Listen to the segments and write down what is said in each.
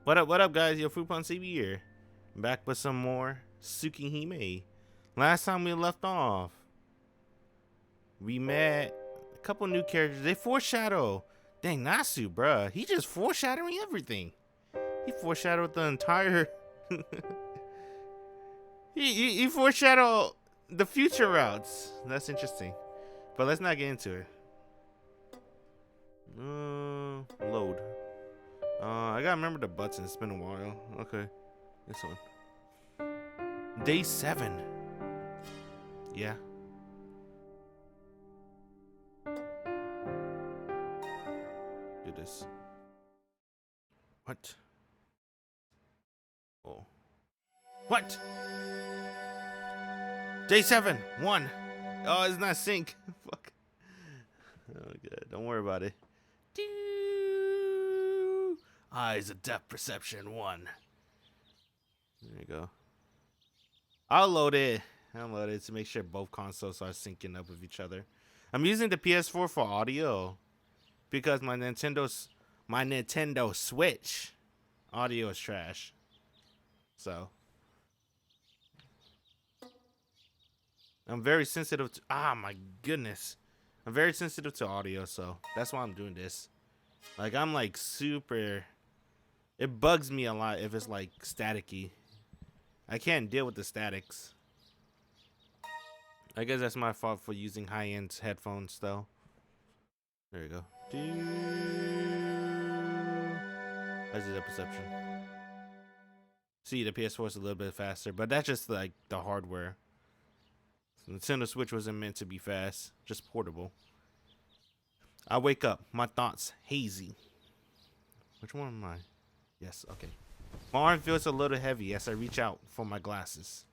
What up, guys? Your Fruit Punch CB here. Back with some more Tsukihime. Last time we left off, we met a couple new characters. They foreshadow. Dang, Nasu, bruh. He just foreshadowing everything. He foreshadowed the entire... he foreshadowed the future routes. That's interesting. But let's not get into it. Load. I gotta remember the buttons. It's been a while. Okay. This one. Day 7. Yeah. Do this. What? Oh. What? Day 7. 1. Oh, it's not sync. Fuck. Oh, good. Don't worry about it. Eyes of depth perception 1. There you go. I'll load it to make sure both consoles are syncing up with each other. I'm using the PS4 for audio because my Nintendo Switch audio is trash. So I'm very sensitive to my goodness. I'm very sensitive to audio, so that's why I'm doing this. Like I'm like super. It bugs me a lot if it's like staticky. I can't deal with the statics. I guess that's my fault for using high-end headphones though. There you go. That's the perception. See, the PS4 is a little bit faster, but that's just like the hardware. The Nintendo Switch wasn't meant to be fast, just portable. I wake up, my thoughts hazy. Which one am I? Yes, okay. My arm feels a little heavy as I reach out for my glasses.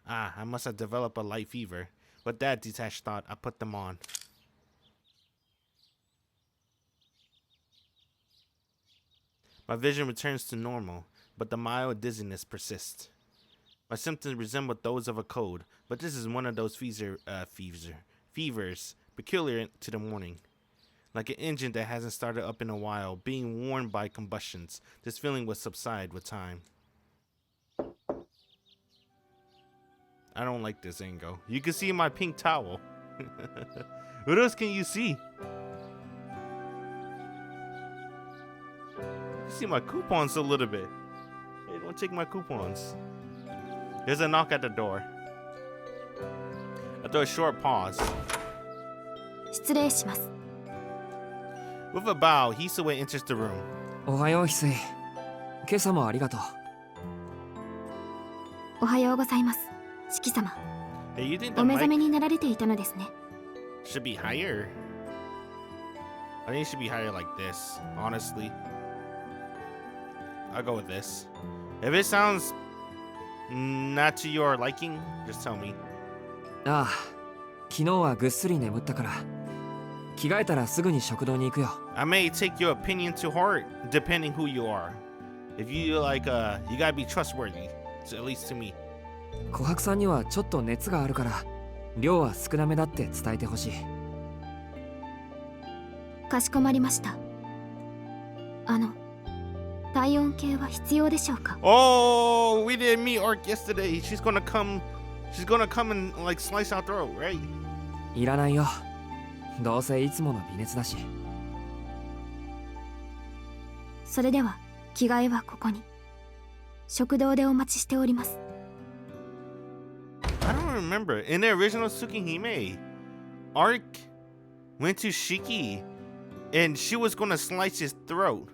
I must have developed a light fever. With that detached thought, I put them on. My vision returns to normal, but the mild dizziness persists. My symptoms resemble those of a cold, but this is one of those fevers peculiar to the morning. Like an engine that hasn't started up in a while, being warmed by combustions, this feeling will subside with time. I don't like this angle. You can see my pink towel. What else can you see? You can see my coupons a little bit. Hey, don't take my coupons. There's a knock at the door. After a short pause. 失礼します. With a bow, Hisue enters the room. おはよう、翡翠。今朝もありがとう。おはようございます、四季様。 Hey, you think the お目覚め mic になられていたのですね。 should be higher? I think it should be higher like this, honestly. I'll go with this. If it sounds not to your liking, just tell me. ああ、昨日はぐっすり眠ったから。着替えたらすぐに食堂に行くよ。I may take your opinion to heart, depending who you are. If you like, you gotta be trustworthy, so at least to me. 琥珀さんにはちょっと熱があるから、量は少なめだって伝えてほしい。かしこまりました。体温計は必要でしょうか？ Oh, we didn't meet Arc yesterday. She's gonna come and like slice our throat, right? いらないよ。どうせいつもの微熱だし。それでは着替えはここに。食堂でお待ちしております。 I don't remember. In the original Tsukihime, Arc went to Shiki and she was gonna slice his throat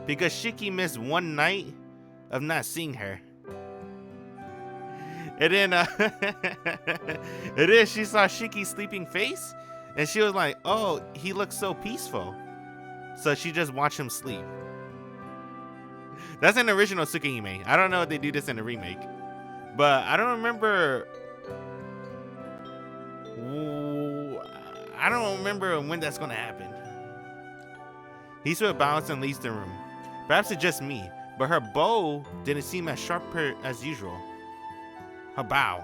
because Shiki missed one night of not seeing her. And then, and then she saw Shiki's sleeping face and she was like, oh, he looks so peaceful. So she just watched him sleep. That's an original Tsukihime. I don't know if they do this in the remake. But I don't remember when that's gonna happen. Hisue bows and leaves the room. Perhaps it's just me, but her bow didn't seem as sharp as usual. Her bow.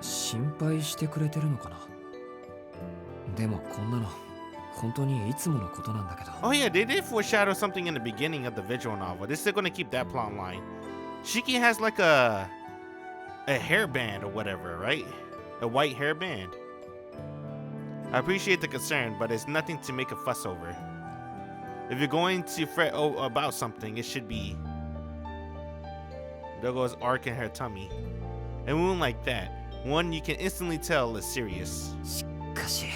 心配してくれてるのかな。でもこんなの本当にいつものことなんだけど。 Oh yeah, they did foreshadow something in the beginning of the visual novel. They're still gonna keep that plot line. Shiki has like a hairband or whatever, right? A white hairband. I appreciate the concern, but it's nothing to make a fuss over. If you're going to fret about something, it should be. There goes Arc in her tummy. A wound like that, one you can instantly tell is serious. しかし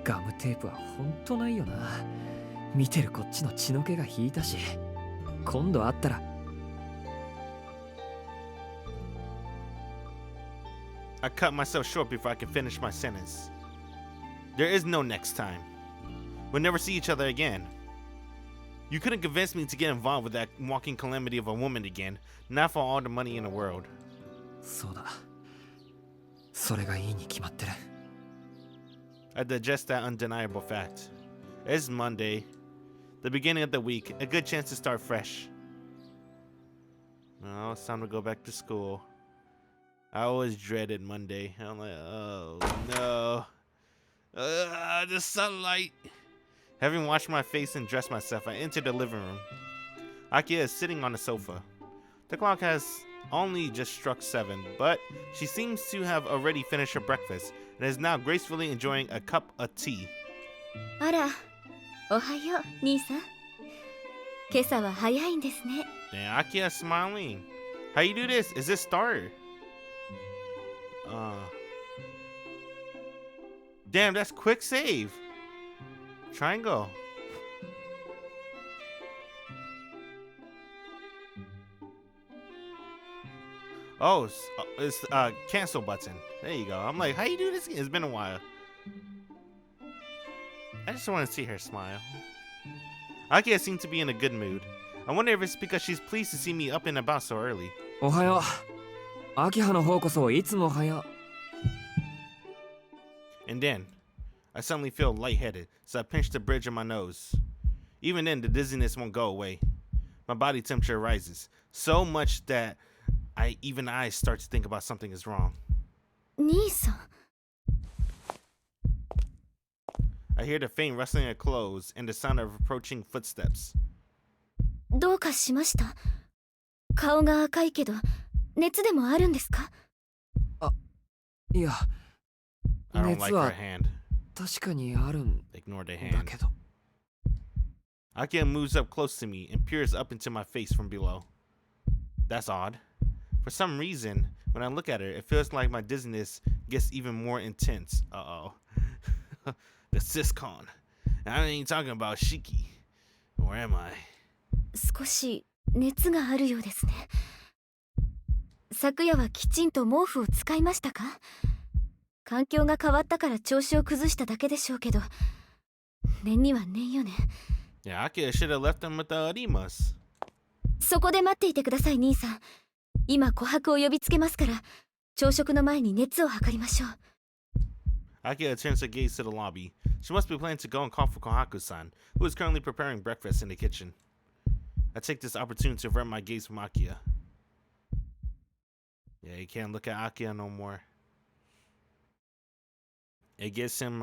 ガムテープは本当ないよな。見てるこっちの血の気が引いたし、今度会ったら。 I cut myself short before I could finish my sentence. There is no next time. We'll never see each other again. You couldn't convince me to get involved with that walking calamity of a woman again, not for all the money in the world. そうだ。それがいいに決まってる。 I digest that undeniable fact. It's Monday, the beginning of the week, a good chance to start fresh. Oh, it's time to go back to school. I always dreaded Monday. I'm like, oh no. The sunlight. Having washed my face and dressed myself, I entered the living room. Akia is sitting on the sofa. The clock has only just struck 7, but she seems to have already finished her breakfast and is now gracefully enjoying a cup of tea. あら、おはよう、兄さん。今朝は早いんですね。 And Akia is smiling. How you do this? Is this starter? Damn, that's quick save. Triangle. Oh, it's cancel button. There you go. I'm like, how you do this? It's been a while. I just want to see her smile. Akia seemed to be in a good mood. I wonder if it's because she's pleased to see me up and about so early. おはよう。秋葉の方こそいつもおはよう。 And then, I suddenly feel lightheaded, so I pinch the bridge of my nose. Even then, the dizziness won't go away. My body temperature rises, so much that I start to think about something is wrong. 兄さん。 I hear the faint rustling of clothes and the sound of approaching footsteps. どうかしました？顔が赤いけど、熱でもあるんですか？いや、 I don't 熱 like は her hand. 確かにあるん Ignore the だ hand. けど。 Akia moves up close to me and peers up into my face from below. That's odd. For some reason, when I look at her, it feels like my dizziness gets even more intense. Uh-oh. The Syscon. I ain't talking about Shiki. Or am I? 少し熱があるようですね。昨夜はきちんと毛布を使いましたか？環境が変わったから調子を崩しただけでしょうけど、念には念よね。Yeah, Akia should have left them with the edemas. そこで待っていてください、兄さん。今琥珀を呼びつけますから、朝食の前に熱を測りましょう。Akia turns her gaze to the lobby. She must be planning to go and call for Kohaku-san, who is currently preparing breakfast in the kitchen. I take this opportunity to avert my gaze from Akia. Yeah, he can't look at Akia no more. It gets him,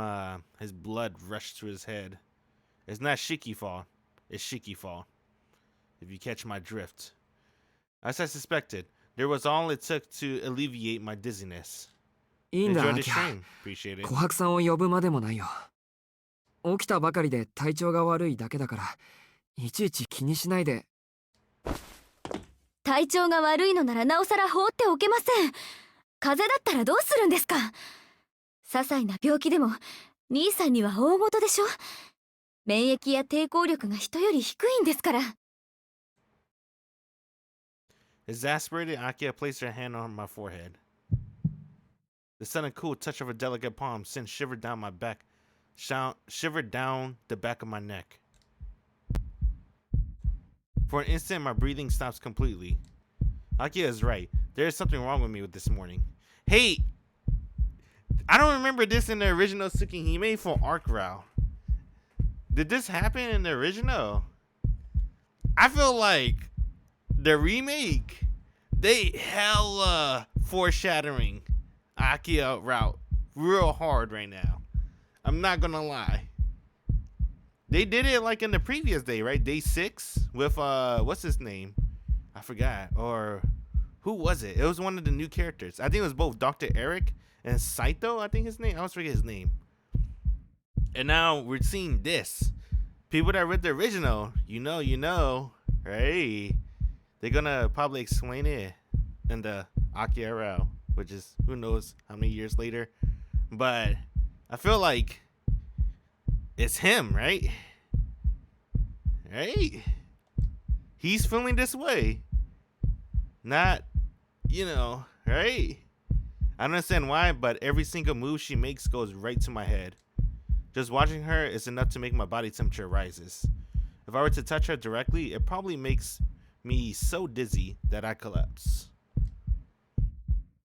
his blood rushed to his head. It's not Shiki fault. It's Shiki fault. If you catch my drift. As I suspected, there was all it took to alleviate my dizziness. いいんだ、 Enjoy the 秋葉。 stream. Appreciate it. 琥珀さんを呼ぶまでもないよ。起きたばかりで体調が悪いだけだから、いちいち気にしないで。体調が悪いのならなおさら放っておけません。風邪だったらどうするんですか？些細な病気でも兄さんには大事でしょ。免疫や抵抗力が人より低いんですから。 Exasperated, Akia placed her hand on my forehead. The sudden cool touch of her delicate palm sent shivered down my back, shivered down the back of my neck. For an instant, my breathing stops completely. Akia is right. There is something wrong with me with this morning. Hey, I don't remember this in the original Tsukihime for Arcueid. Did this happen in the original? I feel like the remake, they hella foreshadowing Akia route real hard right now. I'm not gonna lie. They did it like in the previous day, right? Day 6 with what's his name? I forgot. Or who was it? It was one of the new characters. I think it was both Dr. Eric and Saito, I think his name. I always forget his name. And now we're seeing this. People that read the original, you know, right? They're gonna probably explain it in the Akira, which is who knows how many years later. But I feel like it's him, right? Right? He's feeling this way. Not, right? I don't understand why, but every single move she makes goes right to my head. Just watching her is enough to make my body temperature rises. If I were to touch her directly, it probably makes me so dizzy that I collapse.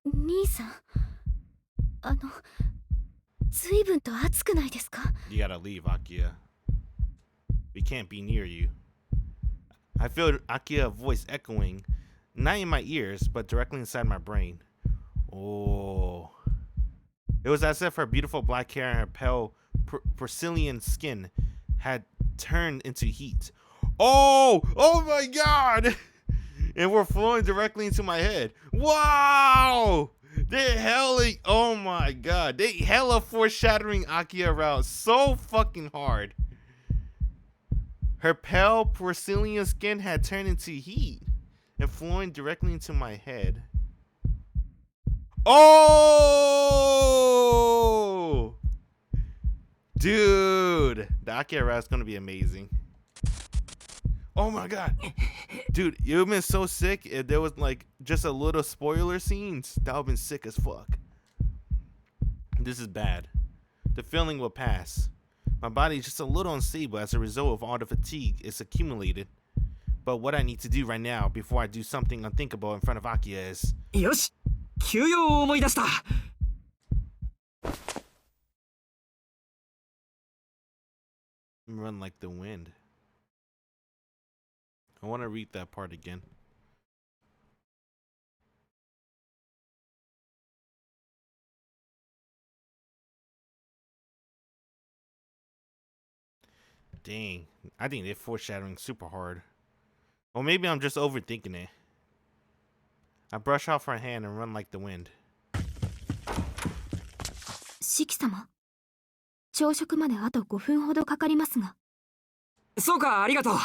兄さん、随分と暑くないですか? You gotta leave, Akia. We can't be near you. I feel Akia's voice echoing, not in my ears, but directly inside my brain. Oh. It was as if her beautiful black hair and her pale porcelain skin had turned into heat. Oh my god! And we're flowing directly into my head. Wow! They hella, oh my god. They hella foreshadowing Akia around so fucking hard. Her pale porcelain skin had turned into heat and flowing directly into my head. Oh! Dude, the Akira is gonna be amazing. Oh my god. Dude, it would have been so sick if there was like just a little spoiler scenes. That would have been sick as fuck. This is bad. The feeling will pass. My body is just a little unstable as a result of all the fatigue it's accumulated. But what I need to do right now before I do something unthinkable in front of Akia is... よし、休養を思い出した。 Run like the wind. I want to read that part again. Dang, I think they're foreshadowing super hard. Or maybe I'm just overthinking it. I brush off her hand and run like the wind. シキ様、朝食まであと5分ほどかかりますが。そうか、ありがとう。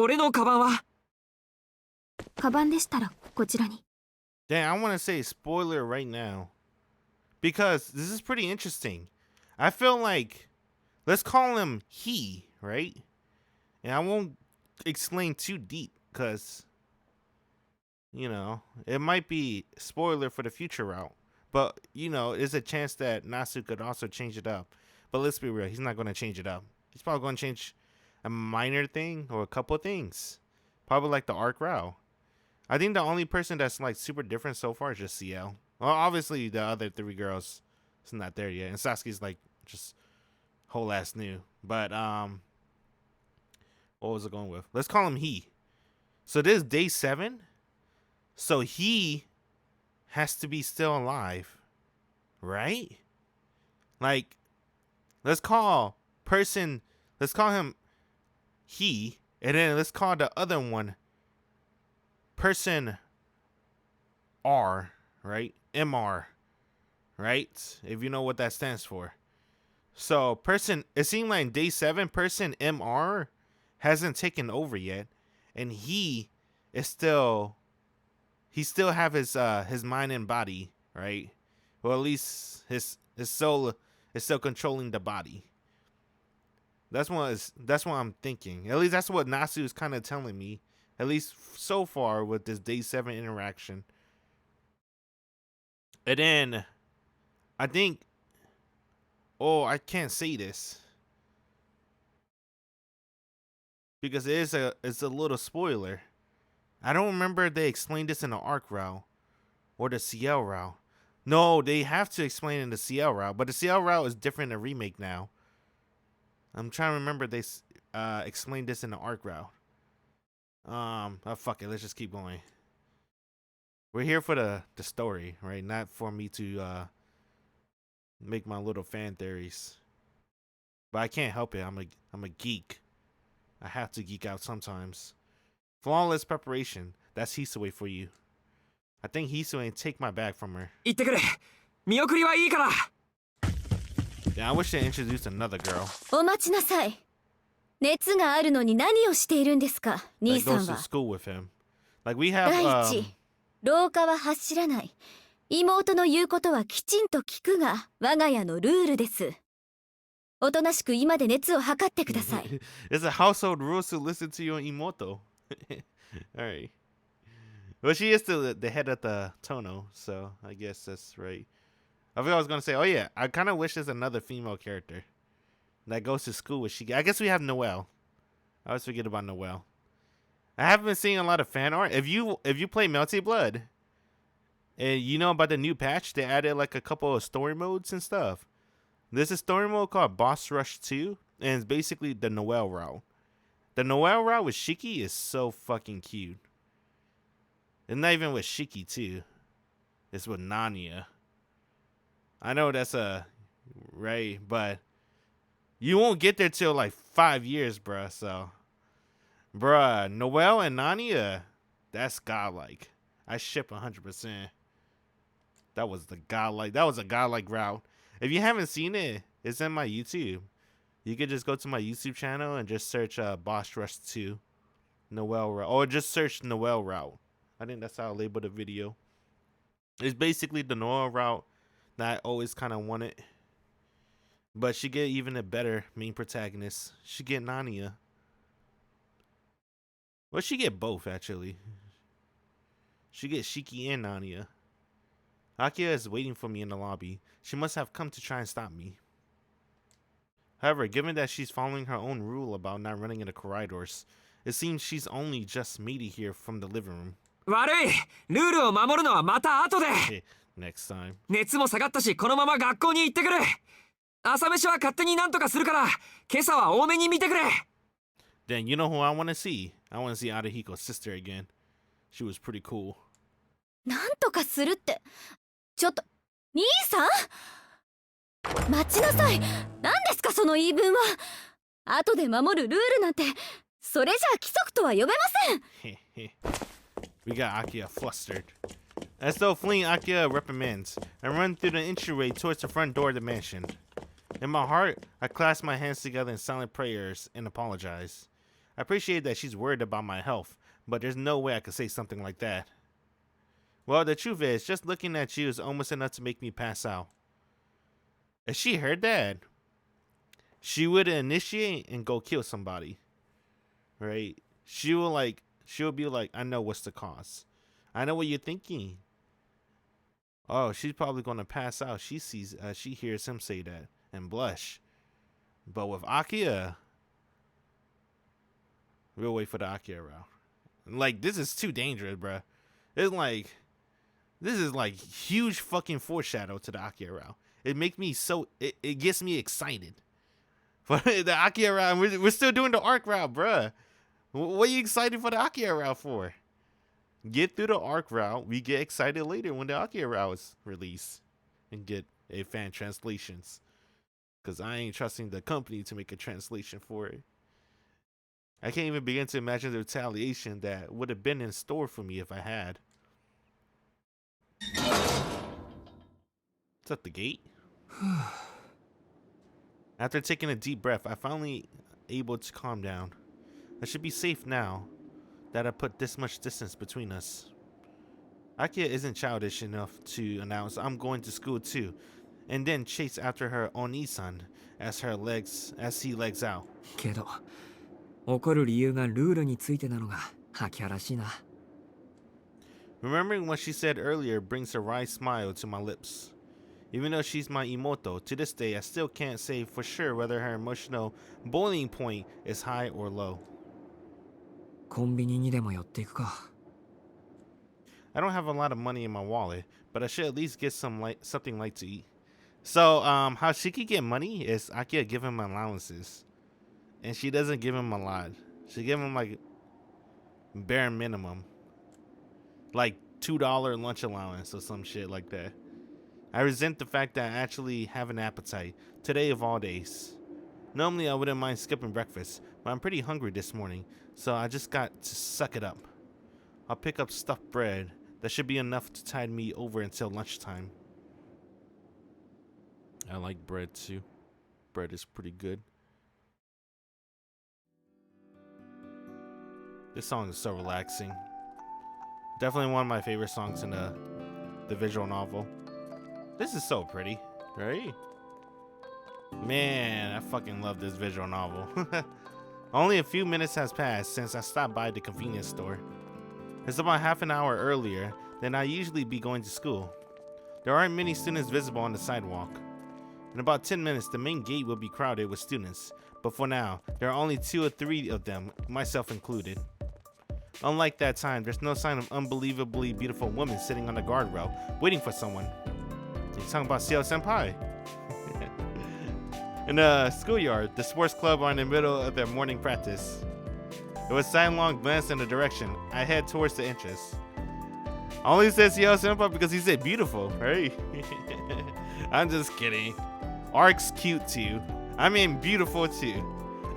俺のカバンは？カバンでしたらこちらに。 Dang, I want to say spoiler right now. Because this is pretty interesting. I feel like, let's call him he, right? And I won't explain too deep because, it might be spoiler for the future route. But, there's a chance that Nasu could also change it up. But let's be real, he's not going to change it up. He's probably going to change a minor thing or a couple of things. Probably like the arc route. I think the only person that's like super different so far is just Ciel. Well, obviously the other 3 girls is not there yet. And Sasuke's like just whole ass new. But, what was it going with? Let's call him he. So this is day 7. So he has to be still alive, right? Like, let's call him he, and then let's call the other one person R, right? MR, right? If you know what that stands for. So it seemed like day 7, person MR hasn't taken over yet, and he still have his mind and body, right? Or at least his soul is still controlling the body. That's what I'm thinking. At least that's what Nasu is kind of telling me. At least so far with this day 7 interaction. And then I think, I can't say this because it's a little spoiler. I don't remember if they explained this in the arc route or the Ciel route. No, they have to explain in the Ciel route, but the Ciel route is different in remake now. I'm trying to remember they explained this in the arc route. Fuck it, let's just keep going. We're here for the story, right? Not for me to make my little fan theories. But I can't help it. I'm a geek. I have to geek out sometimes. Flawless preparation. That's Hisue for you. I think Hisue take my bag from her. 行ってくれ。見送りはいいから。 Yeah, I wish they introduced another girl. お待ちなさい。熱があるのに何をしているんですか、兄 That さん goes to は。 school with him. Like we have 第一、廊下は走らない。妹の言うことはきちんと聞くが我が家のルールです。おとなしく今で熱を測ってください。It's a household rules to listen to your imoto. Alright. Well, she is still the head of the Tono, so I guess that's right. I thought I was gonna say, oh yeah, I kind of wish there's another female character that goes to school with Shiki. I guess we have Noelle. I always forget about Noelle. I haven't been seeing a lot of fan art. If you play Melty Blood, and you know about the new patch, they added like a couple of story modes and stuff. There's a story mode called Boss Rush 2, and it's basically the Noelle route. The Noelle route with Shiki is so fucking cute. It's not even with Shiki too. It's with Nanya. I know that's right, but you won't get there till like 5 years, bruh. So, bruh, Noelle and Nanya, that's godlike. I ship 100%. That was a godlike route. If you haven't seen it, it's in my YouTube. You could just go to my YouTube channel and just search Boss Rush 2 Noelle route, or just search Noelle route. I think that's how I label the video. It's basically the Noelle route that I always kind of wanted. But she get even a better main protagonist. She get Nanya. Well, she get both, actually. She get Shiki and Nanya. Akia is waiting for me in the lobby. She must have come to try and stop me. However, given that she's following her own rule about not running into corridors, it seems she's only just made it here from the living room. 悪い。ルールを守るのはまた後で。 Next time. 熱も下がったし、このまま学校に行ってくれ。朝飯は勝手になんとかするから、今朝は多めに見てくれ。 Then you know who I want to see? I want to see Arahiko's sister again. She was pretty cool. なんとかするって。ちょっと、兄さん？待ちなさい。何ですかその言い分は。後で守るルールなんて、それじゃあ規則とは呼べません。We got Akia flustered. As though fleeing, Akia reprimands and run through the entryway towards the front door of the mansion. In my heart, I clasp my hands together in silent prayers and apologize. I appreciate that she's worried about my health, but there's no way I could say something like that. Well, the truth is, just looking at you is almost enough to make me pass out. If she heard that, she would initiate and go kill somebody. Right? She'll be like, I know what's the cause. I know what you're thinking. Oh, she's probably gonna pass out. She hears him say that and blush. But with Akia, we'll wait for the Akia route. Like, this is too dangerous, bruh. It's like, this is like huge fucking foreshadow to the Akia route. It makes me it gets me excited. For the Akia route, we're still doing the arc route, bruh. What are you excited for the Akia route for? Get through the arc route. We get excited later when the Akia route is released and get a fan translations. Because I ain't trusting the company to make a translation for it. I can't even begin to imagine the retaliation that would have been in store for me if I had. Is that the gate? After taking a deep breath, I finally able to calm down. I should be safe now that I put this much distance between us. Akia isn't childish enough to announce I'm going to school too, and then chase after her Oni-san as he legs out. けど、怒る理由がルールについてなのが秋葉らしいな。Remembering what she said earlier brings a wry smile to my lips. Even though she's my imoto, to this day I still can't say for sure whether her emotional boiling point is high or low. コンビニにでも寄っていくか。I don't have a lot of money in my wallet, but I should at least get something light to eat. So, how she could get money is Akia give him allowances. And she doesn't give him a lot. She give him like bare minimum. Like $2 lunch allowance or some shit like that. I resent the fact that I actually have an appetite. Today of all days. Normally I wouldn't mind skipping breakfast, but I'm pretty hungry this morning, so I just got to suck it up. I'll pick up stuffed bread. That should be enough to tide me over until lunchtime. I like bread too. Bread is pretty good. This song is so relaxing. Definitely one of my favorite songs in the visual novel. This is so pretty, right? Man, I fucking love this visual novel. Only a few minutes has passed since I stopped by the convenience store. It's about half an hour earlier than I usually be going to school. There aren't many students visible on the sidewalk. In about 10 minutes, the main gate will be crowded with students, but for now, there are only 2 or 3 of them, myself included. Unlike that time, there's no sign of unbelievably beautiful women sitting on the guardrail, waiting for someone. You're talking about Ciel Senpai. In the schoolyard, the sports club are in the middle of their morning practice. With a sidelong glance in the direction, I head towards the entrance. I only said Ciel Senpai because he said beautiful, right? I'm just kidding. Arc's cute too. I mean beautiful too.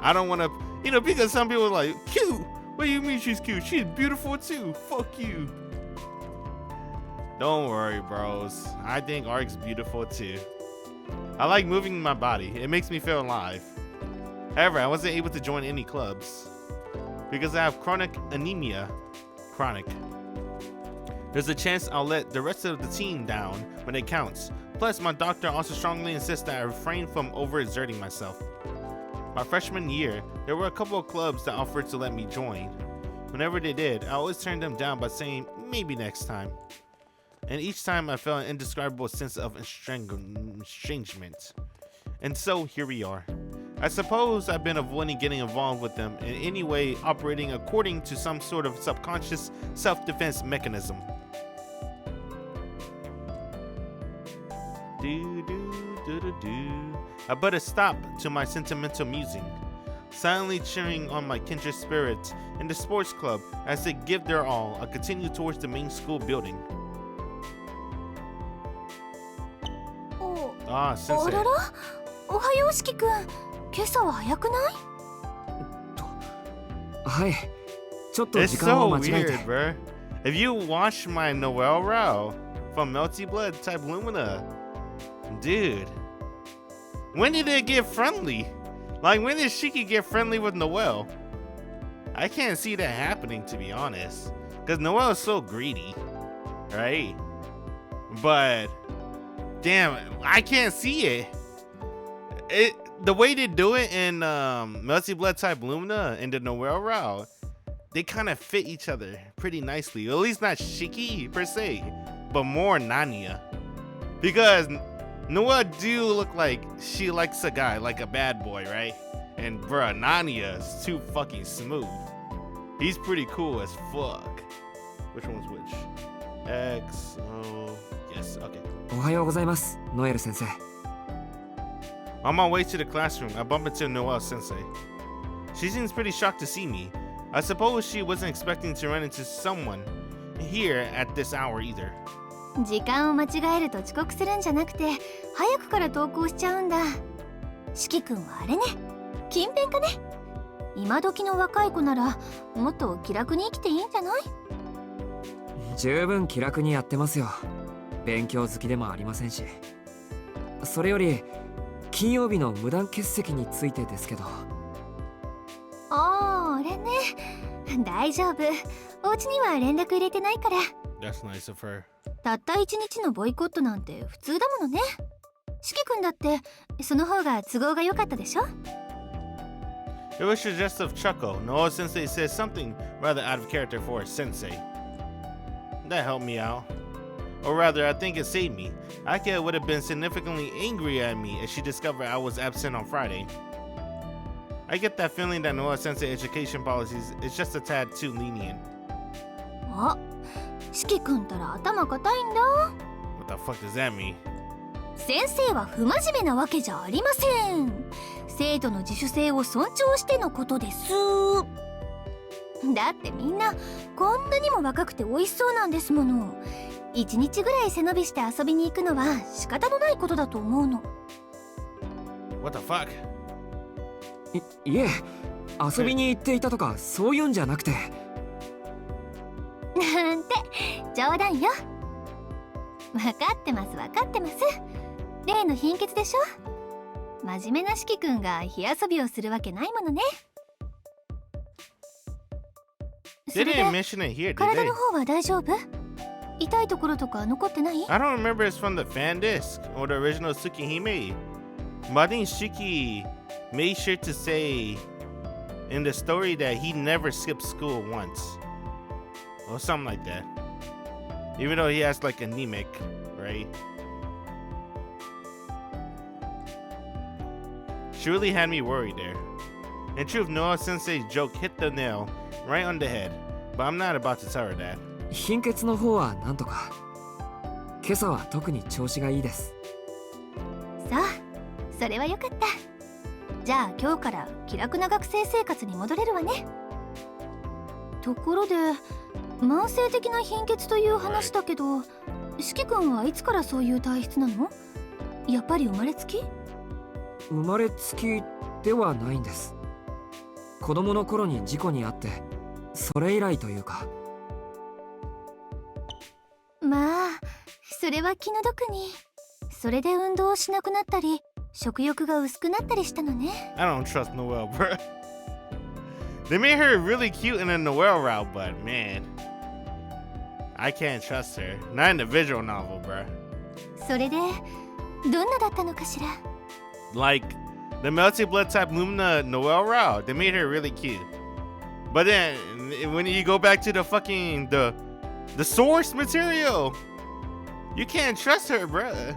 I don't want to, because some people are like, cute? What do you mean she's cute? She's beautiful too. Fuck you. Don't worry, bros. I think Arc's beautiful too. I like moving my body. It makes me feel alive. However, I wasn't able to join any clubs because I have chronic anemia. Chronic. There's a chance I'll let the rest of the team down when it counts. Plus, my doctor also strongly insists that I refrain from overexerting myself. My freshman year, there were a couple of clubs that offered to let me join. Whenever they did, I always turned them down by saying, maybe next time. And each time I felt an indescribable sense of estrangement. And so, here we are. I suppose I've been avoiding getting involved with them in any way, operating according to some sort of subconscious self-defense mechanism. I put a stop to my sentimental musing, silently cheering on my kindred spirits in the sports club as they give their all. I continue towards the main school building. Ah, sensei. あらら、おはようしきくん。今朝は早くない？はい、ちょっと It's 時間 so を間違えて。 weird, bro. If you watch my Noel row from Melty Blood type Lumina, dude, when did it get friendly? Like, when did Shiki get friendly with Noel? I can't see that happening, to be honest, because Noel is so greedy, right? But damn, I can't see it. The way they do it in Melty Blood type Lumina and the Noel row, they kind of fit each other pretty nicely. At least not Shiki per se, but more Nanya. Because Noel do look like she likes a guy, like a bad boy, right? And bruh, Nanya is too fucking smooth. He's pretty cool as fuck. Which one's which? X, O, yes, okay. おはようございます、ノエル先生。 On my way to the classroom, I bump into Noel Sensei. She seems pretty shocked to see me. I suppose she wasn't expecting to run into someone here at this hour either. 時間を間違えると遅刻するんじゃなくて、早くから登校しちゃうんだ。しきくんはあれね、勤勉かね。今時の若い子ならもっと気楽に生きていいんじゃない？十分気楽にやってますよ。勉強好きでもありませんし。それより金曜日の無断欠席についてですけど。あれね、大丈夫。お家には連絡入れてないから。That's nice of her. たった1日のボイコットなんて普通だものね。しきくんだってその方が都合が良かったでしょ？ It was suggestive chuckle. Noel Sensei said something rather out of character for a sensei. That helped me out. Or rather, I think it saved me. Arcueid would have been significantly angry at me if she discovered I was absent on Friday. I get that feeling that Noel Sensei education policies is just a tad too lenient. あ、しきくんたら頭固いんだ。 What the fuck does that mean? 先生は不真面目なわけじゃありません。生徒の自主性を尊重してのことです。だってみんなこんなにも若くて美味しそうなんですもの。1日ぐらい背伸びして遊びに行くのは仕方のないことだと思うの。 What the fuck? いえ、遊びに行っていたとかそういうんじゃなくて。なんて冗談よ。分かってます分かってます。例の貧血でしょ。真面目な四季くんが火遊びをするわけないものね。 そ They れで didn't mention it here, did 体 they? の方は大丈夫？痛いところとか残ってない？ I don't remember it's from the fan disc or the original Tsukihime. But I think Shiki made sure to say in the story that he never skipped school once. Or something like that. Even though he has like anemic, right? She really had me worried there. In truth, Noah Sensei's joke hit the nail right on the head. But I'm not about to tell her that. 貧血の方はなんとか。今朝は特に調子がいいです。そう、それはよかった。じゃあ今日から気楽な学生生活に戻れるわね。ところで慢性的な貧血という話だけど、四季君はいつからそういう体質なの？やっぱり生まれつき？生まれつきではないんです。子供の頃に事故に遭って、それ以来というか。まあそれは気の毒に。それで運動をしなくなったり食欲が薄くなったりしたのね。 I don't trust Noelle, bruh. They made her really cute in the Noelle route, but man, I can't trust her. Not in the visual novel, bruh. それでどんなだったのかしら。 Like, the Melty Blood type Lumina Noelle route, they made her really cute. But then, when you go back to the fucking, the source material, you can't trust her, bruh.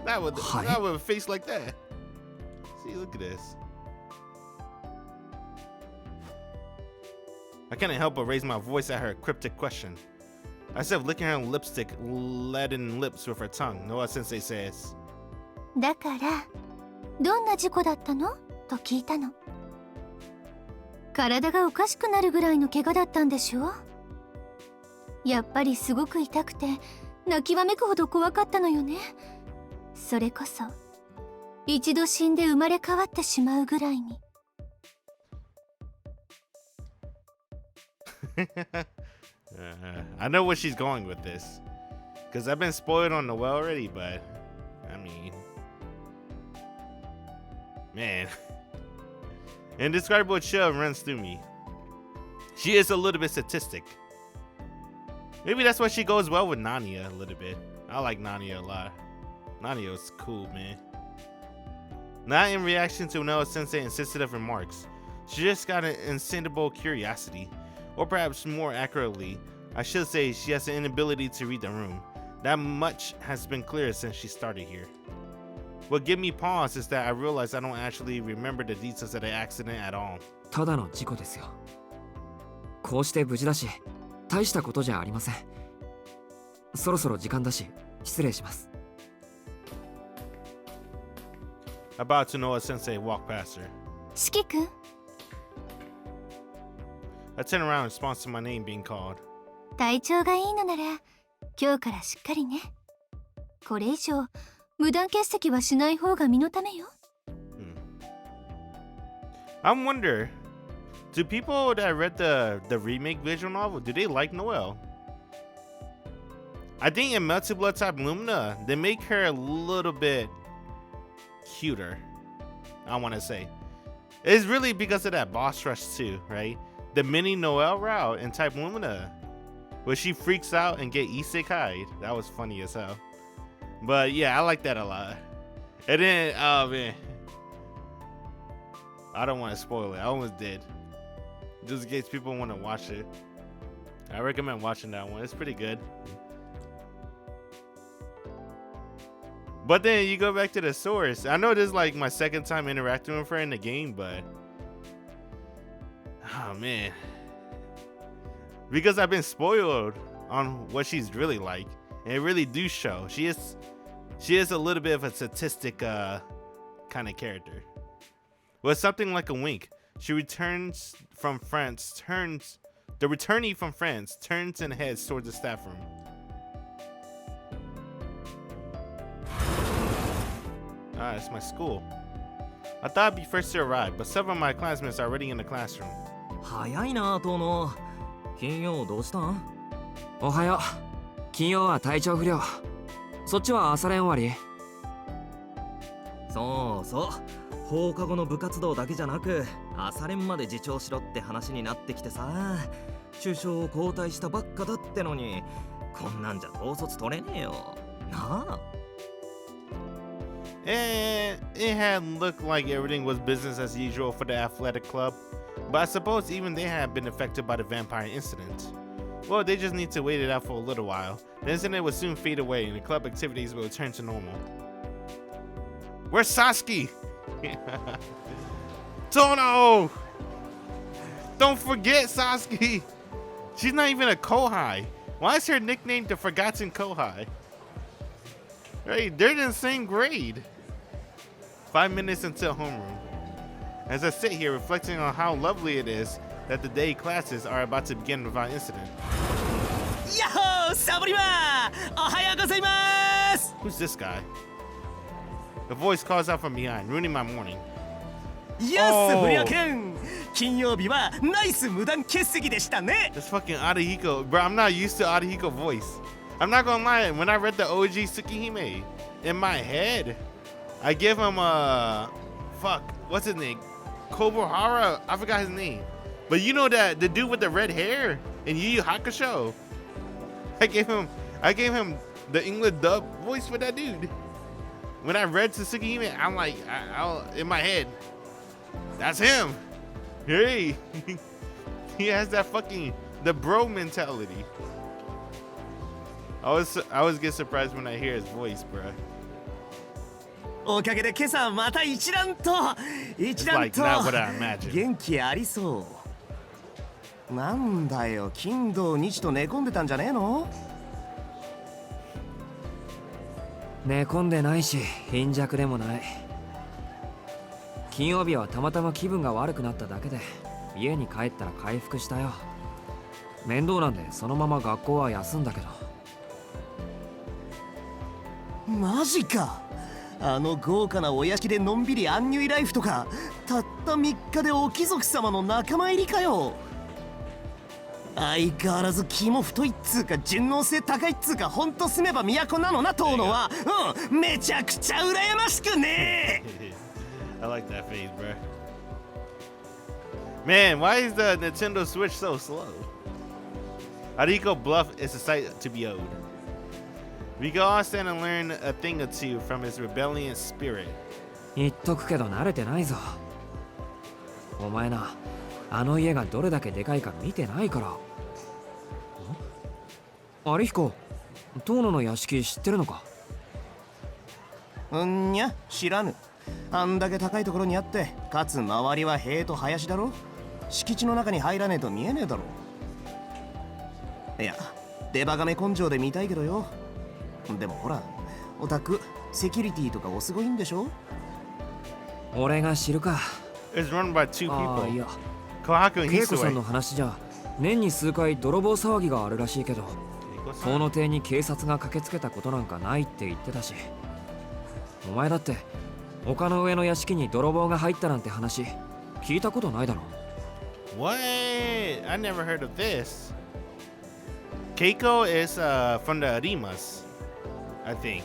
Not with a face like that. See, look at this. I couldn't help but raise my voice at her cryptic question. I said, licking her lipstick, leaden lips with her tongue. Noah Sensei says. だからどんな事故だったのと聞いたの。体がおかしくなるぐらいの怪我だったんでしょ。やっぱりすごく痛くて泣きわめくほど怖かったのよね。それこそ一度死んで生まれ変わってしまうぐらいに。I know where she's going with this, because I've been spoiled on Noelle already, but I mean, man, indescribable chill runs through me. She is a little bit sadistic. Maybe that's why she goes well with Nania a little bit. I like Nania a lot. Nania is cool, man. Not in reaction to Noah Sensei's insensitive remarks. She just got an insatiable curiosity. Or perhaps more accurately, I should say she has an inability to read the room. That much has been clear since she started here. What gave me pause is that I realized I don't actually remember the details of the accident at all. ただの事故ですよ。こうして無事だし、大したことじゃありません。そろそろ時間だし、失礼します。I bowed to Noah Sensei and walked past her. 四季君、 I turned around in response to my name being called. 体調がいいのなら今日からしっかりね。これ以上無断欠席はしない方が身のためよ。I wonder, do people that read the remake visual novel, do they like Noelle? I think in Melty Blood type Lumina, they make her a little bit cuter, I want to say. It's really because of that boss rush too, right? The mini Noelle route in type Lumina, where she freaks out and get isekai'd. That was funny as hell. But yeah, I like that a lot. And then, oh man, I don't want to spoil it. I almost did. Just in case people want to watch it. I recommend watching that one. It's pretty good. But then you go back to the source. I know this is like my second time interacting with her in the game, but oh man, because I've been spoiled on what she's really like, and it really do show. She is a little bit of a statistic kind of character. With something like a wink, she returns from France, the returnee from France turns and heads towards the staff room. Ah, it's my school. I thought I'd be first to arrive, but several of my classmates are already in the classroom. 早いな遠野。金曜どうしたん？おはよう。金曜は体調不良。そっちは朝練終わり？そうそう。放課後の部活動だけじゃなく朝練まで自重しろって話になってきてさ、首相を交代したばっかだってのにこんなんじゃ統率取れねえよなあ。And it had looked like everything was business as usual for the athletic club, but I suppose even they had been affected by the vampire incident. Well, they just need to wait it out for a little while. The incident would soon fade away and the club activities will return to normal. Where's Sasuke? Tono! Don't forget Sasuke! She's not even a Kohai. Why is her nickname the Forgotten Kohai? Right, they're in the same grade. 5 minutes until homeroom. As I sit here reflecting on how lovely it is that the day classes are about to begin without incident. Yahoo! サボりまー！おはようございます！ Who's this guy? The voice calls out from behind, ruining my morning. やっす、不良くん！金曜日はナイス無断欠席でしたね！ This fucking Arihiko, bro, I'm not used to Arihiko voice. I'm not gonna lie, when I read the OG Tsukihime, in my head, I give him fuck, what's his name? Kobuhara, I forgot his name. But you know that the dude with the red hair in Yu Yu Hakusho. I gave him the English dub voice for that dude. When I read Tsukihime, I'm like, in my head, that's him. Hey, he has that fucking the bro mentality. I always get surprised when I hear his voice, bro. おかげで今朝また一段と It's like not what I imagined. 元気ありそう。なんだよ、金土日と寝込んでたんじゃねえの？寝込んでないし貧弱でもない。金曜日はたまたま気分が悪くなっただけで家に帰ったら回復したよ。面倒なんでそのまま学校は休んだけど。マジか。あの豪華なお屋敷でのんびりアンニュイライフとかたった3日でお貴族様の仲間入りかよ。相変わらず気も太いっつうか順応性高いっつうかほんと住めば都なのな遠野は、めちゃくちゃ羨ましくねえ。I like that phase, bro. Man, why is the Nintendo Switch so slow? Ariko Bluff is a sight to behold. We can all stand and learn a thing or two from his rebellious spirit. 言っとくけど慣れてないぞ。お前な、あの家がどれだけでかいか見てないから。有彦、遠野の屋敷知ってるのか？うんにゃ、知らぬ。あんだけ高いところにあって、かつ周りは塀と林だろ。敷地の中に入らねえと見えねえだろ。いや、デバガメ根性で見たいけどよ。でもほら、オタク、セキュリティとかおすごいんでしょ？俺が知るか。It's run by two ああ、い people. や、 Kohaku and 恵子さん Hisue. の話じゃ年に数回泥棒騒ぎがあるらしいけど、遠野邸に警察が駆けつけたことなんかないって言ってたし。お前だって丘の上の屋敷に泥棒が入ったなんて話聞いたことないだろ。 What? I never heard of this. Keiko is from the Arimas, I think.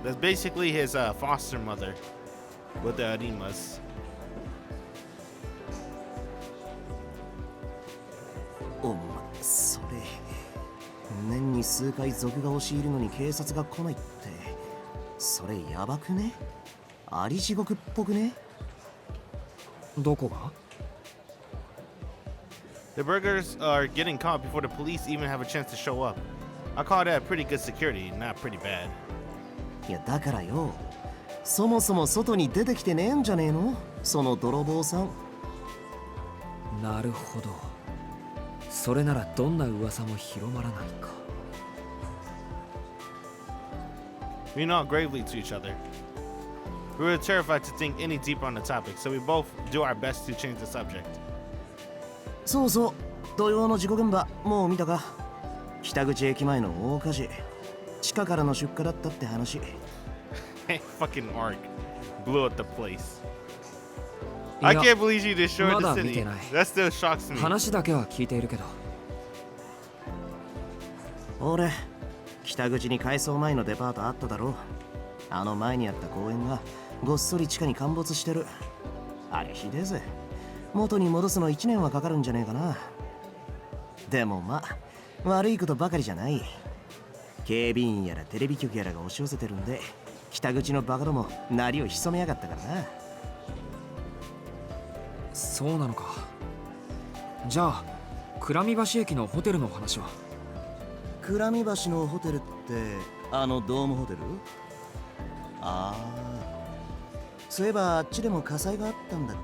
That's basically his foster mother with the Arimas. お前、それ年に数回賊が押し入るのに警察が来ないって、それやばくね？あり地獄っぽくね？どこが？ The burglars are getting caught before the police even have a chance to show up. I call that pretty good security, not pretty bad. いやだからよ、そもそも外に出てきてねえんじゃねえの？その泥棒さん。なるほど。それならどんな噂も広まらないか。We nod gravely to each other. We were terrified to think any deeper on the topic, so we both do our best to change the subject. そうそう、土曜の事故現場もう見たか？北口駅前の大火事、地下からの出火だったって話。Fucking Arc. blew up the place. I can't believe she destroyed the city. That still shocks me. 話だけは聞いているけど。俺、北口に改装前のデパートあっただろ。あの前にあった公園がごっそり地下に陥没してる。あれひでえぜ。元に戻すの1年はかかるんじゃねえかな。でもまあ、悪いことばかりじゃない。警備員やらテレビ局やらが押し寄せてるんで、北口のバカども鳴りを潜めやがったからな。そうなのか。じゃあ倉見橋駅のホテルの話は？倉見橋のホテルってあのドームホテル？ああ、そういえばあっちでも火災があったんだっけ。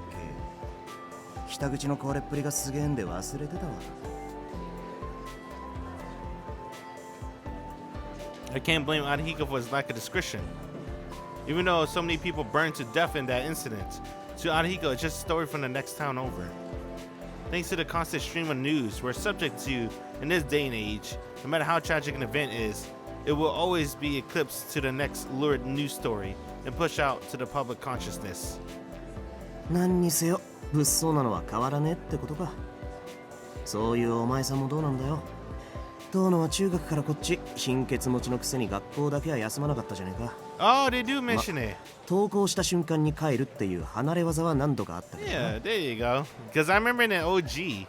北口のこれっぷりがすげえんで忘れてたわ。I can't blame Arihiko for his lack of discretion. Even though so many people burned to death in that incident, to Arihiko it's just a story from the next town over. Thanks to the constant stream of news we're subject to in this day and age, no matter how tragic an event is, it will always be eclipsed to the next lurid news story and pushed out to the public consciousness. 何にせよ物騒なのは変わらねえってことか。そういうお前さんもどうなんだよ。当のは中学からこっち貧血持ちのくせに学校だけは休まなかったじゃねえか。Oh, they do mention it. 登校した瞬間に帰るっていう離れ技は何度かあったけど。Yeah, there you go. Because I remember in the OG,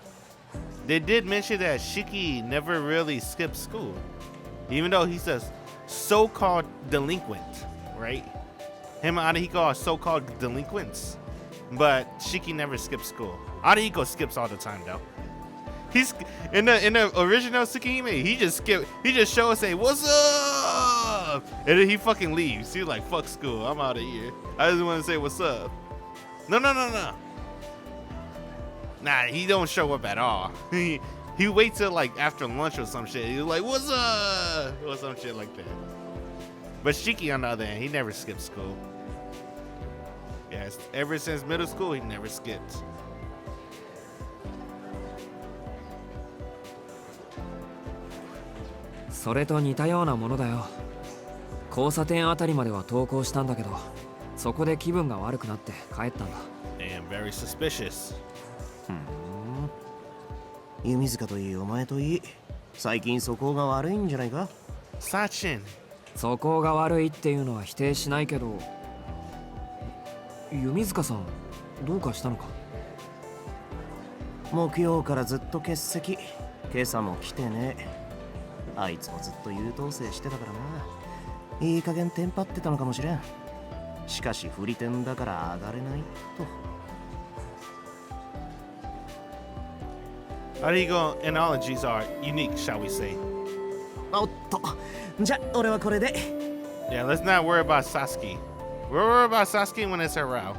they did mention that Shiki never really skipped school, even though he's a so-called delinquent, right? Him and Arihiko are so-called delinquents, but Shiki never skips school. Arihiko skips all the time though. He's in the original Tsukihime, he just shows say what's up, and then he fucking leaves. He's like, fuck school, I'm out of here. I just want to say what's up. No. Nah, he don't show up at all. He waits till like after lunch or some shit. He's like, what's up? Or some shit like that. But Shiki on the other hand, he never skipped school. Yes, ever since middle school, he never skipped. "それと似たようなものだよ。交差点あたりまでは登校したんだけど、そこで気分が悪くなって帰ったんだ。Damn, very suspicious. 弓塚といいお前といい、最近素行が悪いんじゃないか。Sachin. 素行が悪いっていうのは否定しないけど、弓塚さんどうかしたのか？木曜からずっと欠席。今朝も来てね。あいつもずっと優等生してたからな。いい加減テンパってたのかもしれん。しかし不利点だから上がれないと。Arigo analogies are unique, shall we say? おっと、じゃ俺はこれで。Yeah, let's not worry about Sasuke. We'll worry about Sasuke when it's her route.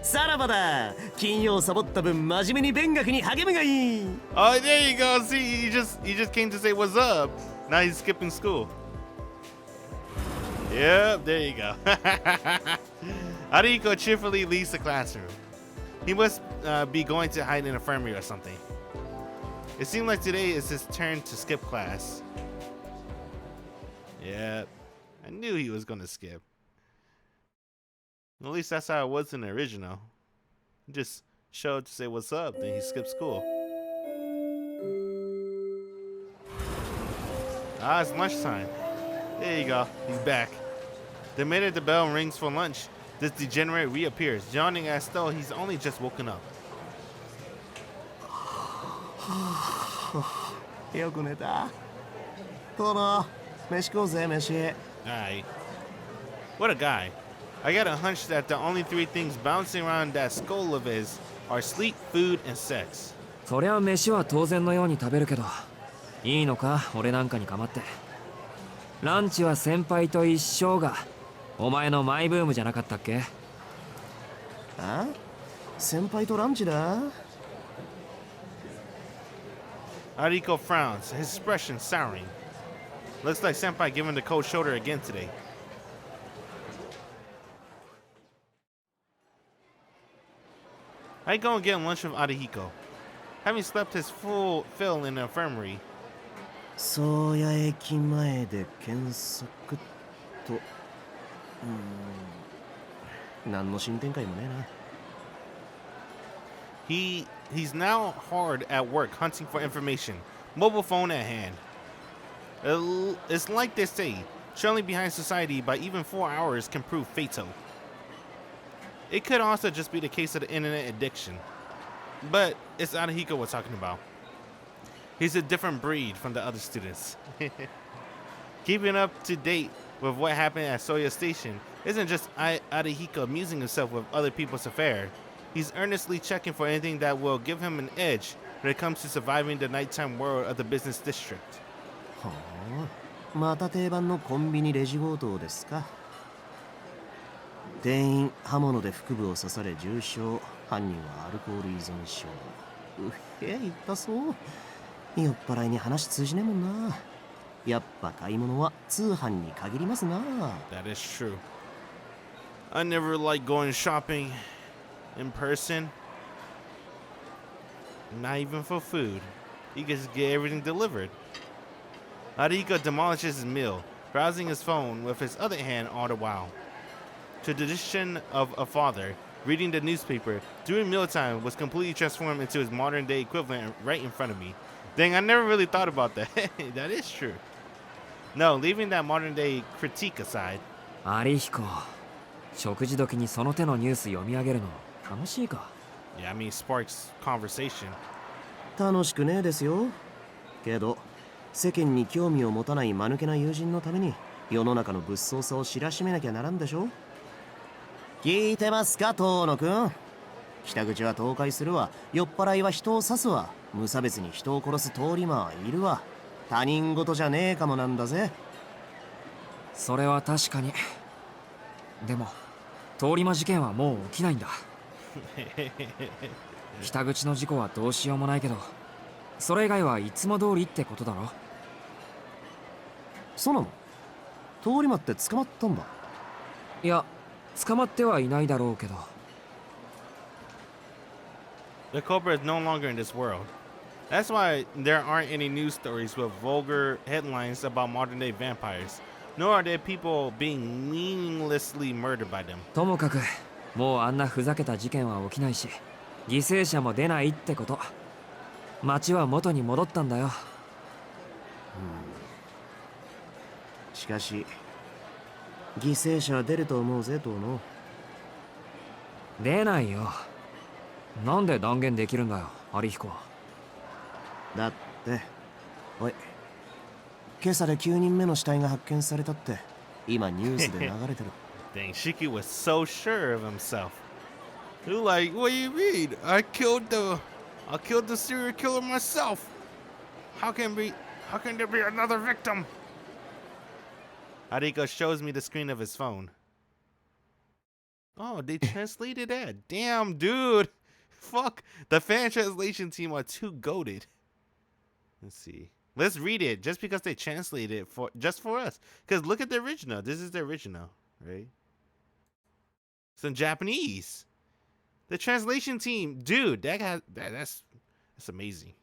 さらばだ。金曜サボった分真面目に勉学に励むがいい。Oh, there you go. See, he just came to say what's up. Now he's skipping school. Yep, there you go. Ariko cheerfully leaves the classroom. He must be going to hide in an infirmary or something. It seemed like today is his turn to skip class. Yep, I knew he was going to skip. At least that's how it was in the original. He just showed to say what's up, then he skipped school. Ah, it's lunchtime. There you go, he's back. The minute the bell rings for lunch, this degenerate reappears, yawning as though he's only just woken up. よく寝た。殿、飯食おうぜ、飯。Alright. What a guy. I got a hunch that the only three things bouncing around that skull of his are sleep, food, and sex. そりゃ飯は当然のように食べるけど、いいのか俺なんかに構って。ランチは先輩と一生がお前のマイブームじゃなかったっけ？あ？先輩とランチだ。Ariko frowns, his expression souring. Looks like Senpai giving the cold shoulder again today. I go and get lunch with Arihiko. Having slept his full fill in the infirmary. 宗谷駅前で検索と。何の進展会もねえな。He's now hard at work hunting for information, mobile phone at hand. It's like they say, trailing behind society by even 4 hours can prove fatal. It could also just be the case of the internet addiction. But it's Arahiko we're talking about. He's a different breed from the other students. Keeping up to date with what happened at Soya Station isn't just Arahiko amusing himself with other people's affairs. He's earnestly checking for anything that will give him an edge when it comes to surviving the nighttime world of the business district. はあ、また定番のコンビニレジ強盗ですか。店員刃物で腹部を刺され重傷、犯人はアルコール依存症。うへえ、言ったそう。酔っ払いに話通じねえもんな。やっぱ買い物は通販に限りますな。 That is true. I never like going shopping in person. Not even for food. You can just get everything delivered. Ariko demolishes his meal, browsing his phone with his other hand all the while. Tradition of a father, reading the newspaper during mealtime was completely transformed into his modern day equivalent right in front of me. Dang, I never really thought about that. That is true. No, leaving that modern day critique aside. アリヒコ、食事時にその手のニュース読み上げるの楽しいか？ Yeah, I mean, sparks conversation. 楽しくねえですよ。けど世間に興味を持たない間抜けな友人のために世の中の物騒さを知らしめなきゃならんでしょ。聞いてますか、遠野くん。北口は倒壊するわ、酔っ払いは人を刺すわ、無差別に人を殺す通り魔はいるわ。他人事じゃねえかもなんだぜ。それは確かに。でも通り魔事件はもう起きないんだ。北口の事故はどうしようもないけど、それ以外はいつも通りってことだろ。そうなの？通り魔って捕まったんだ。いや、捕まってはいないだろうけど。The culprit is no longer in this world. That's why there aren't any news stories with vulgar headlines about modern day vampires, nor are there people being meaninglessly murdered by them. ともかくもうあんなふざけた事件は起きないし、犠牲者も出ないってこと。街は元に戻ったんだよ。しかし犠牲者は出ると思うぜ、遠野。出ないよ。なんで断言できるんだよ、アリヒコ。だっておい、今朝で9人目の死体が発見されたって今ニュースで流れてる。Dang, Shiki was so sure of himself. You're like, what do you mean? I killed the serial killer myself. How can there be another victim? Ariko shows me the screen of his phone. Oh, they translated that. Damn, dude. Fuck. The fan translation team are too goated. Let's see. Let's read it just because they translated it just for us. Because look at the original. This is the original, right? It's in Japanese. The translation team, dude, that's amazing.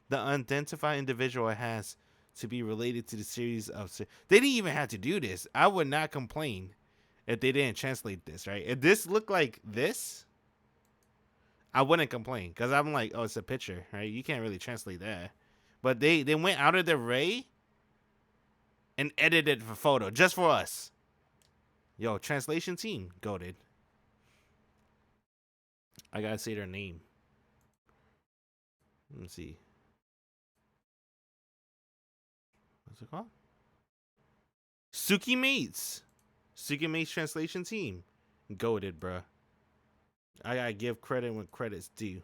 The unidentified individual has to be related to the series of. They didn't even have to do this. I would not complain if they didn't translate this, right? If this looked like this, I wouldn't complain because I'm like, oh, it's a picture, right? You can't really translate that. But they went out of their way and edited the photo just for us. Yo, translation team, goated. I gotta say their name. Let me see. What's it called? Tsukihime's translation team. Goated, bruh. I gotta give credit when credit's due.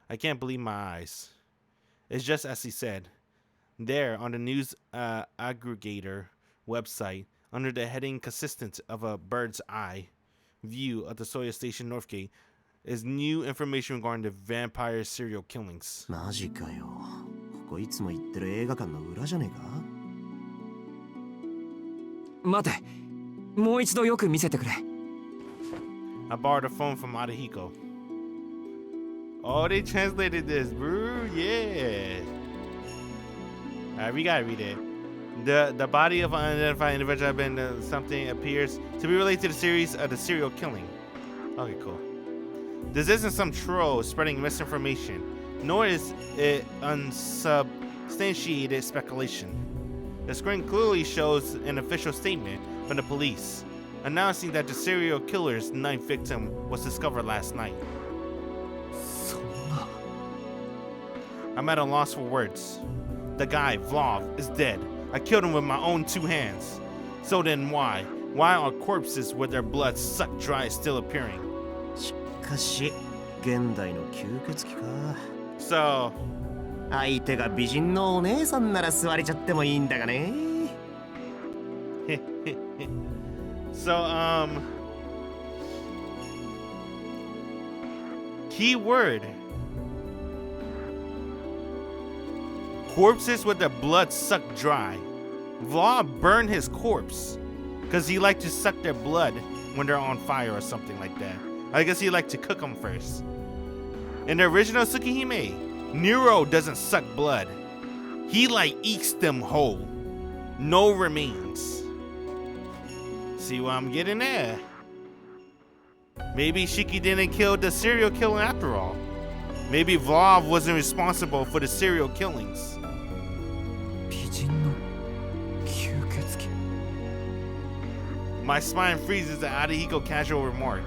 I can't believe my eyes. It's just as he said. There, on the news aggregator website, under the heading consistent of a bird's eye view of the Soya Station Northgate, is new information regarding the vampire serial killings. マジかよ。ここいつも行ってる映画館の裏じゃねえか？待て、もう一度よく見せてくれ。I borrowed a phone from Arahiko. Oh, they translated this, bro. Yeah. Alright, we gotta read it. The body of an unidentified individual have been something appears to be related to the series of the serial killing. Okay, cool. This isn't some troll spreading misinformation, nor is it unsubstantiated speculation. The screen clearly shows an official statement from the police, announcing that the serial killer's ninth victim was discovered last night. I'm at a loss for words. The guy, Vlov, is dead. I killed him with my own 2 hands. So then why? Why are corpses with their blood sucked dry still appearing? しかし現代の吸血鬼か。 So, 相手が美人のお姉さんなら座れちゃってもいいんだがね。so, keyword. Corpses with their blood sucked dry. Vlog burned his corpse because he liked to suck their blood when they're on fire or something like that. I guess he liked to cook them first. In the original Tsukihime, Nero doesn't suck blood. He like eats them whole. No remains. See what I'm getting at? Maybe Shiki didn't kill the serial killer after all. Maybe Vlog wasn't responsible for the serial killings. My spine freezes at Adahiko casual remark.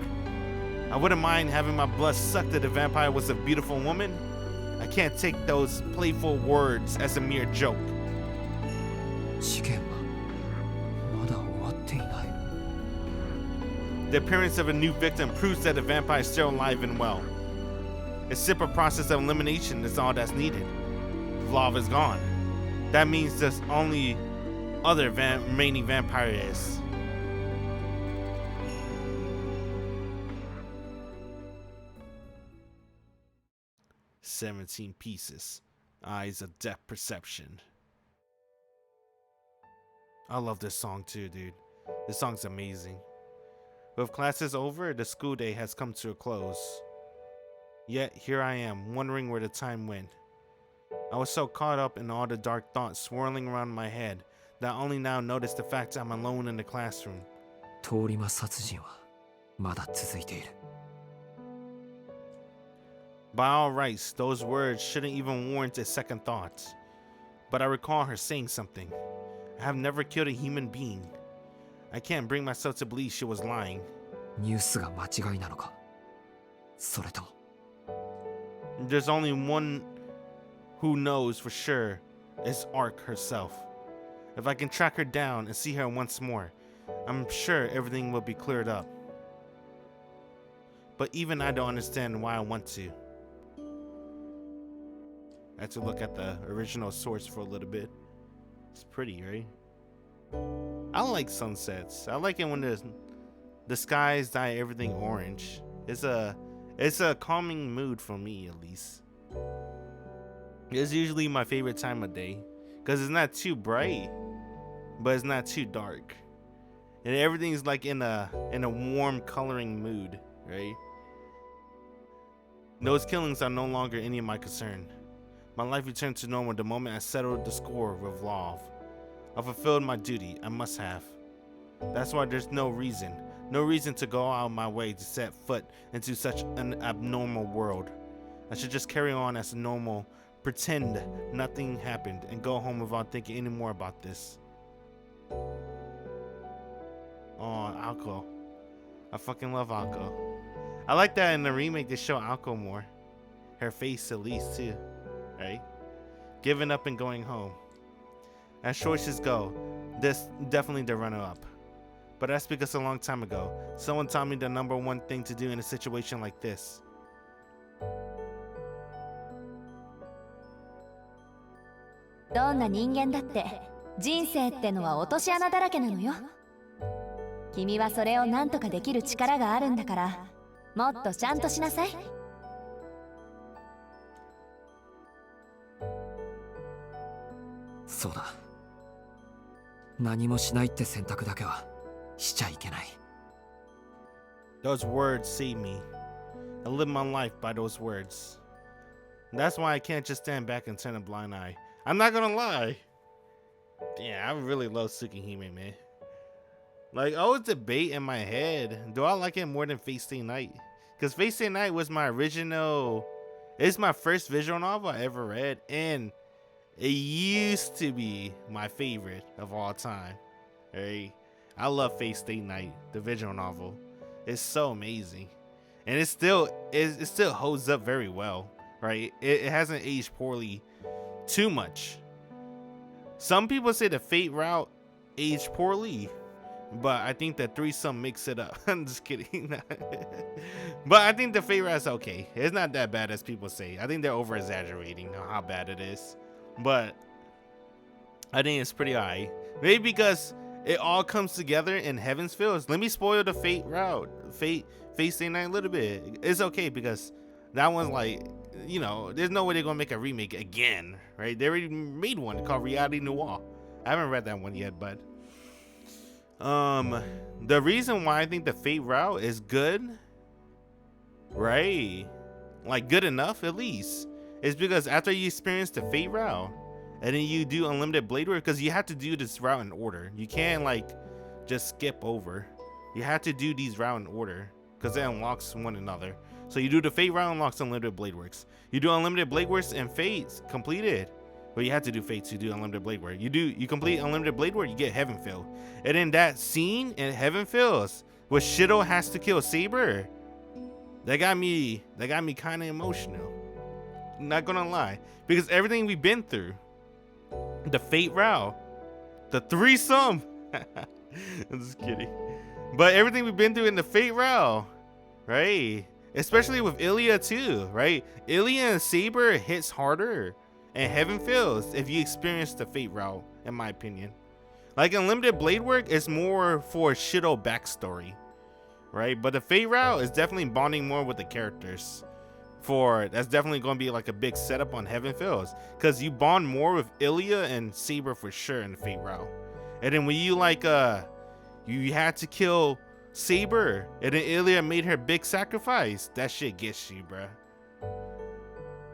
I wouldn't mind having my blood sucked if the vampire was a beautiful woman. I can't take those playful words as a mere joke. The appearance of a new victim proves that the vampire is still alive and well. A simple process of elimination is all that's needed. Vlov is gone. That means there's only other remaining vampire is. "17 pieces. Eyes of depth perception." I love this song too, dude. This song's amazing. With classes over, the school day has come to a close. Yet here I am, wondering where the time went. I was so caught up in all the dark thoughts swirling around my head that I only now notice the fact I'm alone in the classroom. By all rights, those words shouldn't even warrant a second thought. But I recall her saying something. I have never killed a human being. I can't bring myself to believe she was lying. There's only one who knows for sure. It's Arc herself. If I can track her down and see her once more, I'm sure everything will be cleared up. But even I don't understand why I want to. I had to look at the original source for a little bit. It's pretty, right? I like sunsets. I like it when the skies dye everything orange. It's a calming mood for me, at least. It's usually my favorite time of day because it's not too bright, but it's not too dark, and everything's like in a warm coloring mood, right? Those killings are no longer any of my concern. My life returned to normal the moment I settled the score with Love. I fulfilled my duty. I must have. That's why there's no reason to go out of my way to set foot into such an abnormal world. I should just carry on as normal, pretend nothing happened, and go home without thinking any more about this. Oh, Alco. I fucking love Alco. I like that in the remake they show Alco more. Her face at least too, right? Giving up and going home. As choices go, this definitely the runner-up. But that's because a long time ago, someone taught me the number one thing to do in a situation like this. Those words saved me. I live my life by those words. That's why I can't just stand back and turn a blind eye. I'm not gonna lie. Yeah, I really love Tsukihime, man. Like, I always debate in my head, do I like it more than Fate Stay Night? Because Fate Stay Night was my original, it's my first visual novel I ever read, and it used to be my favorite of all time. Right? I love Fate Stay Night, the visual novel. It's so amazing. And it still holds up very well, right? It hasn't aged poorly too much. Some people say the Fate route aged poorly, but I think the threesome mix it up. I'm just kidding. But I think the Fate route's okay. It's not that bad as people say. I think they're over exaggerating how bad it is, but I think it's pretty alright. Maybe because it all comes together in Heaven's Fields. Let me spoil the Fate route, Fate Stay Night a little bit. It's okay because that one's like, you know, there's no way they're gonna make a remake again, right? They already made one called Reality Noir. I haven't read that one yet, but the reason why I think the Fate route is good, right? Like good enough at least, is because after you experience the Fate route and then you do Unlimited Blade Work, because you have to do this route in order. You can't like just skip over. You have to do these route in order because it unlocks one another. So you do the Fate route, unlocks Unlimited Blade Works. You do Unlimited Blade Works and Fate's completed. But you have to do Fate to do Unlimited Blade Work. You complete Unlimited Blade Work, you get Heaven Field. And then that scene in Heaven Fields where Shido has to kill Saber, that got me kind of emotional. Not gonna lie, because everything we've been through, the Fate route, the threesome. I'm just kidding. But everything we've been through in the Fate route, right? Especially with Ilya too, right? Ilya and Saber hits harder and Heaven Fields if you experience the Fate route, in my opinion. Like Unlimited Blade Work is more for Shido backstory, right? But the Fate route is definitely bonding more with the characters. That's definitely going to be like a big setup on Heaven Fields, because you bond more with Ilya and Saber for sure in the Fate route. And then when you like you had to kill Saber and then Ilya made her big sacrifice, that shit gets you, bruh.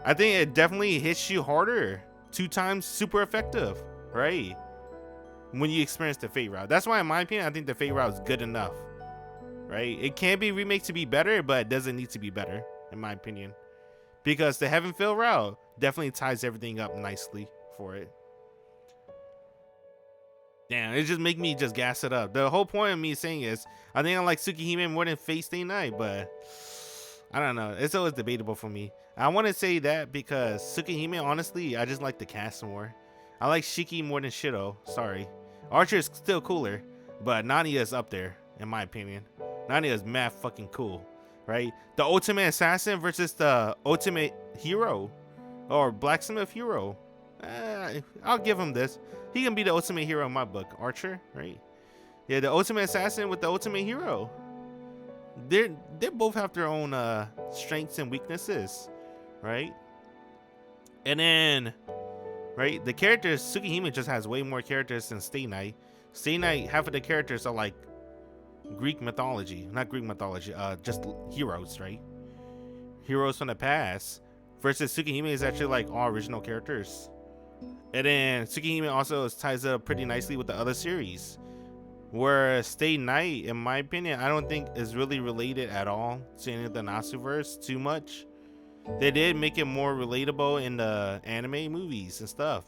I think it definitely hits you harder, 2 times super effective, right? When you experience the Fate route. That's why in my opinion I think the Fate route is good enough, right? It can be remade to be better, but it doesn't need to be better in my opinion, because the Heaven Field route definitely ties everything up nicely for it. Damn, it just make me just gas it up. The whole point of me saying is I think I like Tsukihime more than Fate Stay Night, but I don't know. It's always debatable for me. I want to say that because Tsukihime, honestly, I just like the cast more. I like Shiki more than Shido. Sorry. Archer is still cooler, but Nania is up there, in my opinion. Nania is mad fucking cool, right? The ultimate assassin versus the ultimate hero, or blacksmith hero. I'll give him this. He can be the ultimate hero in my book. Archer, right? Yeah, the ultimate assassin with the ultimate hero. They both have their own strengths and weaknesses, right? And then, right, the characters, Tsukihime just has way more characters than Stay Night. Stay Night, half of the characters are like Greek mythology, not Greek mythology, just heroes, right? Heroes from the past. Versus Tsukihime is actually like all original characters. And then Tsukihime also ties up pretty nicely with the other series. Where Stay Night, in my opinion, I don't think is really related at all to any of the Nasuverse too much. They did make it more relatable in the anime movies and stuff,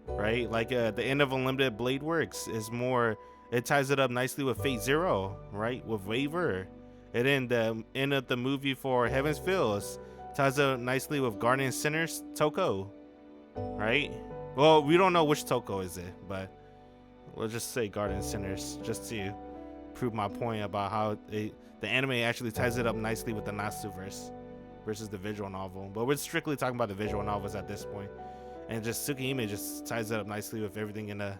right? Like the end of Unlimited Blade Works is more, it ties it up nicely with Fate Zero, right? With Waver. And then the end of the movie for Heaven's Fields ties up nicely with Guardian Center's Toko, right? Well, we don't know which Toko is it, but we'll just say Guardian Centers just to prove my point about how the anime actually ties it up nicely with the Nasuverse versus the visual novel. But we're strictly talking about the visual novels at this point. And just Tsukihime just ties it up nicely with everything in the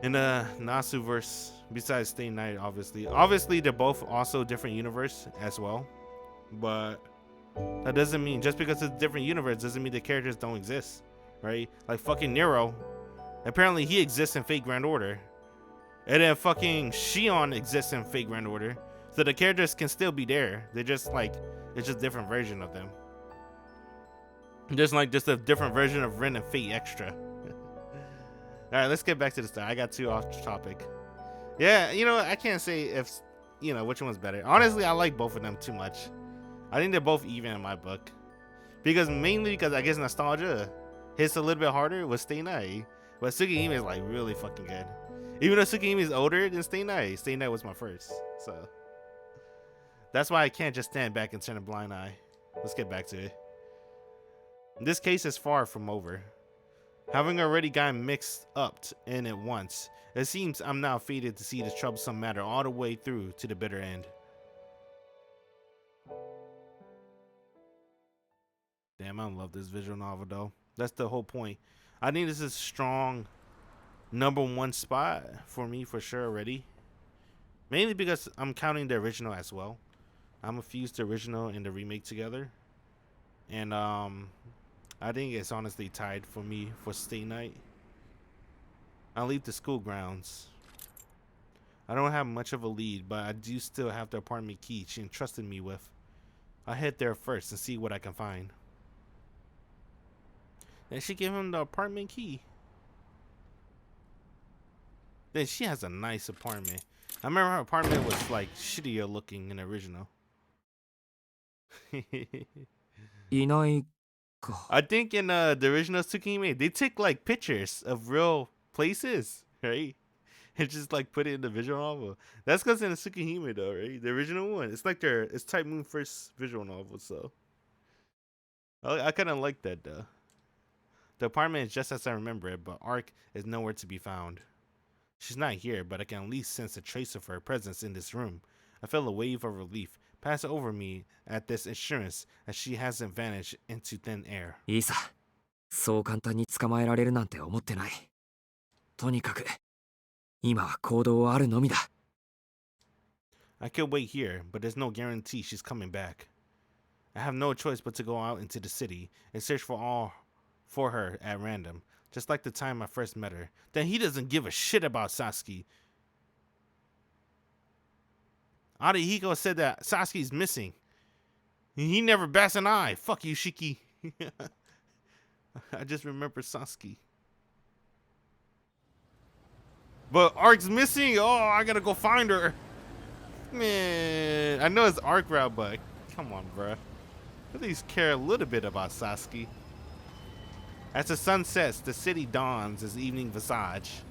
Nasuverse besides Stay Night, obviously. Obviously, they're both also different universe as well. But that doesn't mean, just because it's a different universe doesn't mean the characters don't exist, right? Like fucking Nero. Apparently he exists in Fate Grand Order. And then fucking Shion exists in Fate Grand Order. So the characters can still be there. They're just like, it's just a different version of them. Just a different version of Ren and Fate Extra. All right, let's get back to the story. I got too off topic. Yeah, you know, I can't say if, you know, which one's better. Honestly, I like both of them too much. I think they're both even in my book. Mainly because I guess nostalgia hits a little bit harder with Stay Night. But Tsukihime is like really fucking good. Even though Tsukihime is older than Stay Night was my first. So that's why I can't just stand back and turn a blind eye. Let's get back to it. This case is far from over. Having already gotten mixed up in it once, it seems I'm now fated to see this troublesome matter all the way through to the bitter end. Damn, I love this visual novel though. That's the whole point. I think this is a strong #1 spot for me for sure already. Mainly because I'm counting the original as well. I'm gonna fuse the original and the remake together. And I think it's honestly tied for me for Stay Night. I'll leave the school grounds. I don't have much of a lead, but I do still have the apartment key she entrusted me with. I'll head there first and see what I can find. And she gave him the apartment key. Then she has a nice apartment. I remember her apartment was like shittier looking in the original. I think in the original Tsukihime, they take like pictures of real places, right? And just like put it in the visual novel. That's because in the Tsukihime though, right? The original one, it's like it's Type Moon first visual novel, so I kind of like that though. The apartment is just as I remember it, but Arc is nowhere to be found. She's not here, but I can at least sense a trace of her presence in this room. I feel a wave of relief pass over me at this assurance that she hasn't vanished into thin air. いいさ。そう簡単に捕まえられるなんて思ってない。とにかく、今は行動をあるのみだ。I could wait here, but there's no guarantee she's coming back. I have no choice but to go out into the city and search for her at random, just like the time I first met her. Then he doesn't give a shit about Sasuke. Arihiko said that Sasuke's missing. He never bats an eye. Fuck you, Shiki. I just remember Sasuke. But Arc's missing. Oh, I gotta go find her. Man, I know it's Arc route, but come on, bruh. At least care a little bit about Sasuke. As the sun sets, the city dawns its evening visage.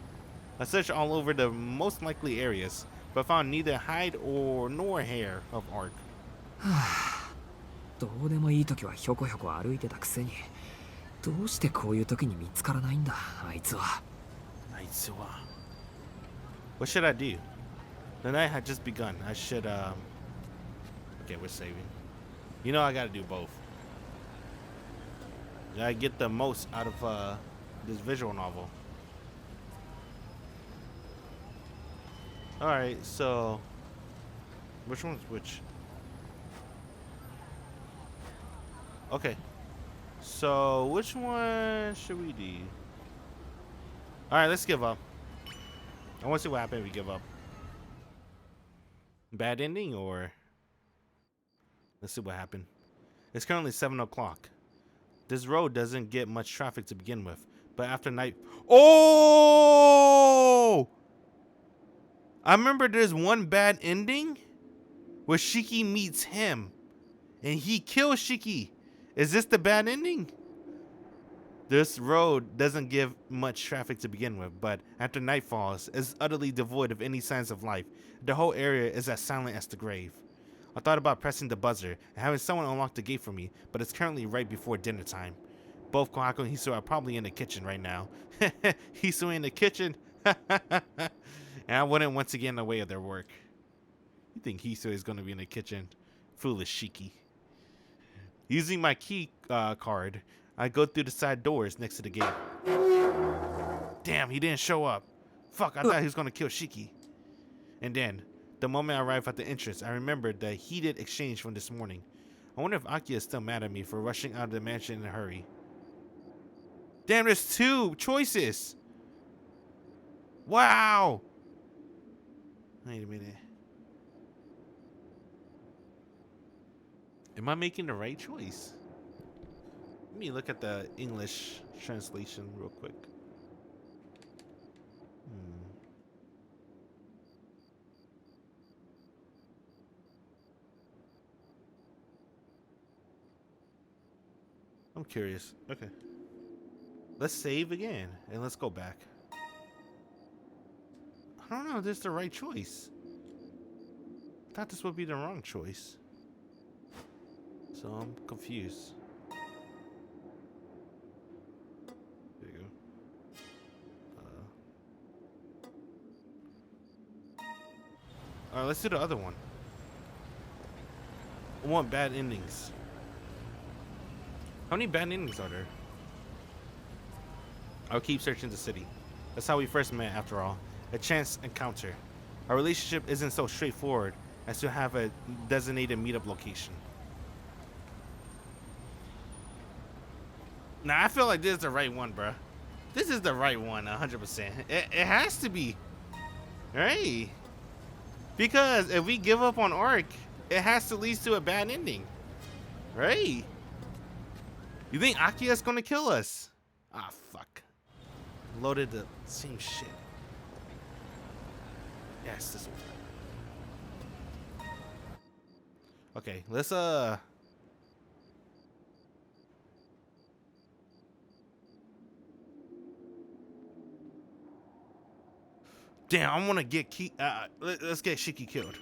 I searched all over the most likely areas, but found neither hide nor hair of Arc. どうでもいい時はひょこひょこ歩いてたくせに、どうしてこういう時に見つからないんだ、あいつは。What should I do? The night had just begun. I should, okay, we're saving. You know I gotta do both. Gotta get the most out of, this visual novel. Alright, so... which one's which? Okay. So, which one should we do? Alright, let's give up. I want to see what happens if we give up. Bad ending or... let's see what happened. It's currently 7 o'clock. This road doesn't get much traffic to begin with, but after night... Oh! I remember there's one bad ending where Shiki meets him and he kills Shiki. Is this the bad ending? This road doesn't give much traffic to begin with, but after night falls, it's utterly devoid of any signs of life. The whole area is as silent as the grave. I thought about pressing the buzzer and having someone unlock the gate for me, but it's currently right before dinner time. Both Kohaku and Hisu are probably in the kitchen right now. Hisu in the kitchen? And I wouldn't want to get in the way of their work. You think Hisu is going to be in the kitchen? Foolish Shiki. Using my key card, I go through the side doors next to the gate. Damn, he didn't show up. Fuck, I thought he was going to kill Shiki. And then, the moment I arrived at the entrance, I remembered the heated exchange from this morning. I wonder if Aki is still mad at me for rushing out of the mansion in a hurry. Damn, there's 2 choices. Wow. Wait a minute. Am I making the right choice? Let me look at the English translation real quick. I'm curious. Okay. Let's save again and let's go back. I don't know if this is the right choice. I thought this would be the wrong choice. So I'm confused. There you go. Alright, let's do the other one. I want bad endings. How many bad endings are there? I'll keep searching the city. That's how we first met, after all. A chance encounter. Our relationship isn't so straightforward as to have a designated meetup location. Nah, I feel like this is the right one, bruh. This is the right one, 100%. It has to be. Right? Because if we give up on Arc, it has to lead to a bad ending. Right? You think Akia's gonna kill us? Ah, fuck. Loaded the same shit. Yes, this one. Okay, let's damn, I want to get let's get Shiki killed.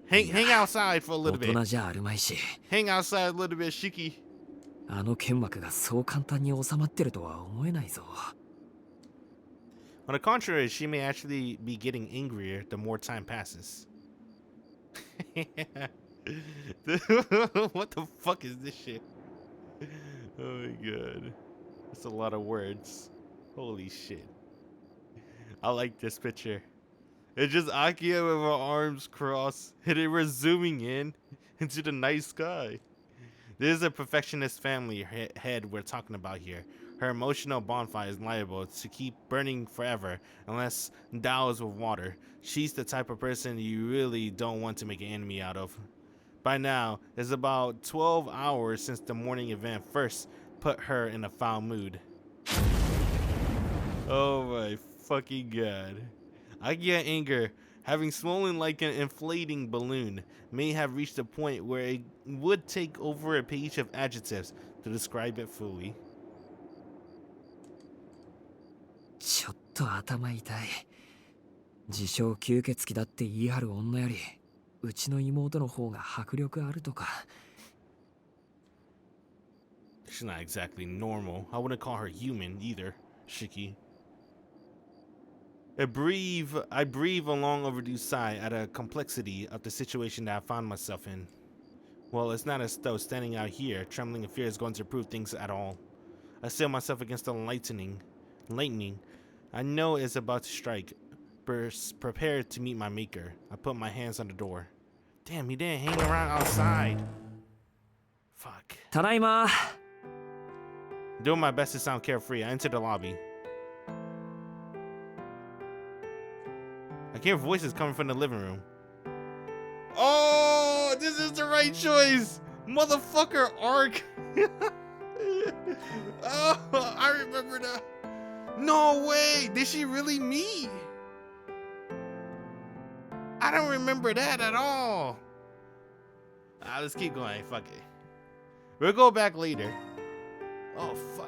hang outside for a little bit. Hang outside a little bit, Shiki. あの剣幕がそう簡単に収まってるとは思えないぞ。On the contrary, she may actually be getting angrier the more time passes. What the fuck is this shit? Oh my god. That's a lot of words. Holy shit. I like this picture. It's just Akia with her arms crossed, and then we're zooming in into the night sky. This is a perfectionist family head we're talking about here. Her emotional bonfire is liable to keep burning forever unless doused with water. She's the type of person you really don't want to make an enemy out of. By now, it's about 12 hours since the morning event first put her in a foul mood. Oh my fucking god. Akia anger, having swollen like an inflating balloon, may have reached a point where it would take over a page of adjectives to describe it fully. ちょっと頭痛い。自称吸血鬼だって言い張る女より、うちの妹の方が迫力あるとか。She's not exactly normal. I wouldn't call her human either, Shiki. I breathe a long overdue sigh at a complexity of the situation that I found myself in. Well, it's not as though standing out here, trembling in fear, is going to improve things at all. I steel myself against the lightning. I know it's about to strike. Prepared to meet my maker. I put my hands on the door. Damn, he didn't hang around outside. Fuck. ただいま。 Doing my best to sound carefree, I enter the lobby. I can hear voices coming from the living room. Oh, this is the right choice! Motherfucker, Arc! Oh, I remember that. No way! Did she really meet? I don't remember that at all. Let's keep going. Fuck it. We'll go back later. Oh, fuck.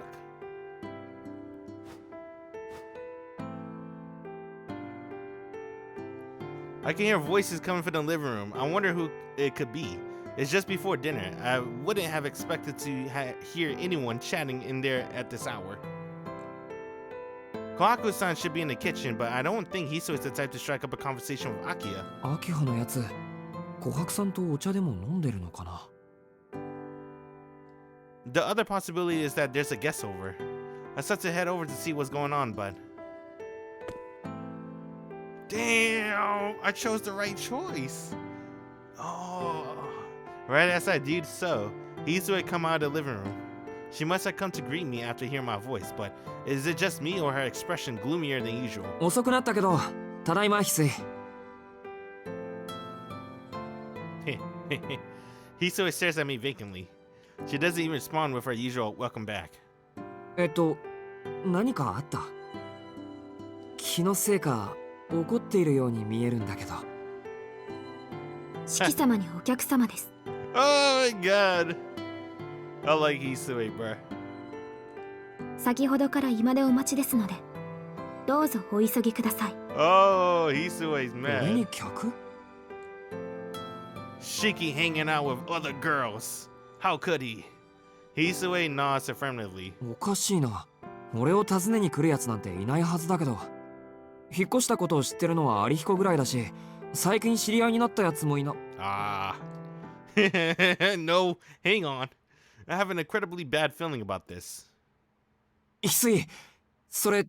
I can hear voices coming from the living room. I wonder who it could be. It's just before dinner. I wouldn't have expected to hear anyone chatting in there at this hour. Kohaku-san should be in the kitchen, but I don't think Hiso is the type to strike up a conversation with Akia. アキハのやつ、琥珀さんとお茶でも飲んでるのかな。The other possibility is that there's a guest over. I start to head over to see what's going on, but... Damn! I chose the right choice! Oh... Right as I did so, Hiso had come out of the living room. She must have come to greet me after hearing my voice, but is it just me or her expression gloomier than usual? 遅くなったけど、ただいま翡翠。Hiso stares at me vacantly. She doesn't even respond with her usual welcome back. 何かあった？気のせいか怒っているように見えるんだけど。四季様にお客様です。Oh my god! I like Hisue, bro. 先ほどから居間でお待ちですので、どうぞお急ぎください。 Oh, Hisue's 俺に mad. 客 Shiki hanging out with other girls. How could he? Hisue nods affirmatively. おかしいな。俺を訪ねに来るやつなんていないはずだけど。引っ越したことを知ってるのはアリヒコぐらいだし、最近知り合いになったやつもいな。Ah. No, hang on. I have an incredibly bad feeling about this. 翡翠、それ、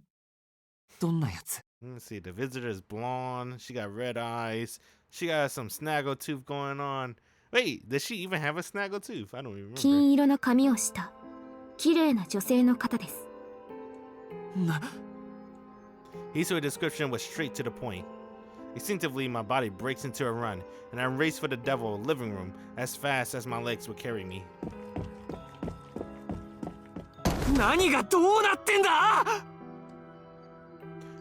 どんなやつ？ Let's see. The visitor is blonde. She got red eyes. She got some snaggle tooth going on. Wait, does she even have a snaggle tooth? I don't even remember. 金色の髪をした綺麗な女性の方です。な、Hisue's description was straight to the point. Instinctively, my body breaks into a run, and I race for the devil living room as fast as my legs would carry me. 何がどうなってんだ？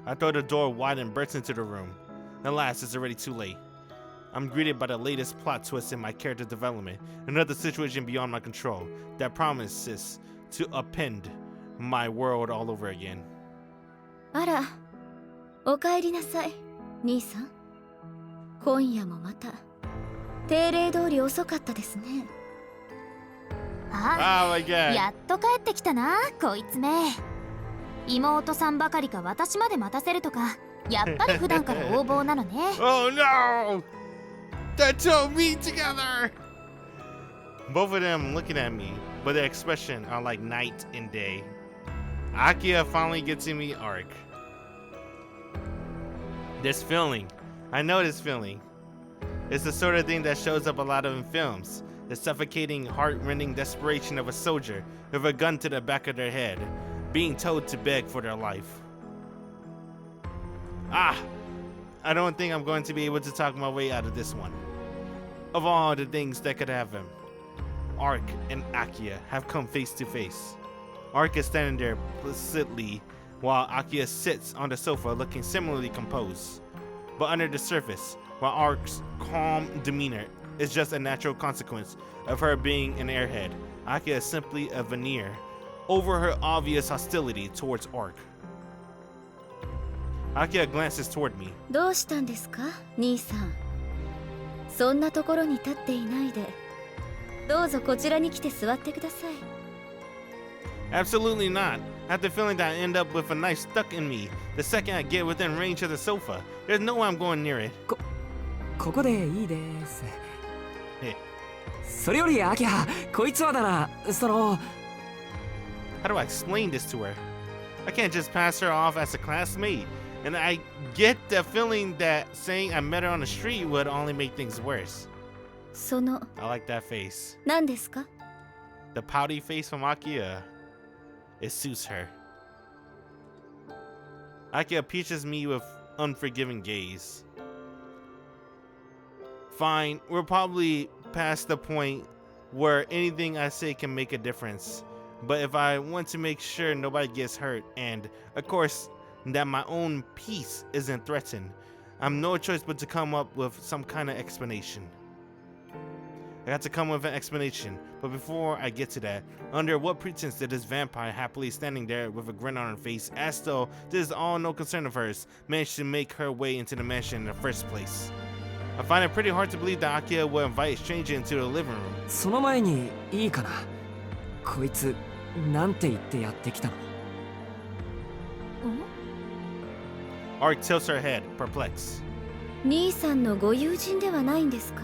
I throw the door wide and burst into the room. Alas, it's already too late. I'm greeted by the latest plot twist in my character development, another situation beyond my control that promises to upend my world all over again. あら、お帰りなさい、兄さん。今夜もまた定例通り遅かったですね。Oh my god. やっと帰ってきたな、こいつめ。妹さんばかりか私まで待たせるとか、やっぱり普段から横暴なのね。Oh no! They're two me together! Both of them looking at me, but their expression are like night and day. Akia finally gets in me arc. This feeling. I know this feeling. It's the sort of thing that shows up a lot of in films. The suffocating, heart-rending desperation of a soldier with a gun to the back of their head, being told to beg for their life. Ah! I don't think I'm going to be able to talk my way out of this one. Of all the things that could happen, Arc and Akia have come face to face. Arc is standing there placidly while Akia sits on the sofa looking similarly composed. But under the surface, while Arc's calm demeanor is just a natural consequence of her being an airhead, Akia is simply a veneer over her obvious hostility towards Arc. Akia glances toward me. どうしたんですか、兄さん。そんなところに立っていないで、どうぞこちらに来て座ってください。Absolutely not. I have the feeling that I end up with a knife stuck in me the second I get within range of the sofa. There's no way I'm going near it. ここでいいです。えそれよりアキハ、こいつはだな、その How do I explain this to her? I can't just pass her off as a classmate. And I get the feeling that saying I met her on the street would only make things worse. その I like that face. 何ですか？ The pouty face from Akia. It suits her. Akia peaches me with unforgiving gaze. Fine, we're probably past the point where anything I say can make a difference. But if I want to make sure nobody gets hurt and, of course, that my own peace isn't threatened, I'm no choice but to come up with some kind of explanation. I got to come with an explanation, but before I get to that, under what pretense did this vampire happily standing there with a grin on her face as though this is all no concern of hers manage to make her way into the mansion in the first place? I find it pretty hard to believe that Akia will invite a stranger into the living room. その前にいいかな。こいつなんて言ってやってきたの？ Arc tilts her head, perplexed. 兄さんのご友人ではないんですか？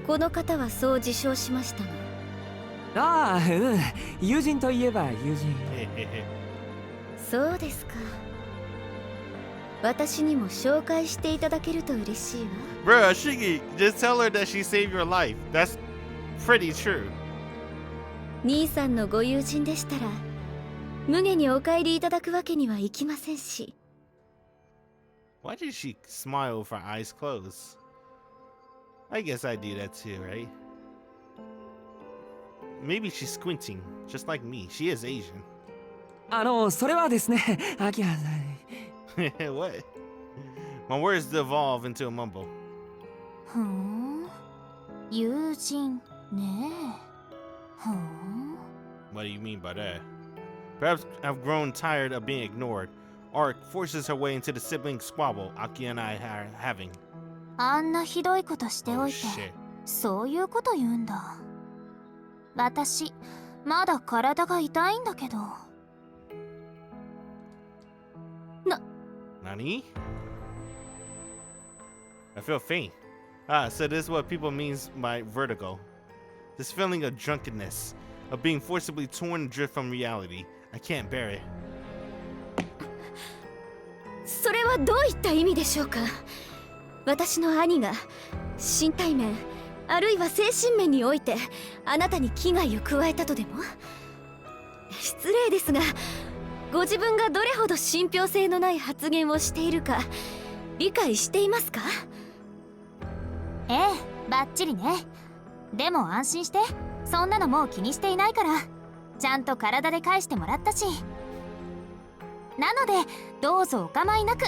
この方はそう自称しましたが。ああ、うん。友人といえば友人。そうですか。私にも紹介していただけると嬉しいわ。Bruh, Shigi, just tell her that she saved your life. That's pretty true. 兄さんのご友人でしたら、無下にお帰りいただくわけにはいきませんし。Why did she smile with her eyes closed? I guess I do that too, right? Maybe she's squinting, just like me. She is Asian. それはですね、アキハさん。What? My words devolve into a mumble. ふーん。友人ねえ。ふん。 What do you mean by that? Perhaps I've grown tired of being ignored. Arc forces her way into the sibling squabble Aki and I are having. あんなひどいことしてお Oh いて、 shit. そういうこと言うんだ。私まだ体が痛いんだけど。Nani? I feel faint. Ah, so this is what people means by vertigo. This feeling of drunkenness, of being forcibly torn adrift from reality. I can't bear it. それはどういった意味でしょうか。私の兄が身体面あるいは精神面においてあなたに危害を加えたとでも。失礼ですが、ご自分がどれほど信憑性のない発言をしているか理解していますか？ええ、バッチリね。でも安心して、そんなのもう気にしていないから。ちゃんと体で返してもらったし。なのでどうぞお構いなく。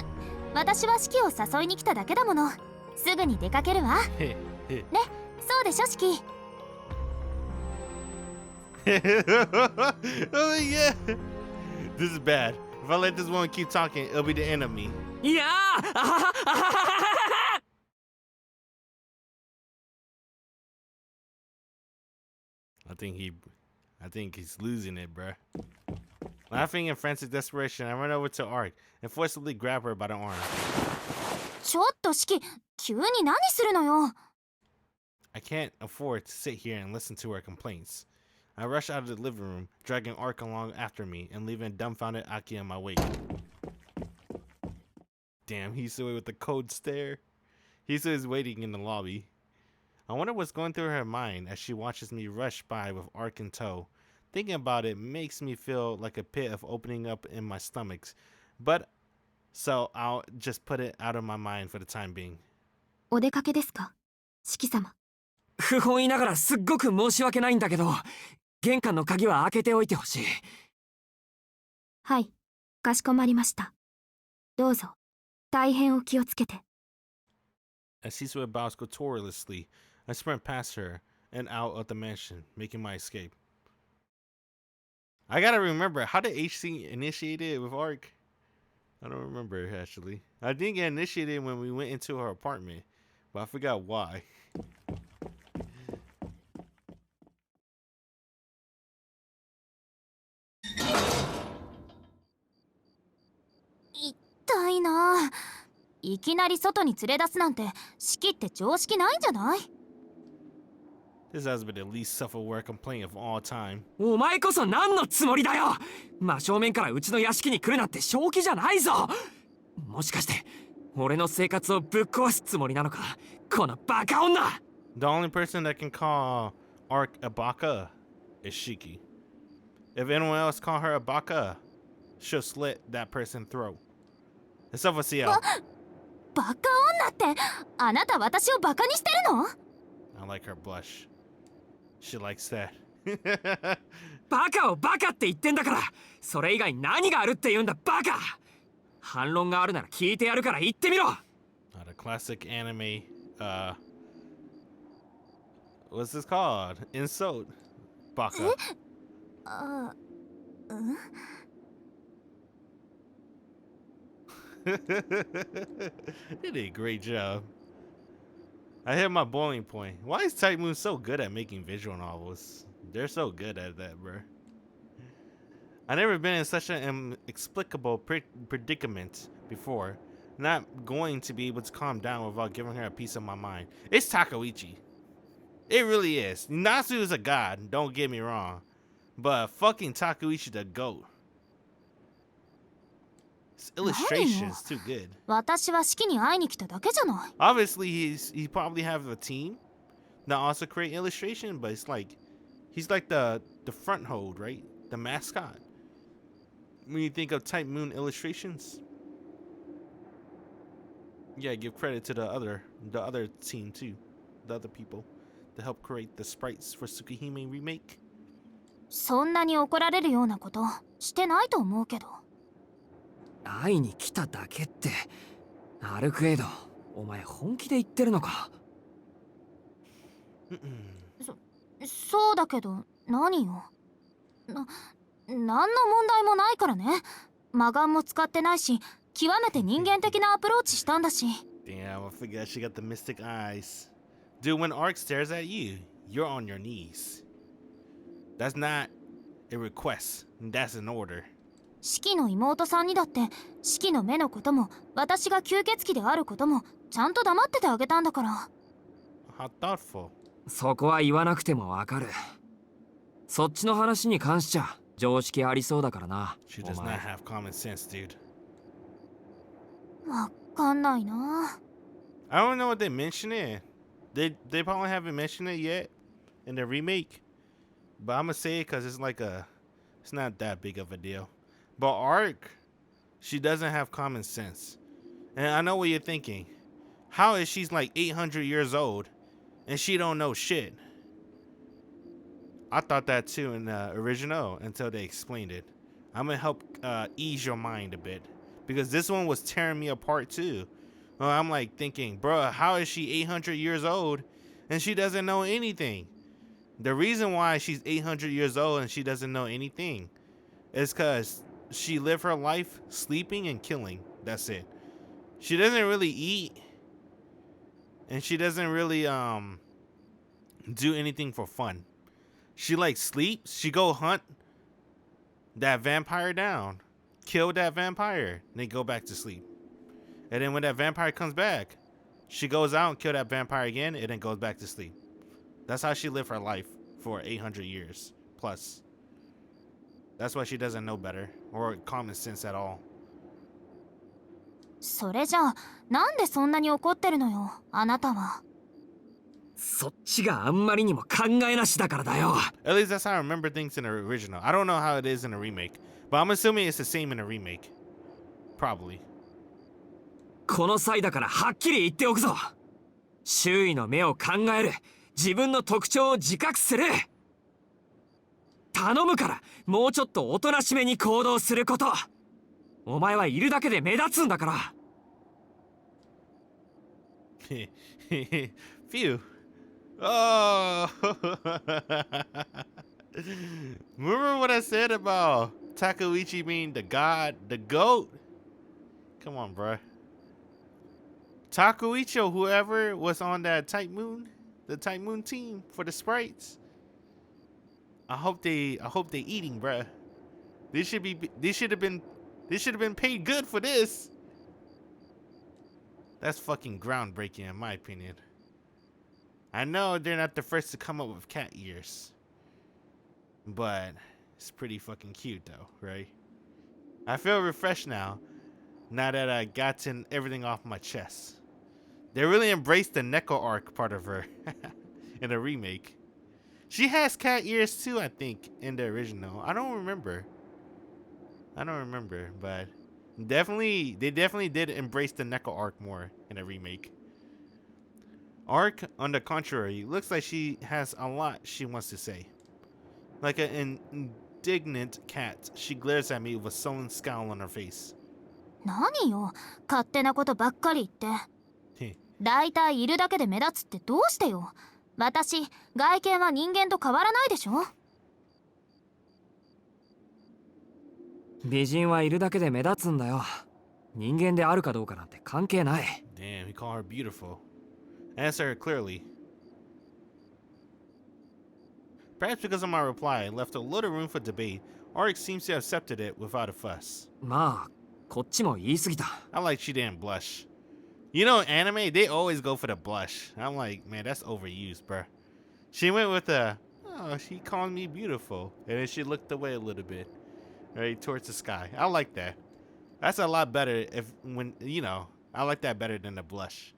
私は式を誘いに来ただけだもの。すぐに出かけるわ。ね、そうでしょ式。Oh yeah. This is bad. If I let this woman keep talking, it'll be the end of me. いやー、あははははは。 I think he's losing it, bruh. Laughing in frantic desperation, I run over to Arc and forcibly grab her by the arm. ちょっと式、急に何するのよ。I can't afford to sit here and listen to her complaints. I rush out of the living room, dragging Arc along after me and leaving dumbfounded Aki in my wake. Damn, he's away with the cold stare. He's is waiting in the lobby. I wonder what's going through her mind as she watches me rush by with Arc in tow. Thinking about it makes me feel like a pit of opening up in my stomachs, but so I'll just put it out of my mind for the time being. お出かけですか、式様。不本意ながらすっごく申し訳ないんだけど、玄関の鍵は開けておいてほしい。はい、かしこまりました。どうぞ、大変お気をつけて。As Sisue bows cotoriously, I sprint past her and out of the mansion, making my escape. I gotta remember, how did HC initiate it with Arc? I don't remember actually. I did get initiated when we went into her apartment, but I forgot why. 痛いな。いきなり外に連れ出すなんて式って常識ないんじゃない？ This has been the least self-aware complaint of all time. お前こそ何のつもりだよ。真正面からうちの屋敷に来るなんて正気じゃないぞ。もしかして俺の生活をぶっ壊すつもりなのか、このバカ女。 The only person that can call Arc a baka is Shiki. If anyone else call her a baka, she'll slit that person's throat. Except for CL. バカ女って、あなた私をバカにしてるの？ I like her blush. She likes that. バカをバカって言ってんだから、それ以外何があるって言うんだバカ。反論があるなら聞いてやるから言ってみろ。The classic anime, what's this called? Insult. Baka. あ、うん？ They did a great job. I hit my boiling point. Why is Type Moon so good at making visual novels? They're so good at that, bro. I've never been in such an inexplicable predicament before. Not going to be able to calm down without giving her a piece of my mind. It's Takeuchi. It really is. Nasu is a god, don't get me wrong. But fucking Takeuchi the GOAT. His illustration's too good. 私は式に会いに来ただけじゃない。 Obviously, he probably have a team that also create illustration, but it's like he's like the front hold, right? The mascot. When you think of Type Moon illustrations, yeah, give credit to the other team too, the other people to help create the sprites for Tsukihime Remake. そんなに怒られるようなことしてないと思うけど。会いに来ただけって、アルクエイド、お前本気で言ってるのか？そうだけど何よ。何の問題もないからね。魔眼も使ってないし、極めて人間的なアプローチしたんだし。Damn, I forgot she got the mystic eyes. Dude, when Arc stares at you, you're on your knees. That's not a request. That's an order. 四季の妹さんにだって四季の目のことも私が吸血鬼であることもちゃんと黙っててあげたんだから。 How thoughtful. そこは言わなくてもわかる。そっちの話に関しちゃ常識ありそうだからな。 She does not have common sense, dude. わかんないな。 I don't know what they mention it. They probably haven't mentioned it yet in the remake. But I'm gonna say it because it's it's not that big of a deal. But Arc, she doesn't have common sense. And I know what you're thinking. How is she's like 800 years old and she don't know shit? I thought that too in the original until they explained it. I'm gonna help ease your mind a bit because this one was tearing me apart too. I'm like thinking, bruh, how is she 800 years old and she doesn't know anything? The reason why she's 800 years old and she doesn't know anything is because she lived her life sleeping and killing. That's it. She doesn't really eat and she doesn't really do anything for fun. She like sleeps, she go hunt that vampire down, kill that vampire, and then go back to sleep. And then when that vampire comes back, she goes out and kill that vampire again and then goes back to sleep. That's how she lived her life for 800 years plus. That's why she doesn't know better or common sense at all. それじゃあなんでそんなに怒ってるのよ、あなたは。そっちがあんまりにも考えなしだからだよ。 At least that's how I remember things in the original. I don't know how it is in the remake, but I'm assuming it's the same in the remake. Probably. この際だからはっきり言っておくぞ。周囲の目を考える、自分の特徴を自覚する。頼むからもうちょっとおとなしめに行動すること。お前はいるだけで目立つんだから。Phew. Oh. Remember what I said about Takeuchi being the god, the goat? Come on, bruh. Takeuchi or whoever was on that Type Moon, the Type Moon team for the sprites. I hope they eating, bruh. They should have been paid good for this. That's fucking groundbreaking in my opinion. I know they're not the first to come up with cat ears, but it's pretty fucking cute though, right? I feel refreshed now that I gotten everything off my chest. They really embraced the Neko arc part of her in the remake. She has cat ears too, I think, in the original. I don't remember, but they definitely did embrace the Neko arc more in the remake. Arc, on the contrary, looks like she has a lot she wants to say. Like an indignant cat, she glares at me with a sullen scowl on her face. 何よ、勝手なことばっかり言って。だいたいいるだけで目立つってどうしてよ。私、外見は人間と変わらないでしょ。美人はいるだけで目立つんだよ。人間であるかどうかなんて関係ない。Damn, we call her beautiful. Answer her clearly. Perhaps because of my reply, I left a little room for debate. Arik seems to have accepted it without a fuss. まあ、こっちも言い過ぎた。I like she didn't blush. You know, anime, they always go for the blush. I'm like, man, that's overused, bruh. She went with oh, she called me beautiful. And then she looked away a little bit, right, towards the sky. I like that. That's a lot better I like that better than the blush.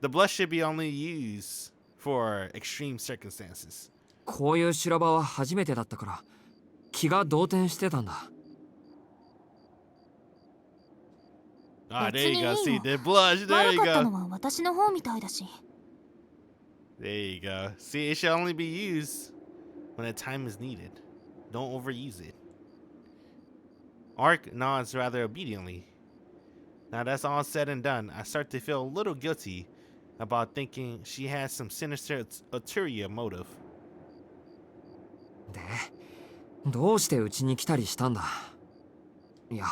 The blush should be only used for extreme circumstances. こういう修羅場は初めてだったから気が動転してたんだ。Ah, there you go. See, the blush. There you 悪かったの go. は私の方みたいだし。 There you go. See, it should only be used when the time is needed. Don't overuse it. Ark nods rather obediently. Now that's all said and done, I start to feel a little guilty about thinking she has some sinister ulterior motive. で、どうしてうちに来たりしたんだ？いや、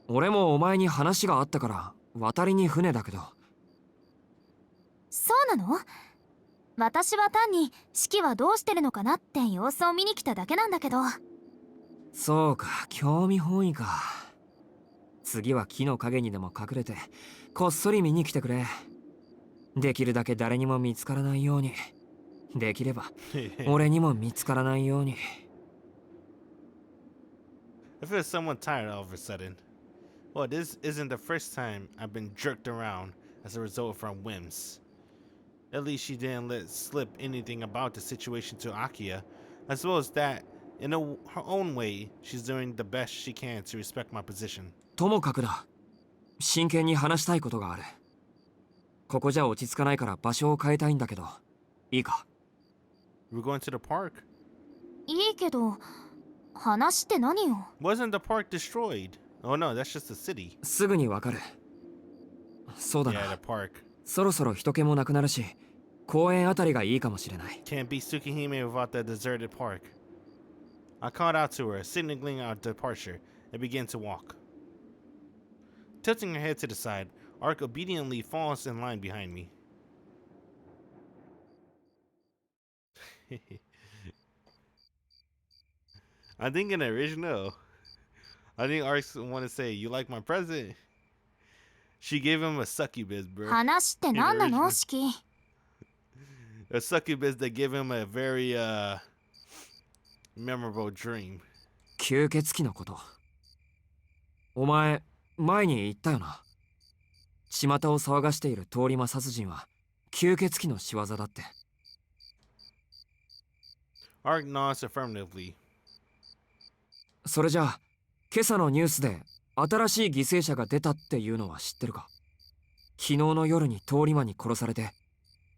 俺もお前に話があったから渡りに船だけど。そうなの？私は単に四季はどうしてるのかなって様子を見に来ただけなんだけど。そうか、興味本位か。次は木の陰にでも隠れてこっそり見に来てくれ。できるだけ誰にも見つからないように。できれば俺にも見つからないように。I feel somewhat tired all of a sudden. Well, this isn't the first time I've been jerked around as a result of her whims. At least she didn't let slip anything about the situation to Akia, as well as that, in her own way, she's doing the best she can to respect my position. ともかくだ。真剣に話したいことがある。ここじゃ落ち着かないから場所を変えたいんだけど、いいか？ We're going to the park. いいけど、話って何よ？ Wasn't the park destroyed? Oh no, that's just the city. すぐにわかる。そうだ Yeah, な。 the park. そろそろ人気もなくなるし、公園あたりがいいかもしれない。Can't be Tsukihime without the deserted park. I called out to her, signaling our departure, and began to walk. Tilting her head to the side, Arc obediently falls in line behind me. I think in the original, I think Arc want to say, "You like my present?" She gave him a succubus, bro. 話って何なの、四季？ A succubus that gave him a very memorable dream. 吸血鬼のこと。お前、前に言ったよな。巷を騒がしている通り魔殺人は吸血鬼の仕業だって。Arc nods affirmatively. それじゃあ、今朝のニュースで新しい犠牲者が出たっていうのは知ってるか？昨日の夜に通り魔に殺されて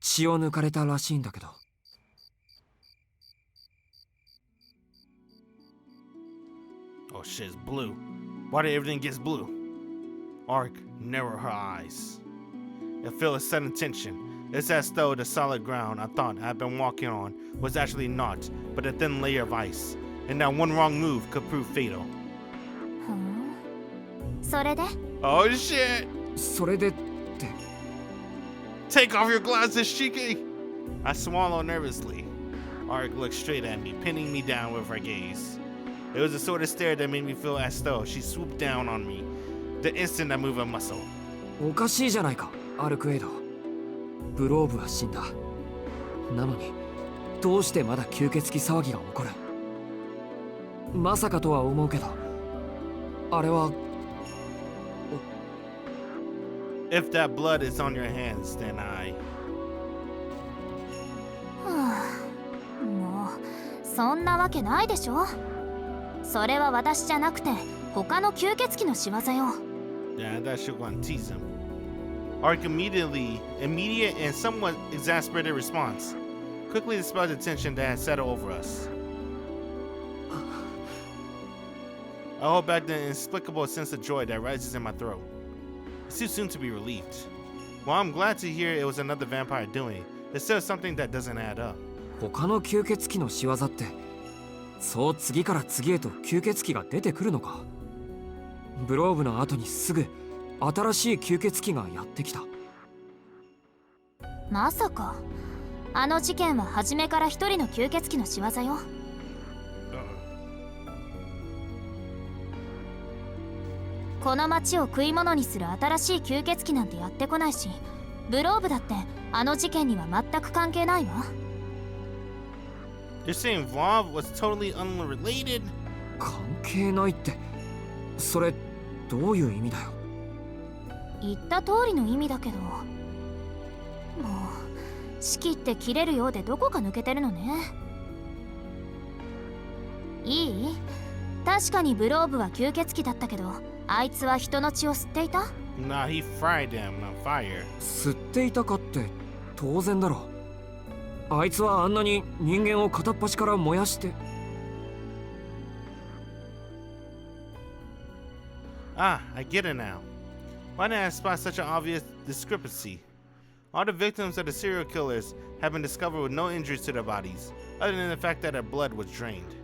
血を抜かれたらしいんだけど。Oh shit, it's blue. Why did everything get blue? Arc narrowed her eyes. It felt a sudden tension. It's as though the solid ground I thought I'd been walking on was actually not, but a thin layer of ice, and that one wrong move could prove fatal. ふん。それで？ Oh shit! それでって。Take off your glasses, Shiki! I swallowed nervously. Arc looked straight at me, pinning me down with her gaze. It was the sort of stare that made me feel as though she swooped down on me the instant I moved a muscle. おかしいじゃないか、アルクエイド。ブローブは死んだ。なのに、どうしてまだ吸血鬼騒ぎが起こる？まさかとは思うけど、あれは。If that blood is on your hands, then I... はあ、もうそんなわけないでしょ。それは私じゃなくて他の吸血鬼の仕業よ。 Yeah, I thought she was going to tease him. Arc immediate and somewhat exasperated response quickly dispelled the tension that had settled over us. I hold back the inexplicable sense of joy that rises in my throat. It's too soon to be relieved. While I'm glad to hear it was another vampire doing, there's still something that doesn't add up. 他の吸血鬼の仕業って、そう次から次へと吸血鬼が出てくるのか？ブローブの後にすぐ新しい吸血鬼がやってきた。まさかあの事件は初めから一人の吸血鬼の仕業よ。この町を食い物にする新しい吸血鬼なんてやってこないし、ブローブだってあの事件には全く関係ないわ。You're saying Vlov was totally unrelated? 関係ないって、それどういう意味だよ？言った通りの意味だけど、もう四季って切れるようでどこか抜けてるのね。いい？確かにブローブは吸血鬼だったけど、あいつは人の血を吸っていた？ Nah, he fried them on fire. 吸っていたかって当然だろ。あいつはあんなに人間を片っ端から燃やして。Ah, I get it now. Why didn't I spot such an obvious discrepancy? All the victims of the serial killers have been discovered with no injuries to their bodies, other than the fact that their blood was drained.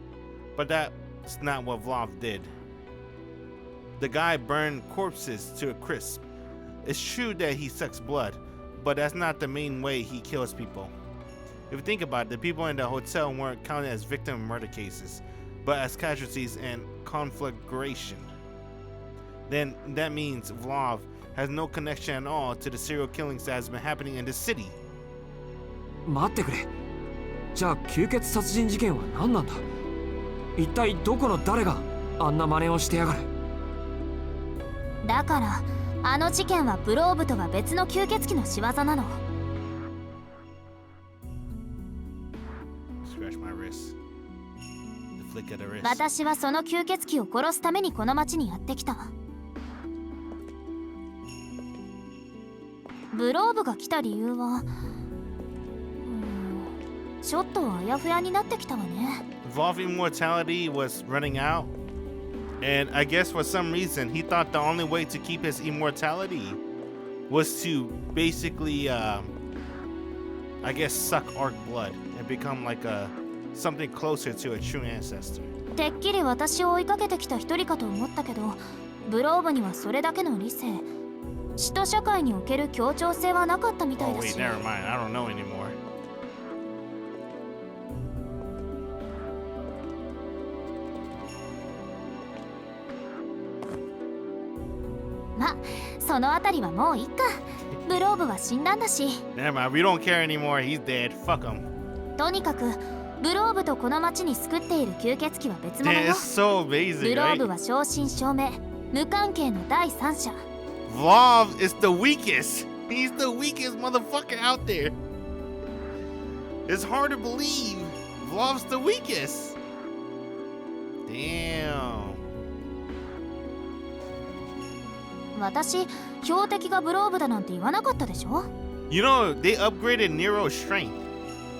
But that's not what Vlov did. The guy burned corpses to a crisp. It's true that he sucks blood, but that's not the main way he kills people. If you think about it, the people in the hotel weren't counted as victim murder cases, but as casualties and conflagration. Then that means Vlov has no connection at all to the serial killings that has been happening in the city. 待ってくれ。じゃあ吸血殺人事件は何なんだ。一体どこの誰があんな真似をしてやがる。だからあの事件はグローブとは別の吸血鬼の仕業なの。Scratch my wrist. The flick of the wrist. 私はその吸血鬼を殺すためにこの町にやってきた。グローブが来た理由は、ちょっとあやふやになってきたわね。Vlov immortality was running out, and I guess for some reason he thought the only way to keep his immortality was to basically, I guess, suck Arc blood and become like something closer to a true ancestor. てっきり私を追いかけてきた一人かと思ったけど、グローブにはそれだけの理性、使徒社会における協調性はなかったみたい Oh だ wait, し。 never mind. I don't know anymore. ま、そのあたりはもういっか。グローブは死んだんだし。 Never mind. We don't care anymore. He's dead. Fuck him. とにかくグローブとこの町に救っている吸血鬼は別物 Damn, よ。 it's so amazing, グロー right? ブは正真正銘無関係の第三者。 Vlov is the weakest. He's the weakest motherfucker out there. It's hard to believe. Vlov's the weakest. Damn. 私、標的がグローブだなんて言わなかったでしょ。 You know, they upgraded Nero's strength,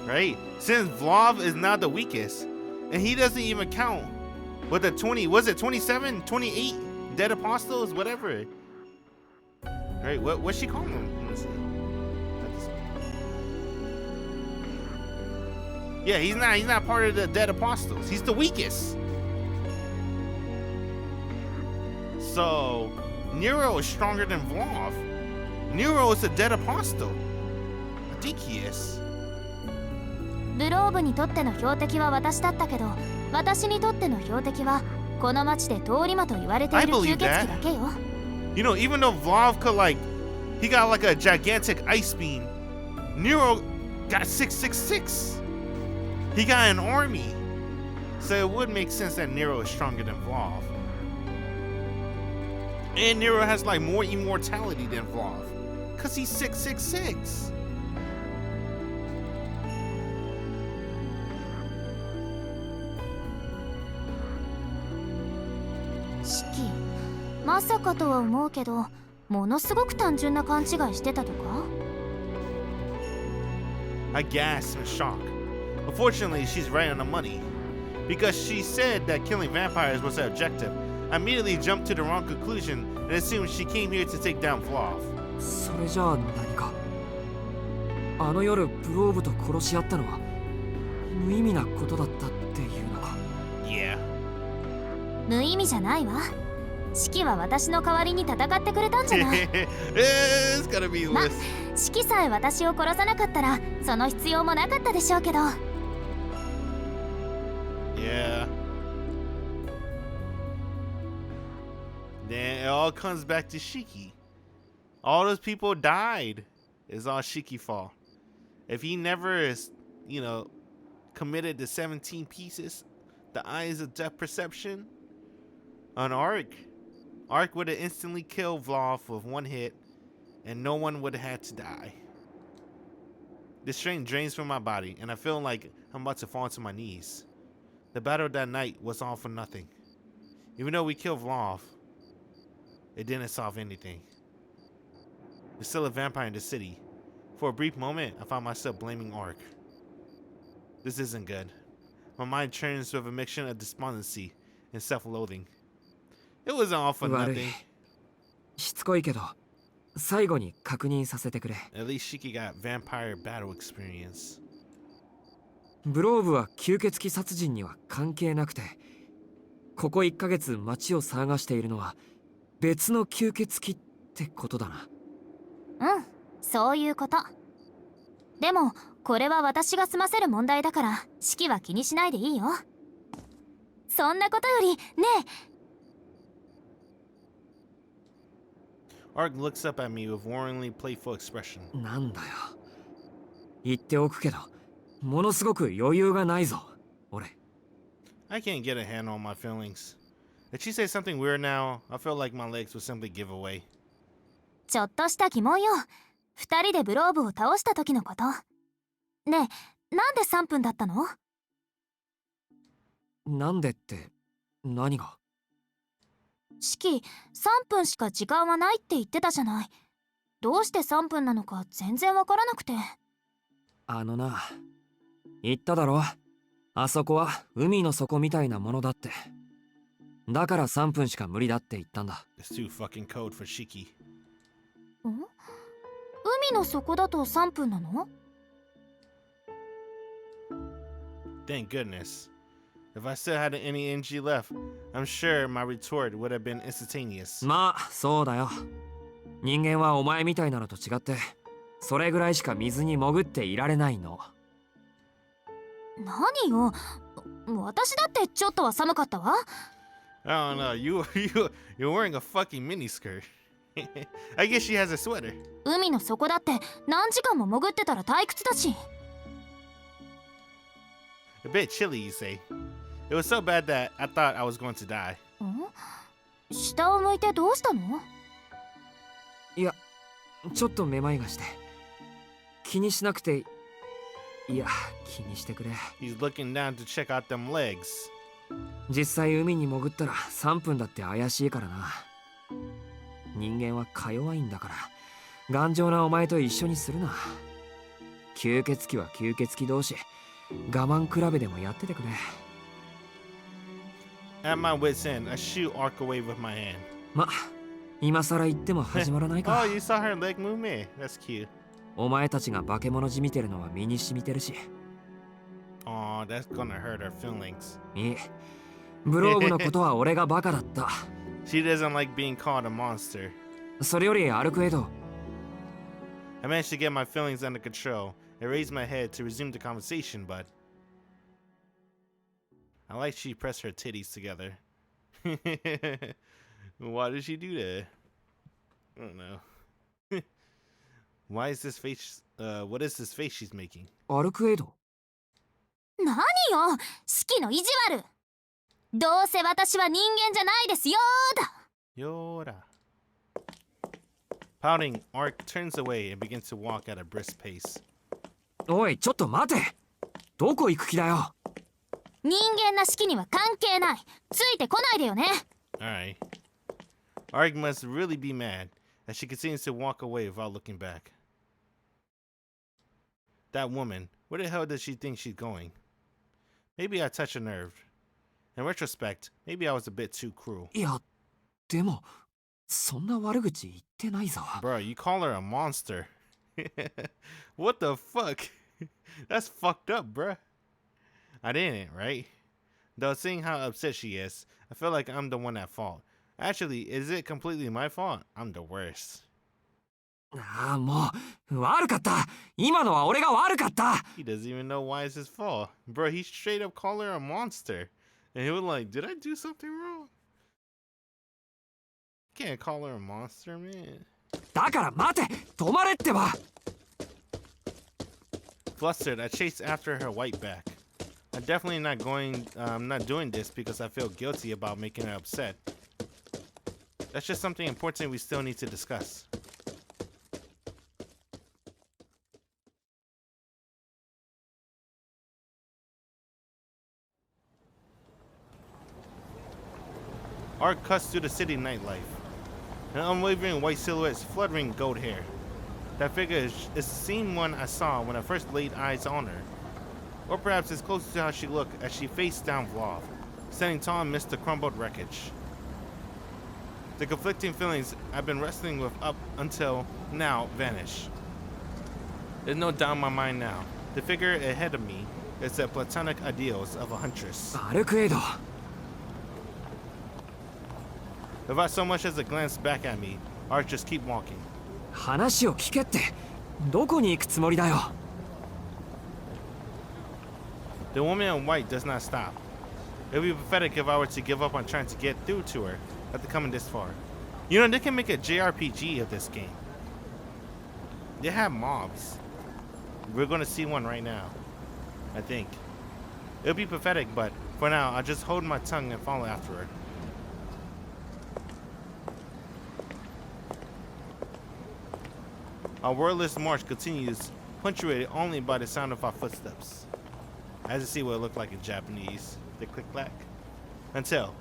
right? Since Vlov is now the weakest, and he doesn't even count with the 20, was it 27, 28 dead apostles, whatever. Right, what's she calling them? Let's see. Yeah, he's not part of the dead apostles. He's the weakest. So Nero is stronger than Vlov. Nero is a dead apostle. I think he is. グローブにとっての標的は私だったけど、私にとっての標的はこの町で通り魔と言われている吸血鬼だけよ。You know, even though Vlov could he got like a gigantic ice beam, Nero got 666. He got an army. So it would make sense that Nero is stronger than Vlov. And Nero has like more immortality than Vlov, cause he's 666. シキ、まさかとは思うけど、ものすごく単純な勘違いしてたとか？ I gasped in shock. Unfortunately, she's right on the money. Because she said that killing vampires was her objective, I immediately jumped to the wrong conclusion and assumed she came here to take down Vlov. それじゃあ何か。あの夜ブローブと殺し合ったのは無意味なことだったっていうのか。 Yeah. 無意味じゃないわ。シキは私の代わりに戦ってくれたんじゃない。It's gonna be ま、 list. シキさえ私を殺さなかったらその必要もなかったでしょうけど。 Yeah. Then it all comes back to Shiki. All those people died. It's all Shiki fault. If he never is, committed the 17 pieces, the eyes of depth perception on Arc would have instantly killed Vlov with one hit, and no one would have had to die. The strength drains from my body, and I feel like I'm about to fall to my knees. The battle that night was all for nothing. Even though we killed Vlov, it didn't solve anything. There's still a vampire in the city. For a brief moment, I found myself blaming Arc. This isn't good. My mind turns with a mixture of despondency and self-loathing. It wasn't all for 悪い。 nothing. しつこいけど最後に確認させてくれ。 At least Shiki got vampire battle experience. ブローブは吸血鬼殺人には関係なくて、ここ1ヶ月街を騒がしているのは別の吸血鬼ってことだな。うん、そういうこと。でもこれは私が済ませる問題だから式は気にしないでいいよ。そんなことよりねえ。Arc looks up at me with warningly playful expression. なんだよ。言っておくけど、ものすごく余裕がないぞ、俺。I can't get a handle on my feelings. If she says something weird now, I feel like my legs would simply give away. ちょっとした疑問よ。2人でブローブを倒した時のこと。ねえ、なんで3分だったの？なんでって何が？式、3分しか時間はないって言ってたじゃない。どうして3分なのか全然わからなくて。あのな、言っただろ。あそこは海の底みたいなものだって。だから3分しか無理だって言ったんだ。It's too fucking cold for Shiki. 海の底だと3分なの？ Thank goodness. If I still had any energy left, I'm sure my retort would have been instantaneous. まあそうだよ。人間はお前みたいなのと違って、それぐらいしか水に潜っていられないの。何よ、私だってちょっとは寒かったわ。I don't know. You're wearing a fucking miniskirt. I guess she has a sweater. 海の底だって何時間も潜ってたら退屈だし。A bit chilly, you say. It was so bad that I thought I was going to die. 下を向いてどうしたの？いや、ちょっとめまいがして。気にしなくていや、気にしてくれ。 He's looking down to check out them legs. 実際海に潜ったら3分だって怪しいからな。人間はか弱いんだから、頑丈なお前と一緒にするな。吸血鬼は吸血鬼同士、我慢比べでもやっててくれ。 At my wit's end, I shoot Arcueid with my hand. ま、今さら言っても始まらないか。Oh, you saw her leg movement? That's cute. お前たちが化け物じみてるのは身に染みてるし。 Oh, that's gonna hurt her feelings. いい。ブローブのことは俺がバカだった。She doesn't like being called a monster. それよりアルクエド。 I managed to get my feelings under control and raised my head to resume the conversation, but I like she pressed her titties together. Why did she do that? I don't know. Why is this face? What is this face she's making? アルクエド。何よ、式の意地悪。どうせ私は人間じゃないですよーだ。 Yoda. Pouting, Arc turns away and begins to walk at a brisk pace. おい、ちょっと待て。どこ行く気だよ。人間な式には関係ない。ついてこないでよね。 Alright. Arc must really be mad as she continues to walk away without looking back. That woman, where the hell does she think she's going? Maybe I touched a nerve. In retrospect, maybe I was a bit too cruel. いや、でも、そんな悪口言ってないぞ。Bro, you call her a monster. What the fuck? That's fucked up, bruh. I didn't, right? Though seeing how upset she is, I feel like I'm the one at fault. Actually, is it completely my fault? I'm the worst. ああ、もう、悪かった。今のは俺が悪かった。He doesn't even know why it's his fault. Bro, he straight up called her a monster. And he was like, did I do something wrong? Can't call her a monster, man. だから待て、止まれってば。Flustered, I chased after her white back. I'm definitely not doing this because I feel guilty about making her upset. That's just something important we still need to discuss. Arc cuts through the city nightlife. An unwavering white silhouette fluttering gold hair. That figure is the same one I saw when I first laid eyes on her. Or perhaps it's close to how she looked as she faced down Vlov, standing tall amidst the crumbled wreckage. The conflicting feelings I've been wrestling with up until now vanish. There's no doubt in my mind now. The figure ahead of me is the platonic ideals of a huntress. アルクエイド If I so much as a glance back at me, I'll just keep walking. 話を聞けってどこに行くつもりだよ The woman in white does not stop. It would be pathetic if I were to give up on trying to get through to her after coming this far. You know, they can make a JRPG of this game. They have mobs. We're gonna see one right now, I think. It would be pathetic, but for now, I'll just hold my tongue and follow after her. Our wordless march continues, punctuated only by the sound of our footsteps. As you see what it looked like in Japanese, the click-clack. Until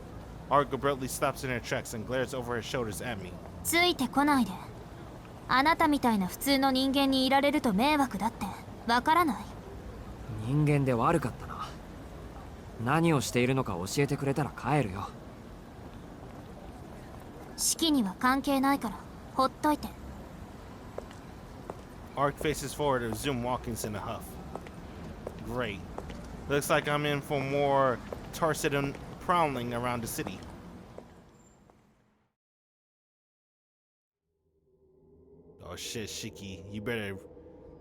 Arc abruptly stops in her tracks and glares over her shoulders at me. ついてこないで。あなたみたいな普通の人間にいられると迷惑だってわからない。人間で悪かったな何をしているのか教えてくれたら帰るよ式には関係ないからほっといて。 Arc faces forward to resume walkings in a huff. Great. Looks like I'm in for more Tarsidon prowling around the city. Oh shit, Shiki. You better...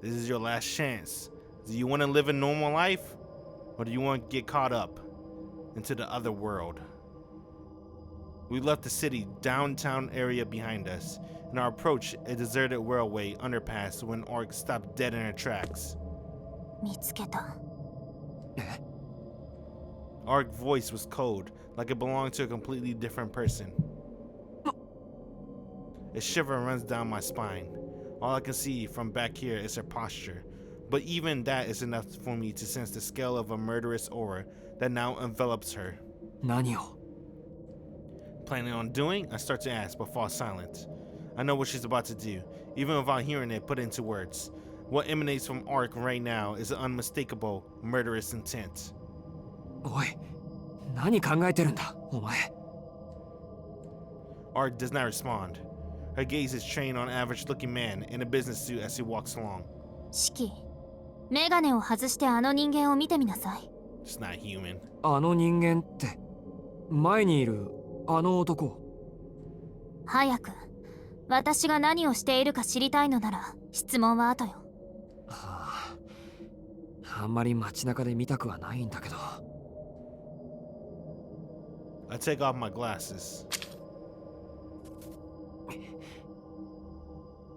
This is your last chance. Do you want to live a normal life? Or do you want to get caught up into the other world? We left the city downtown area behind us and our approach a deserted railway underpass when Arc stopped dead in her tracks. 見つけた。 Arc's voice was cold, like it belonged to a completely different person. A shiver runs down my spine. All I can see from back here is her posture, but even that is enough for me to sense the scale of a murderous aura that now envelops her. 何を Planning on doing? I start to ask, but fall silent. I know what she's about to do, even without hearing it put into words. What emanates from Arc right now is an unmistakable, murderous intent. おい何考えてるんだお前 Arc does not respond. Her gaze is trained on an average-looking man in a business suit as he walks along. 式、メガネを外してあの人間を見てみなさい。 It's not human. あの人間って前にいるあの男早く、私が何をしているか知りたいのなら質問は後よ。はあ、あんまり街中で見たくはないんだけど I take off my glasses.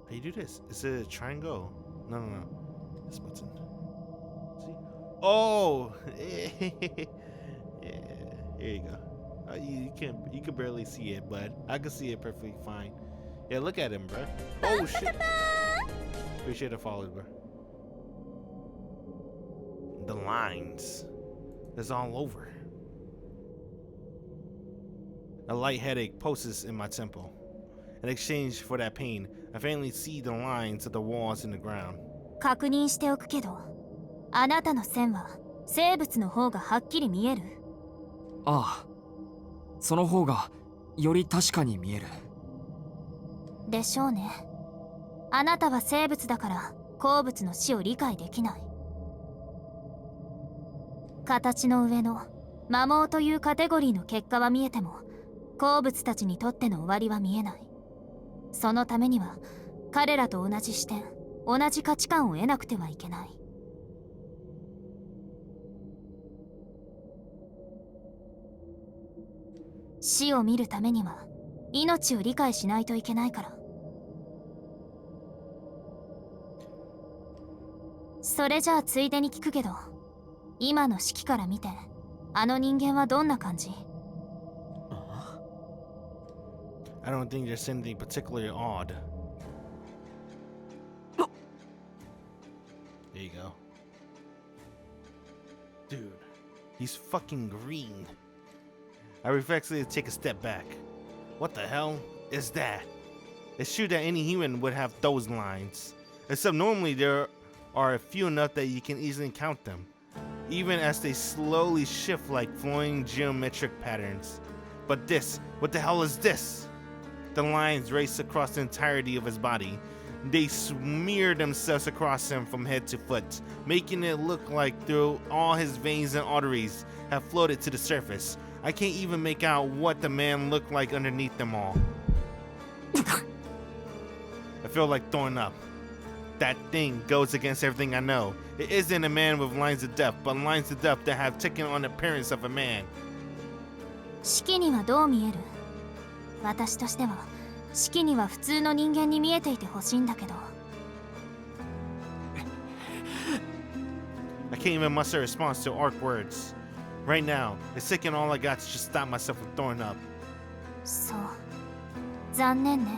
How you do this? Is it a triangle? No. This button. See? Oh! Yeah. Here you go. You can barely see it, but I can see it perfectly fine. Yeah, look at him, bro. Oh shit! Appreciate the follow, bro. The lines. It's all over. A light headache pulses in my temple. In exchange for that pain, I faintly see the lines of the walls and the ground. 確認しておくけど、あなたの線は生物の方がはっきり見える？ああその方がより確かに見えるでしょうね。あなたは生物だから鉱物の死を理解できない。形の上の摩耗というカテゴリーの結果は見えても、鉱物たちにとっての終わりは見えない。そのためには彼らと同じ視点、同じ価値観を得なくてはいけない。死を見るためには命を理解しないといけないから。それじゃあついでに聞くけど、今の式から見てあの人間はどんな感じ？ I don't think there's anything particularly odd. There you go. Dude, he's fucking green. I reflexively take a step back. What the hell is that? It's true that any human would have those lines. Except normally there are a few enough that you can easily count them, even as they slowly shift like flowing geometric patterns. But this, what the hell is this? The lines race across the entirety of his body. They smear themselves across him from head to foot, making it look like through all his veins and arteries have floated to the surface. I can't even make out what the man looked like underneath them all. I feel like throwing up. That thing goes against everything I know. It isn't a man with lines of death, but lines of death that have taken on the appearance of a man. 四季にはどう見える？私としては四季には普通の人間に見えていてほしいんだけど。I can't even muster a response to Arc words. Right now, it's taking all I got to just stop myself from throwing up. そう。残念ね。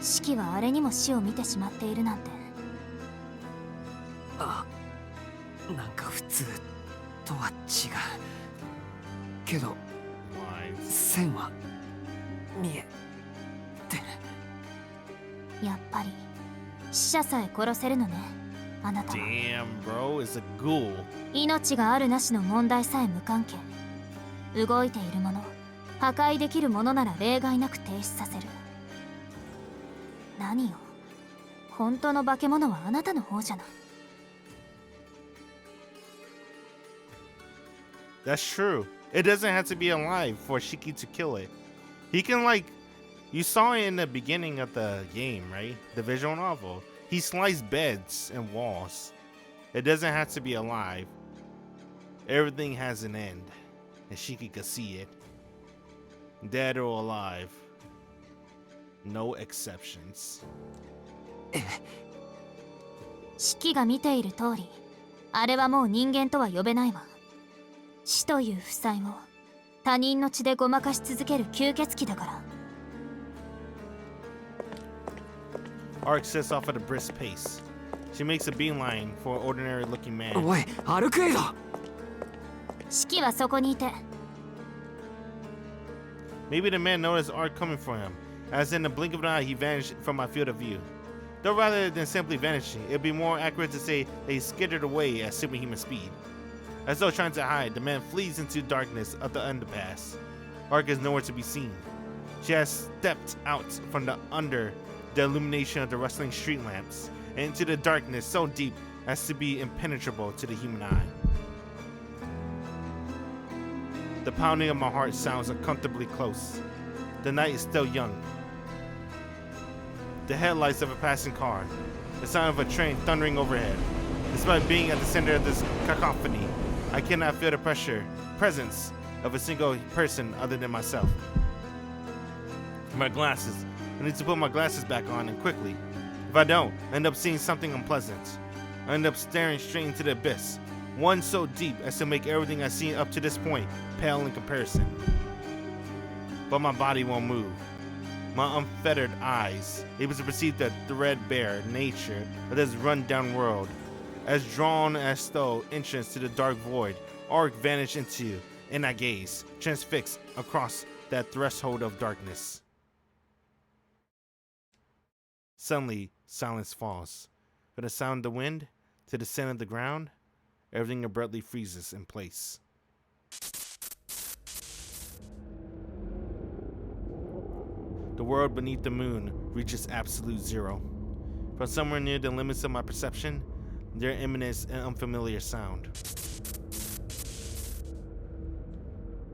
四季はあれにも死を見てしまっているなんて。なんか普通とは違うけど線は見えてる。やっぱり死者さえ殺せるのね、あなたは。 Damn, bro, it's a ghoul. 命があるなしの問題さえ無関係。動いているもの、破壊できるものなら例外なく停止させる。何よ、本当の化け物はあなたの方じゃない。 That's true. It doesn't have to be alive for Shiki to kill it. He can, like, you saw it in the beginning of the game, right? The visual novel. He sliced beds and walls. It doesn't have to be alive. Everything has an end, and Shiki could see it. Dead or alive. No exceptions. 四季が見ている通り、あれはもう人間とは呼べないわ。死という負債を他人の血でごまかし続ける吸血鬼だから。 Arc sets off at a brisk pace. She makes a beeline for an ordinary-looking man. おい、アルクエイド。四季はそこにいて。 Maybe the man noticed Arc coming for him. As in the blink of an eye, he vanished from my field of view. Though rather than simply vanishing, it'd be more accurate to say that he skidded away at superhuman speed. As though trying to hide, the man flees into the darkness of the underpass. Arc is nowhere to be seen. She has stepped out from under the illumination of the rustling street lamps and into the darkness so deep as to be impenetrable to the human eye. The pounding of my heart sounds uncomfortably close. The night is still young. The headlights of a passing car, the sound of a train thundering overhead. Despite being at the center of this cacophony, I cannot feel the presence of a single person other than myself. My glasses. I need to put my glasses back on, and quickly. If I don't, I end up seeing something unpleasant. I end up staring straight into the abyss, one so deep as to make everything I've seen up to this point pale in comparison. But my body won't move. My unfettered eyes, able to perceive the threadbare nature of this run-down world, as drawn as though entrance to the dark void, Arc vanished into, and I gaze, transfixed across that threshold of darkness. Suddenly, silence falls. From the sound of the wind to the scent of the ground, everything abruptly freezes in place. The world beneath the moon reaches absolute zero. From somewhere near the limits of my perception, there emanates an unfamiliar sound.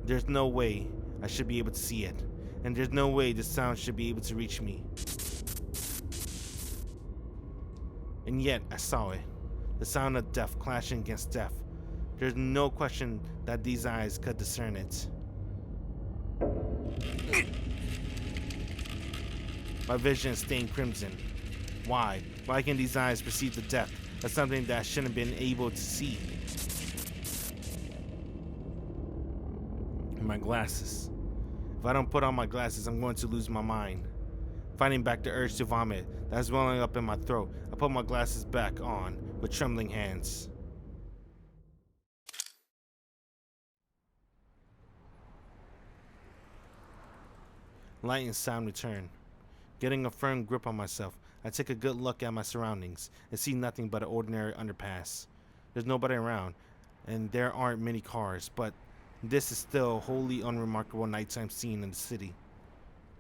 There's no way I should be able to see it, and there's no way the sound should be able to reach me. And yet I saw it, the sound of death clashing against death. There's no question that these eyes could discern it. My vision is stained crimson. Why? Why can these eyes perceive the death as something that I shouldn't have been able to see? My glasses. If I don't put on my glasses, I'm going to lose my mind. Fighting back the urge to vomit that's welling up in my throat, I put my glasses back on with trembling hands. Light and sound return. Getting a firm grip on myself, I take a good look at my surroundings and see nothing but an ordinary underpass. There's nobody around, and there aren't many cars, but this is still a wholly unremarkable nighttime scene in the city.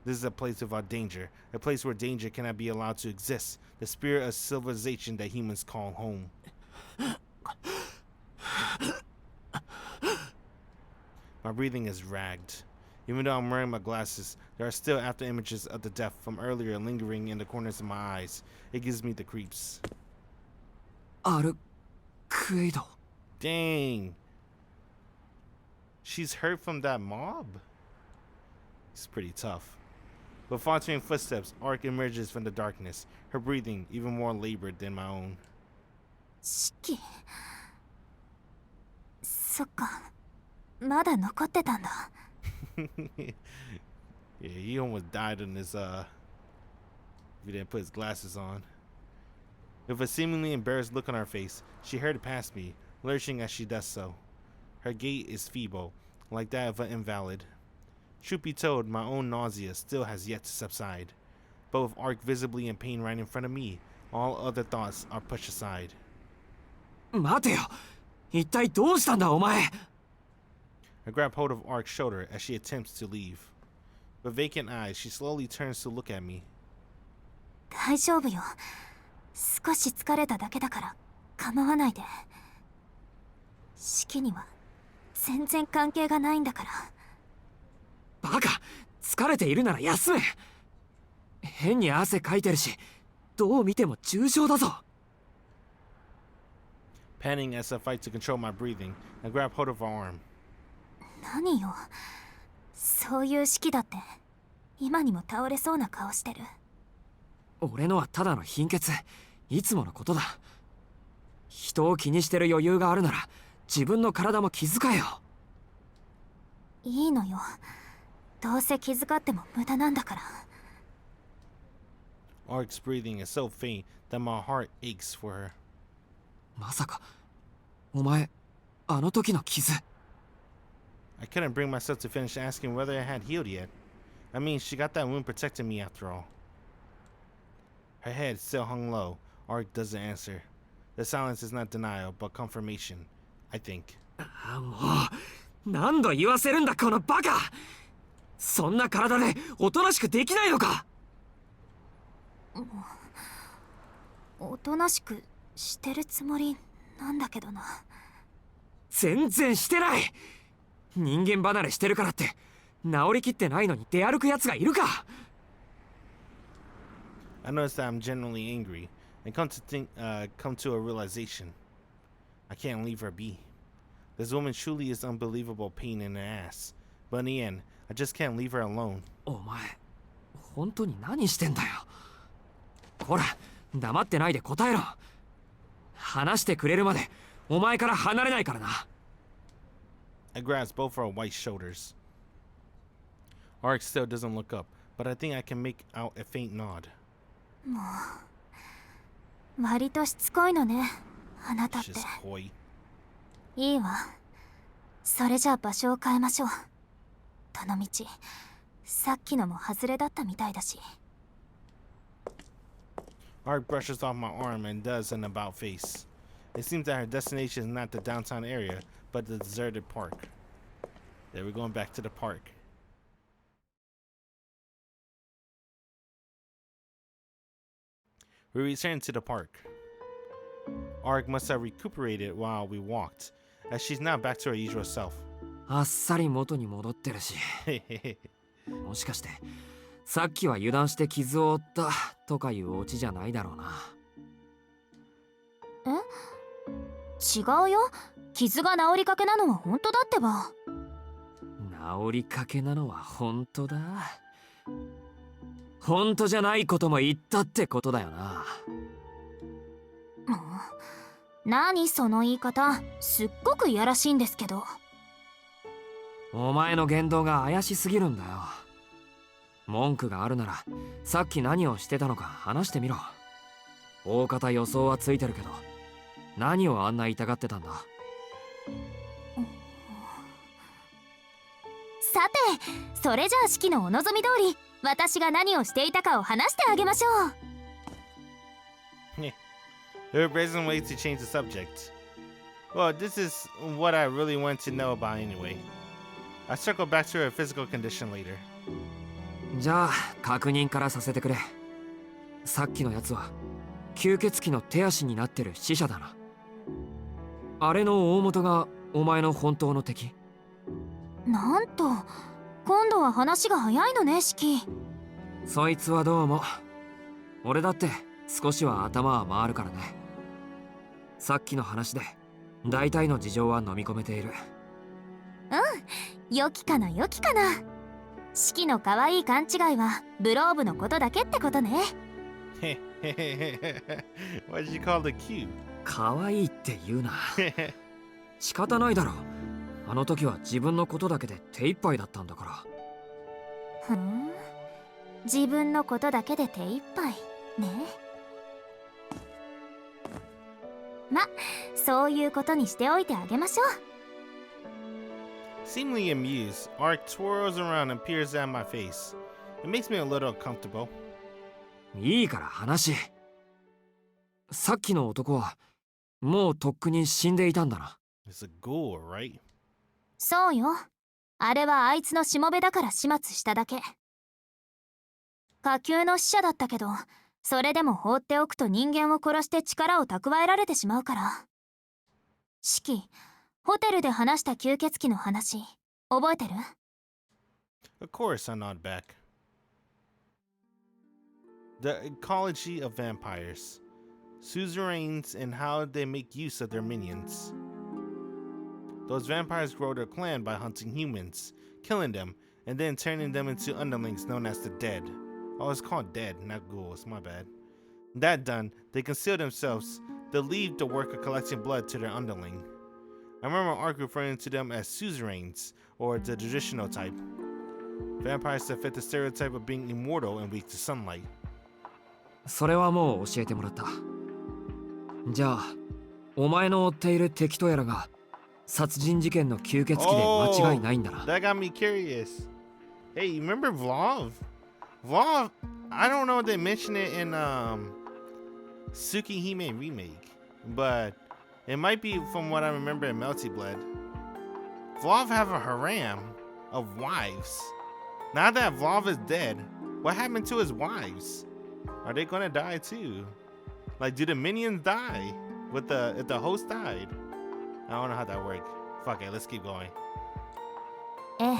This is a place without danger, a place where danger cannot be allowed to exist, the spirit of civilization that humans call home. My breathing is ragged. Even though I'm wearing my glasses, there are still after images of the death from earlier lingering in the corners of my eyes. It gives me the creeps. Arcueid. Dang. She's hurt from that mob? It's pretty tough. With faltering footsteps, Arc emerges from the darkness, her breathing even more labored than my own. 四季そっかまだ残ってたんだ Yeah, he almost died in this, if he didn't put his glasses on. With a seemingly embarrassed look on her face, she hurried past me, lurching as she does so. Her gait is feeble, like that of an invalid. Truth be told, my own nausea still has yet to subside. But with Arc visibly in pain right in front of me, all other thoughts are pushed aside. 待てよ。一体どうしたんだお前。I grab hold of Arc's shoulder as she attempts to leave. With vacant eyes, she slowly turns to look at me. 大丈夫よ少し疲れただけだから構わないで四季には全然関係がないんだからバカ疲れているなら休め変に汗かいてるしどう見ても重症だぞ Panting as I fight to control my breathing, I grab hold of her arm. 何よそういう四季だって今にも倒れそうな顔してる俺のはただの貧血いつものことだ人を気にしてる余裕があるなら自分の体も気遣えよいいのよどうせ気遣っても無駄なんだから Arc's breathing is so faint that my heart aches for her. まさかお前あの時の傷 I couldn't bring myself to finish asking whether it had healed yet. I mean, she got that wound protecting me after all. Her head still hung low. Arc doesn't answer. The silence is not denial, but confirmation, I think. もう何度言わせるんだこのバカそんな体でおとなしくできないのかおとなしくしてるつもりなんだけどな全然してない人間離れしてるからって治りきってないのに出歩くやつがいるか I notice that I'm genuinely angry and come to a realization. I can't leave her be. This woman truly is unbelievable pain in the ass. But in the end, I just can't leave her alone. お前本当に何してんだよほら黙ってないで答えろ話してくれるまでお前から離れないからな I grasp both her white shoulders. Arc still doesn't look up, but I think I can make out a faint nod. もう割としつこいのねあなたって Just coy. いいわそれじゃあ場所を変えましょうどのみちさっきのも外れだったみたいだし Arc brushes off my arm and does an about face. It seems that her destination is not the downtown area, but the deserted park. There, we're going back to the park. We return to the park. Arc must have recuperated while we walked, as she's now back to her usual self. あっさり元に戻ってるしもしかしてさっきは油断して傷を負ったとかいうオチじゃないだろうな違うよ傷が治りかけなのは本当だってば治りかけなのは本当だ本当じゃないことも言ったってことだよな何その言い方すっごくいやらしいんですけどお前の言動が怪しすぎるんだよ文句があるならさっき何をしてたのか話してみろ大方予想はついてるけど何をあんな痛がってたんださてそれじゃあ式のお望み通り私が何をしていたかを話してあげましょう There are brazen ways to change the subject. Well, this is what I really want to know about anyway. I circle back to her physical condition later. じゃあ確認からさせてくれ。さっきのやつは吸血鬼の手足になってる死者だな。あれの大元がお前の本当の敵？なんと今度は話が早いのね、シキ。そいつはどうも。俺だって少しは頭は回るからね。さっきの話で大体の事情は飲み込めている。良きかな良きかな。シキの可愛い勘違いはブローブのことだけってことね。Why'd you call it cute? 可愛いって言うな。仕方ないだろ。あの時は自分のことだけで手一杯だったんだから。ふん、自分のことだけで手一杯ね。ま、そういうことにしておいてあげましょう。Seemingly amused, Arc twirls around and peers at my face. It makes me a little uncomfortable. いいから話。さっきの男はもうとっくに死んでいたんだな。It's a ghoul, right? そうよ。あれはあいつのしもべだから始末しただけ。下級の死者だったけど、それでも放っておくと人間を殺して力を蓄えられてしまうから。シキ、ホテルで話した吸血鬼の話、覚えてる？ Of course, I nod back. The ecology of vampires, suzerains, and how they make use of their minions. Those vampires grow their clan by hunting humans, killing them, and then turning them into underlings known as the dead. Oh, it's called dead, not ghouls, my bad. That done, they conceal themselves. They leave the work of collecting blood to their underling. I remember Arc referring to them as suzerains, or the traditional type. Vampires that fit the stereotype of being immortal and weak to sunlight. それはもう教えてもらった。じゃあお前の追っている敵とやらが殺人事件の吸血鬼で間違いないんだな。That got me curious. Hey, you remember Vlov? Vlov, I don't know if they mentioned it in Tsukihime Remake, but it might be from what I remember in Melty Blood. Vlov have a harem of wives. Now that Vlov is dead, what happened to his wives? Are they gonna die too? Like, do the minions die if the host died? I don't know how that works. Fuck it, let's keep going. ええ、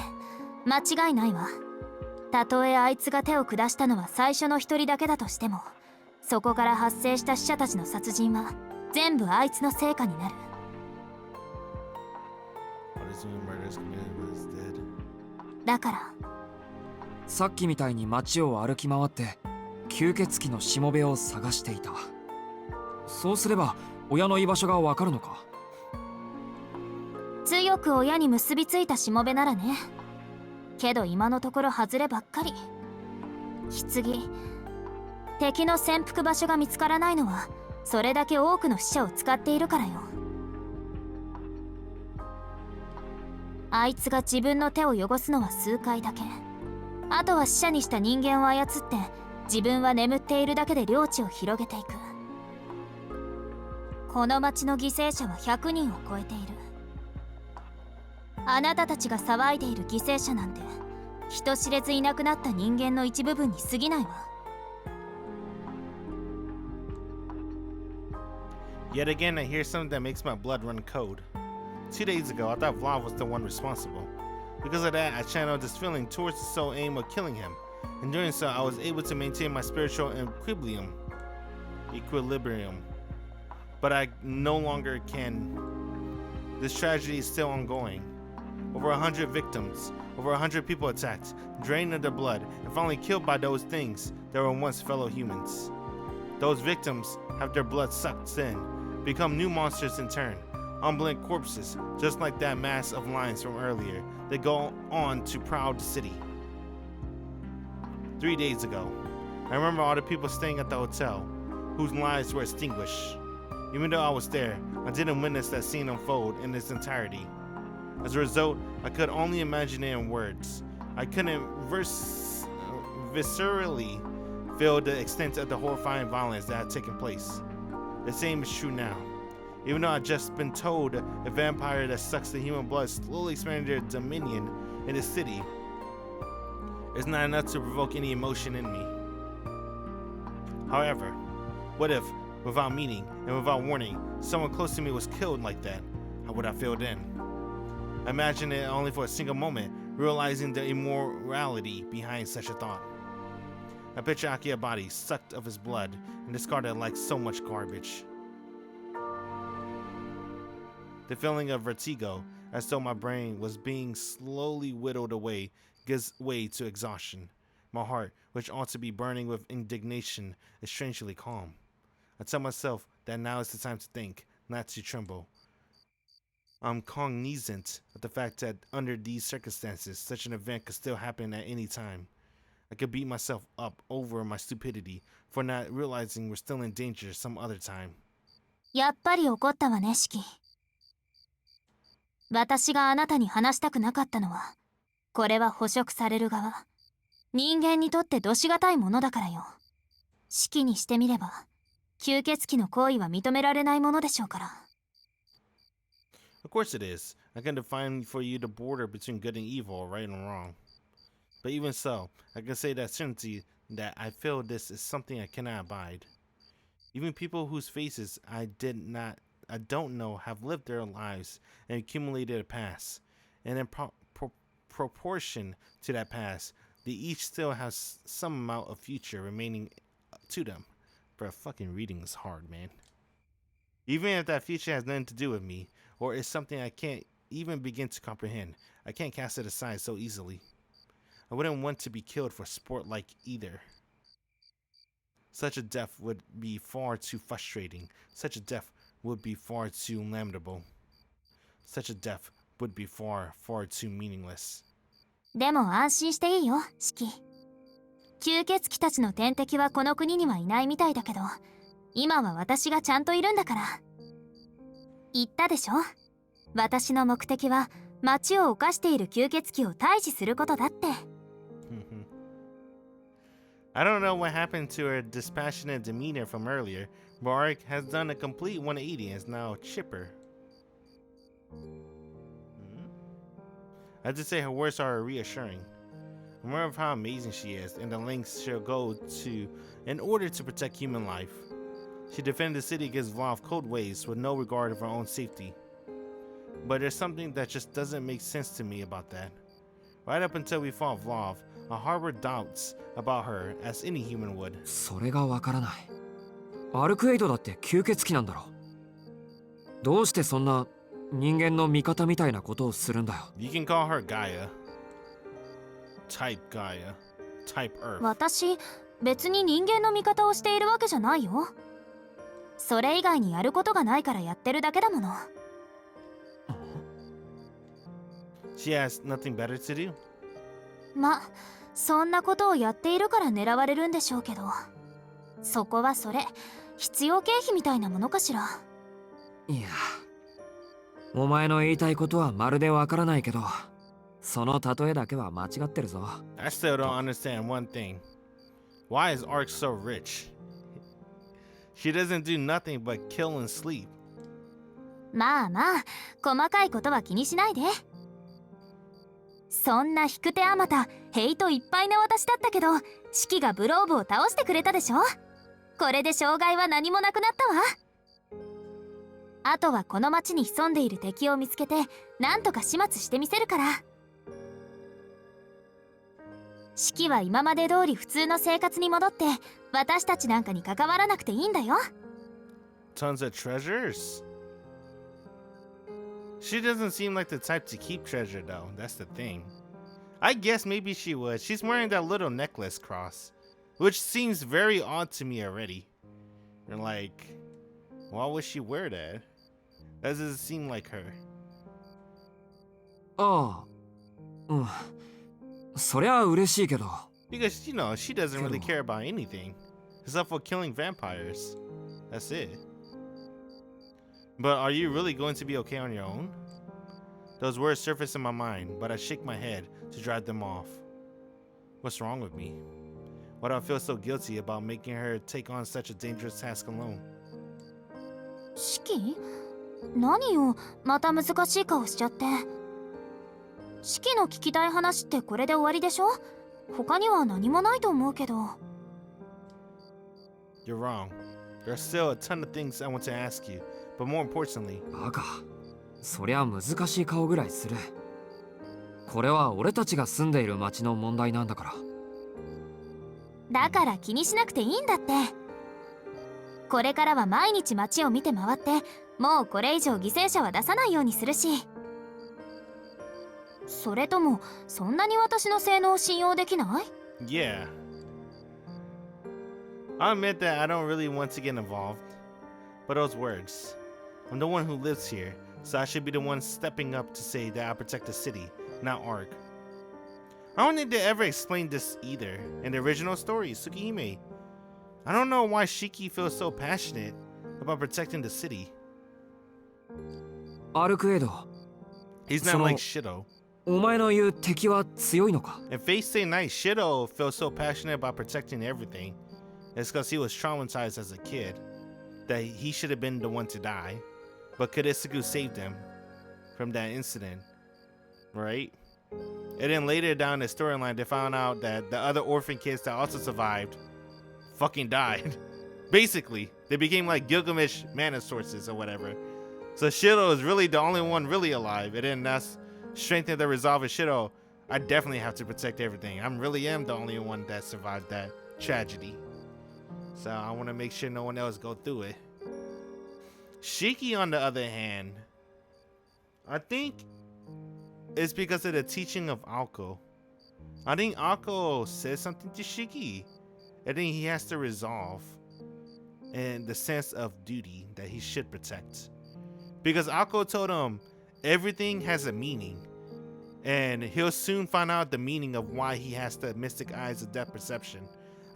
間違いないわ。たとえあいつが手を下したのは最初の一人だけだとしても、そこから発生した死者たちの殺人は全部あいつの成果になる。だからさっきみたいに街を歩き回って吸血鬼のしもべを探していた。そうすれば親の居場所がわかるのか？強く親に結びついたしもべならね。けど今のところ外ればっかり。棺、敵の潜伏場所が見つからないのはそれだけ多くの死者を使っているからよ。あいつが自分の手を汚すのは数回だけ。あとは死者にした人間を操って自分は眠っているだけで領地を広げていく。この町の犠牲者は100人を超えている。あなたたちが騒いでいる犠牲者なんて人知れずいなくなった人間の一部分に過ぎないわ。Yet again, I hear something that makes my blood run cold. 2 days ago, I thought Vlad was the one responsible. Because of that, I channeled this feeling towards the sole aim of killing him. In doing so, I was able to maintain my spiritual equilibrium. But I no longer can. This tragedy is still ongoing. Over 100 victims, over 100 people attacked, drained of their blood, and finally killed by those things that were once fellow humans. Those victims have their blood sucked in, become new monsters in turn, unblent corpses, just like that mass of lions from earlier. They go on to proud the city. 3 days ago, I remember all the people staying at the hotel, whose lives were extinguished. Even though I was there, I didn't witness that scene unfold in its entirety. As a result, I could only imagine it in words. I couldn't viscerally feel the extent of the horrifying violence that had taken place. The same is true now. Even though I've just been told a vampire that sucks the human blood slowly expanding their dominion in the city, is not enough to provoke any emotion in me. However, what if, without meaning and without warning, someone close to me was killed like that? How would I feel then? Imagine it only for a single moment, realizing the immorality behind such a thought. I picture Akia's body sucked of his blood and discarded like so much garbage. The feeling of vertigo, as though my brain was being slowly whittled away, gives way to exhaustion. My heart, which ought to be burning with indignation, is strangely calm. I tell myself that now is the time to think, not to tremble. I'm cognizant of the fact that under these circumstances, such an event could still happen at any time. I could beat myself up over my stupidity for not realizing we're still in danger some other time. やっぱり怒ったわね、シキ。私があなたに話したくなかったのは、これは捕食される側、人間にとってどしがたいものだからよ。シキにしてみれば、吸血鬼の行為は認められないものでしょうから。Of course it is. I can define for you the border between good and evil, right and wrong. But even so, I can say that certainty that I feel this is something I cannot abide. Even people whose faces I don't know have lived their lives and accumulated a past. And in proportion to that past, they each still have some amount of future remaining to them. Bro, fucking reading is hard, man. Even if that future has nothing to do with me, or is something I can't even begin to comprehend, I can't cast it aside so easily. I wouldn't want to be killed for sport like either. Such a death would be far too frustrating. Such a death would be far too lamentable. Such a death would be far, far too meaningless. でも安心していいよ、シキ。吸血鬼たちの天敵はこの国にはいないみたいだけど、今は私がちゃんといるんだから。言ったでしょ？私の目的は町を犯している吸血鬼を退治することだって。I don't know what happened to her dispassionate demeanor from earlier, but Arc has done a complete 180 and is now chipper. I have to say her words are reassuring. I'm aware of how amazing she is and the lengths she'll go to in order to protect human life. She defended the city against Vlov cold waves with no regard of her own safety. But there's something that just doesn't make sense to me about that. Right up until we fought Vlov, I harbored doubts about her as any human would. それがわからない。アルクエイドだって吸血鬼なんだろ。どうしてそんな人間の味方みたいなことをするんだよ。You can call her Gaia. Type Gaia. Type Earth. 私、別に人間の味方をしているわけじゃないよ。それ以外にやることがないからやってるだけだもの。She has nothing better to do? ま、そんなことをやっているから狙われるんでしょうけど、そこはそれ、必要経費みたいなものかしら。いや、お前の言いたいことはまるでわからないけど、その例えだけは間違ってるぞ。I still don't understand one thing. Why is Arc so rich? She doesn't do nothing but kill and sleep. まあまあ、細かいことは気にしないで。そんな引く手あまたヘイトいっぱいな私だったけど、シキがブローブを倒してくれたでしょ。これで障害は何もなくなったわ。あとはこの町に潜んでいる敵を見つけてなんとか始末してみせるから。シキは今まで通り普通の生活に戻って私たちなんかに関わらなくていいんだよ。 Tons of treasures? She doesn't seem like the type to keep treasure though, that's the thing. I guess maybe she would. She's wearing that little necklace cross, which seems very odd to me already. And like, why would she wear that? That doesn't seem like her. ああ、うん。そりゃ嬉しいけど。Because, you know, she doesn't really care about anything except for killing vampires. That's it. But are you really going to be okay on your own? Those words surface in my mind, but I shake my head to drive them off. What's wrong with me? Why do I feel so guilty about making her take on such a dangerous task alone? シキ？何よ、また難しい顔しちゃって。シキの聞きたい話ってこれで終わりでしょ？他には何もないと思うけど。 You're wrong. There are still a ton of things I want to ask you, but more importantly... バカ。そりゃ難しい顔ぐらいする。これは俺たちが住んでいる町の問題なんだから。だから気にしなくていいんだって。これからは毎日街を見て回って、もうこれ以上犠牲者は出さないようにするし。それともそんなに私の性能を信用できない？ Yeah. I'll admit that I don't really want to get involved. But those words. I'm the one who lives here, so I should be the one stepping up to say that I protect the city, not Arc. I don't think they ever explained this either in the original story, Tsukihime. I don't know why Shiki feels so passionate about protecting the city. アルクエイド。 He's not like Shido. お前の言う敵は強いのか？ If Fate Stay Night, Shido feels so passionate about protecting everything. It's because he was traumatized as a kid that he should have been the one to die. But Kodetsugu saved him from that incident, right? And then later down the storyline, they found out that the other orphan kids that also survived fucking died. Basically, they became like Gilgamesh mana sources or whatever. So Shido is really the only one really alive. And then that's strengthened the resolve of Shido. I definitely have to protect everything. I really am the only one that survived that tragedy. So I want to make sure no one else go through it. Shiki, on the other hand, I think it's because of the teaching of Alko. I think Alko says something to Shiki, and then he has to resolve in the sense of duty that he should protect. Because Alko told him everything has a meaning, and he'll soon find out the meaning of why he has the mystic eyes of depth perception.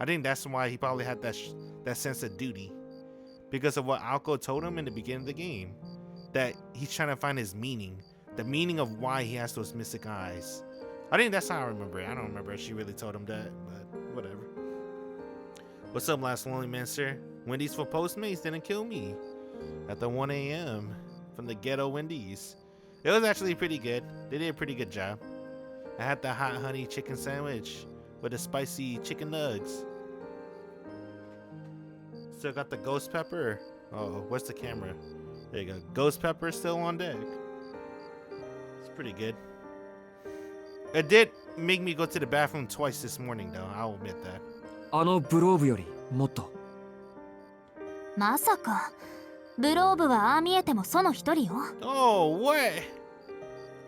I think that's why he probably had that sense of duty, because of what Alko told him in the beginning of the game, that he's trying to find his meaning, the meaning of why he has those mystic eyes. I think that's how I remember it. I don't remember if she really told him that, but whatever. What's up, last lonely man, sir? Wendy's for Postmates didn't kill me at the 1 a.m. from the ghetto Wendy's. It was actually pretty good. They did a pretty good job. I had the hot honey chicken sandwich with the spicy chicken nugs. Still got the ghost pepper. Oh, where's the camera? There you go. Ghost pepper still on deck. It's pretty good. It did make me go to the bathroom twice this morning, though. I'll admit that. あのブローブよりもっと。まさかブローブはああ見えてもその一人よ。 Oh, what?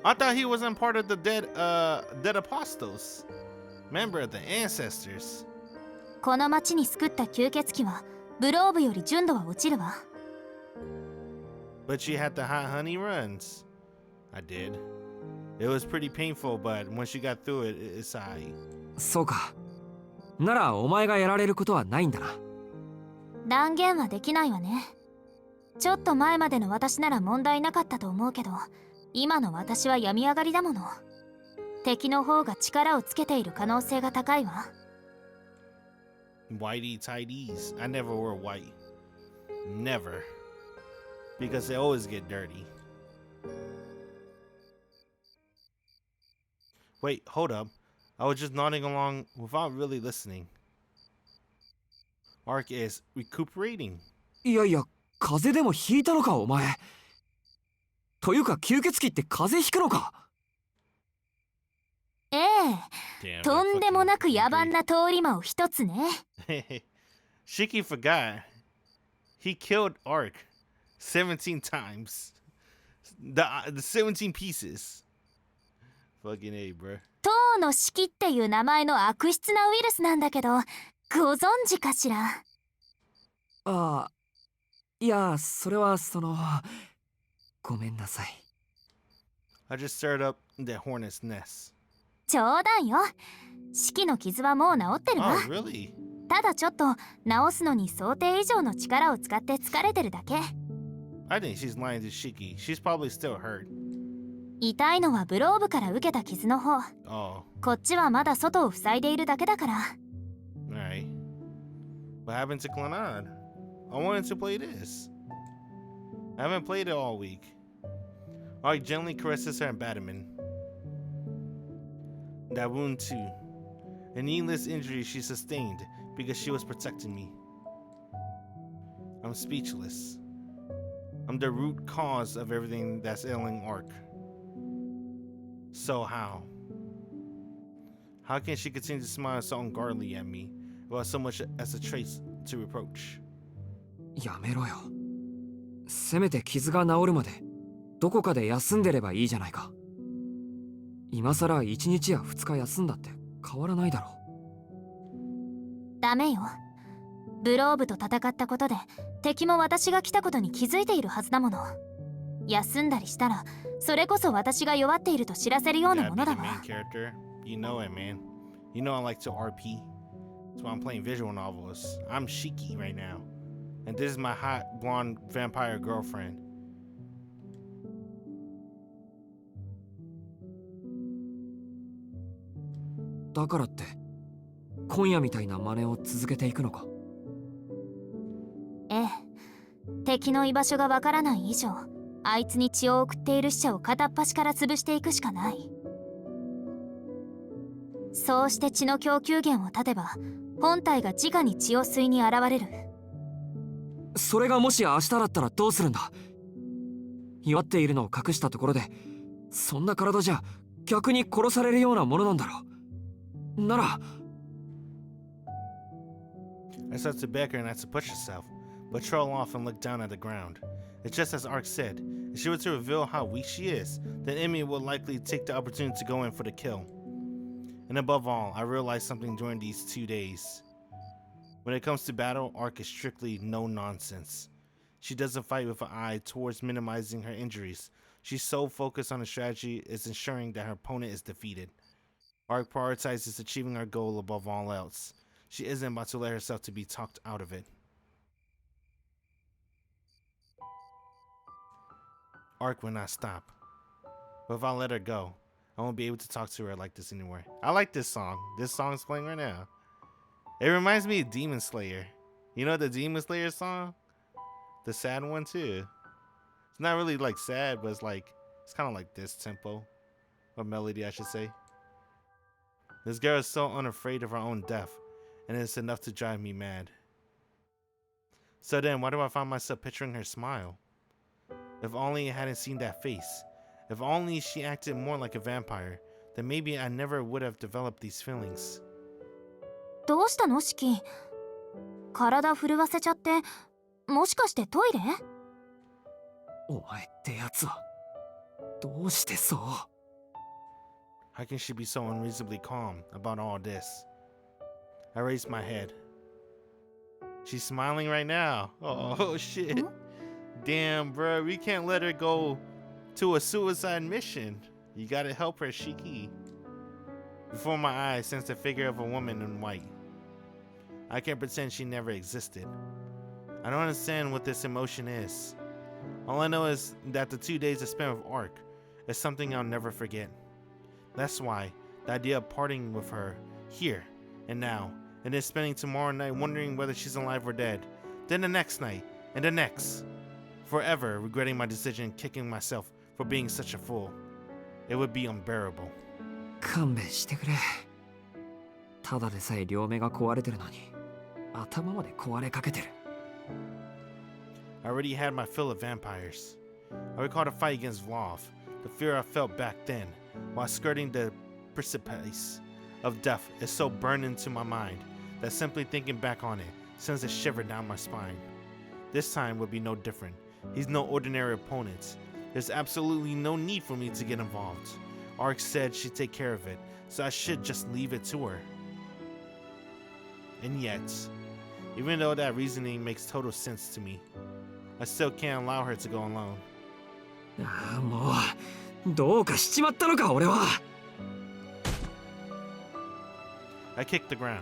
I thought he wasn't part of the dead apostles. Member of the ancestors. この町に救った吸血鬼はブローブより純度は落ちるわ。 But she had the hot honey runs. I did. It was pretty painful, but once you got through it, it's alright. そうか。ならお前がやられることはないんだな。断言はできないわね。ちょっと前までの私なら問題なかったと思うけど、今の私は病み上がりだもの。敵の方が力をつけている可能性が高いわ。Whitey tighties. I never wore white. Never. Because they always get dirty. Wait, hold up. I was just nodding along without really listening. Arc is recuperating. いやいや、風邪でもひいたのかお前。というか吸血鬼って風邪ひくのか？ええ、とんでもなく野蛮な通り魔を一つね。Shiki forgot. He killed Arc 17 times. The 17 pieces. Fucking A, bro. 塔の式っていう名前の悪質なウイルスなんだけど、ご存知かしら？ああ、いや、それはその、ごめんなさい。I just stirred up that hornet's nest. 冗談よ。式の傷はもう治ってるわ。Oh, really? ただちょっと治すのに想定以上の力を使って疲れてるだけ。I think she's lying to Shiki. She's probably still hurt. 痛いのはブローブから受けた傷の方。Oh. こっちはまだ外を塞いでいるだけだから。Alright. What happened to Clanad? I wanted to play this. I haven't played it all week. Arc gently caresses her abdomen. That wound too. a needless injury she sustained because she was protecting me. I'm speechless. I'm the root cause of everything that's ailing Arc. So how? How can she continue to smile so unguardedly at me without so much as a trace to reproach? やめろよ。せめて傷が治るまでどこかで休んでればいいじゃないか。今さら1日や2日休んだって変わらないだろう。ダメよ。ブローブと戦ったことで敵も私が来たことに気づいているはずだもの。休んだりしたらそれこそ私が弱っていると知らせるようなものだわ。You know it, man. You know I like to RP. That's why I'm playing visual novels. I'm Shiki right now. And this is my hot blonde vampire girlfriend. だからって今夜みたいな真似を続けていくのか。ええ、敵の居場所がわからない以上、あいつに血を送っている死者を片っ端から潰していくしかない。そうして血の供給源を断てば本体が直に血を吸いに現れる。それがもし明日だったらどうするんだ。弱っているのを隠したところでそんな体じゃ逆に殺されるようなものなんだろう。なら I said to Becker not to push herself, but troll off and look down at the ground. It's just as Arc said, if she were to reveal how weak she is, then Emmy would likely take the opportunity to go in for the kill. And above all, I realized something during these 2 days. When it comes to battle, Arc is strictly no nonsense. She doesn't fight with an eye towards minimizing her injuries. She's so focused on her strategy as ensuring that her opponent is defeated. Arc prioritizes achieving her goal above all else. She isn't about to let herself to be talked out of it. Arc will not stop. But if I let her go, I won't be able to talk to her like this anymore. I like this song. This song's playing right now. It reminds me of Demon Slayer. You know the Demon Slayer song? The sad one too. It's not really like sad, but it's kind of like this tempo. Or melody, I should say. This girl is so unafraid of her own death, and it's enough to drive me mad. So then, why do I find myself picturing her smile? If only I hadn't seen that face. If only she acted more like a vampire, then maybe I never would have developed these feelings. どうしたのシキ？体震わせちゃって、もしかしてトイレ？お前ってやつはどうしてそう。 How can she be so unreasonably calm about all this? I raised my head. She's smiling right now. Oh shit. Damn, bro, we can't let her go to a suicide mission. You gotta help her, Shiki. Before my eyes sensed the figure of a woman in white. I can't pretend she never existed. I don't understand what this emotion is. All I know is that the 2 days I spent with Arc is something I'll never forget. That's why the idea of parting with her here and now, and then spending tomorrow night wondering whether she's alive or dead, then the next night, and the next, forever regretting my decision and kicking myself for being such a fool. It would be unbearable. 勘弁してくれ。ただでさえ両目が壊れてるのに頭まで壊れかけてる。I already had my fill of vampires. I recall the fight against Vlov, the fear I felt back then, while skirting the precipice of death is so burned into my mind that simply thinking back on it sends a shiver down my spine. This time would be no different. He's no ordinary opponent. There's absolutely no need for me to get involved. Arc said she'd take care of it, so I should just leave it to her. And yet, even though that reasoning makes total sense to me, I still can't allow her to go alone. ああ、もうどうかしちまったのか俺は。I kicked the ground.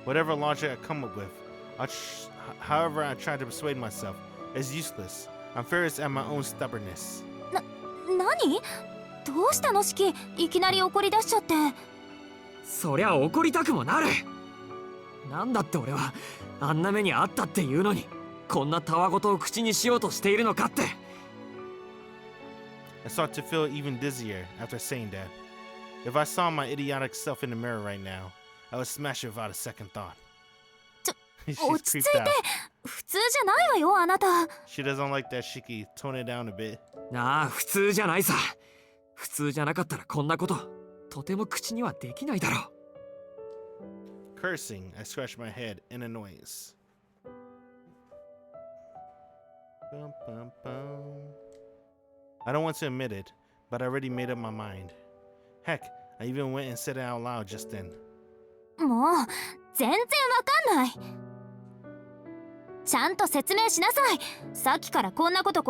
Whatever logic I come up with, however I try to persuade myself, is useless. I'm furious at my own stubbornness. 何？どうしたのシキ？いきなり怒り出しちゃって。そりゃ怒りたくもなる。なんだって俺はあんな目にあったっていうのにこんなたわごとを口にしようとしているのかって。I start to feel even dizzier after saying that. If I saw my idiotic self in the mirror right now, I would smash her without a second thought. 落 She's ち着い creeped て out. 普通じゃないわよあなた。 She doesn't like that Shiki. Tone it down a bit. ああ、普通じゃないさ。普通じゃなかったらこんなこと、とても口にはできないだろう。 Cursing, I scratched my head in annoyance. Bum, bum, bum. I don't want to admit it, but I already made up my mind. Heck, I even went and said it out loud just then. もう全然わかんない。ちゃんと説明しなさい。さっきからこんなことっ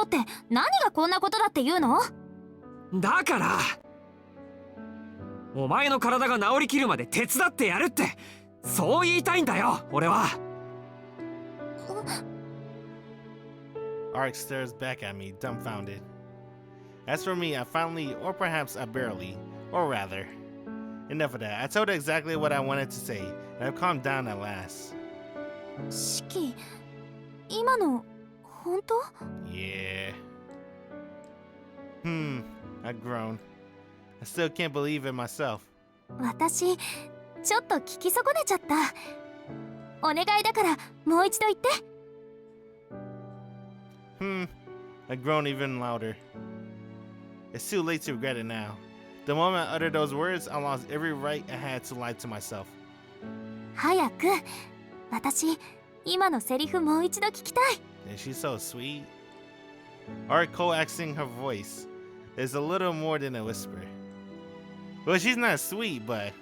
て何がこんなことだって言うの？だからお前の体が治りきるまで手伝ってやるって、そう言いたいんだよ俺は。Arc stares back at me, dumbfounded. As for me, I finally, or perhaps I barely, or rather, enough of that. I told her exactly what I wanted to say, and I've calmed down at last. シキ、今の本当？ Yeah. I groaned. I still can't believe it myself. 私ちょっと聞き損ねちゃった。お願いだからもう一度言って。I groaned even louder. It's too late to regret it now. The moment I uttered those words, I lost every right I had to lie to myself. 早く。私今のセリフもう一度聞きたい。 And she's so sweet. Art coaxing her voice is a little more than a whisper. Well, she's not sweet, but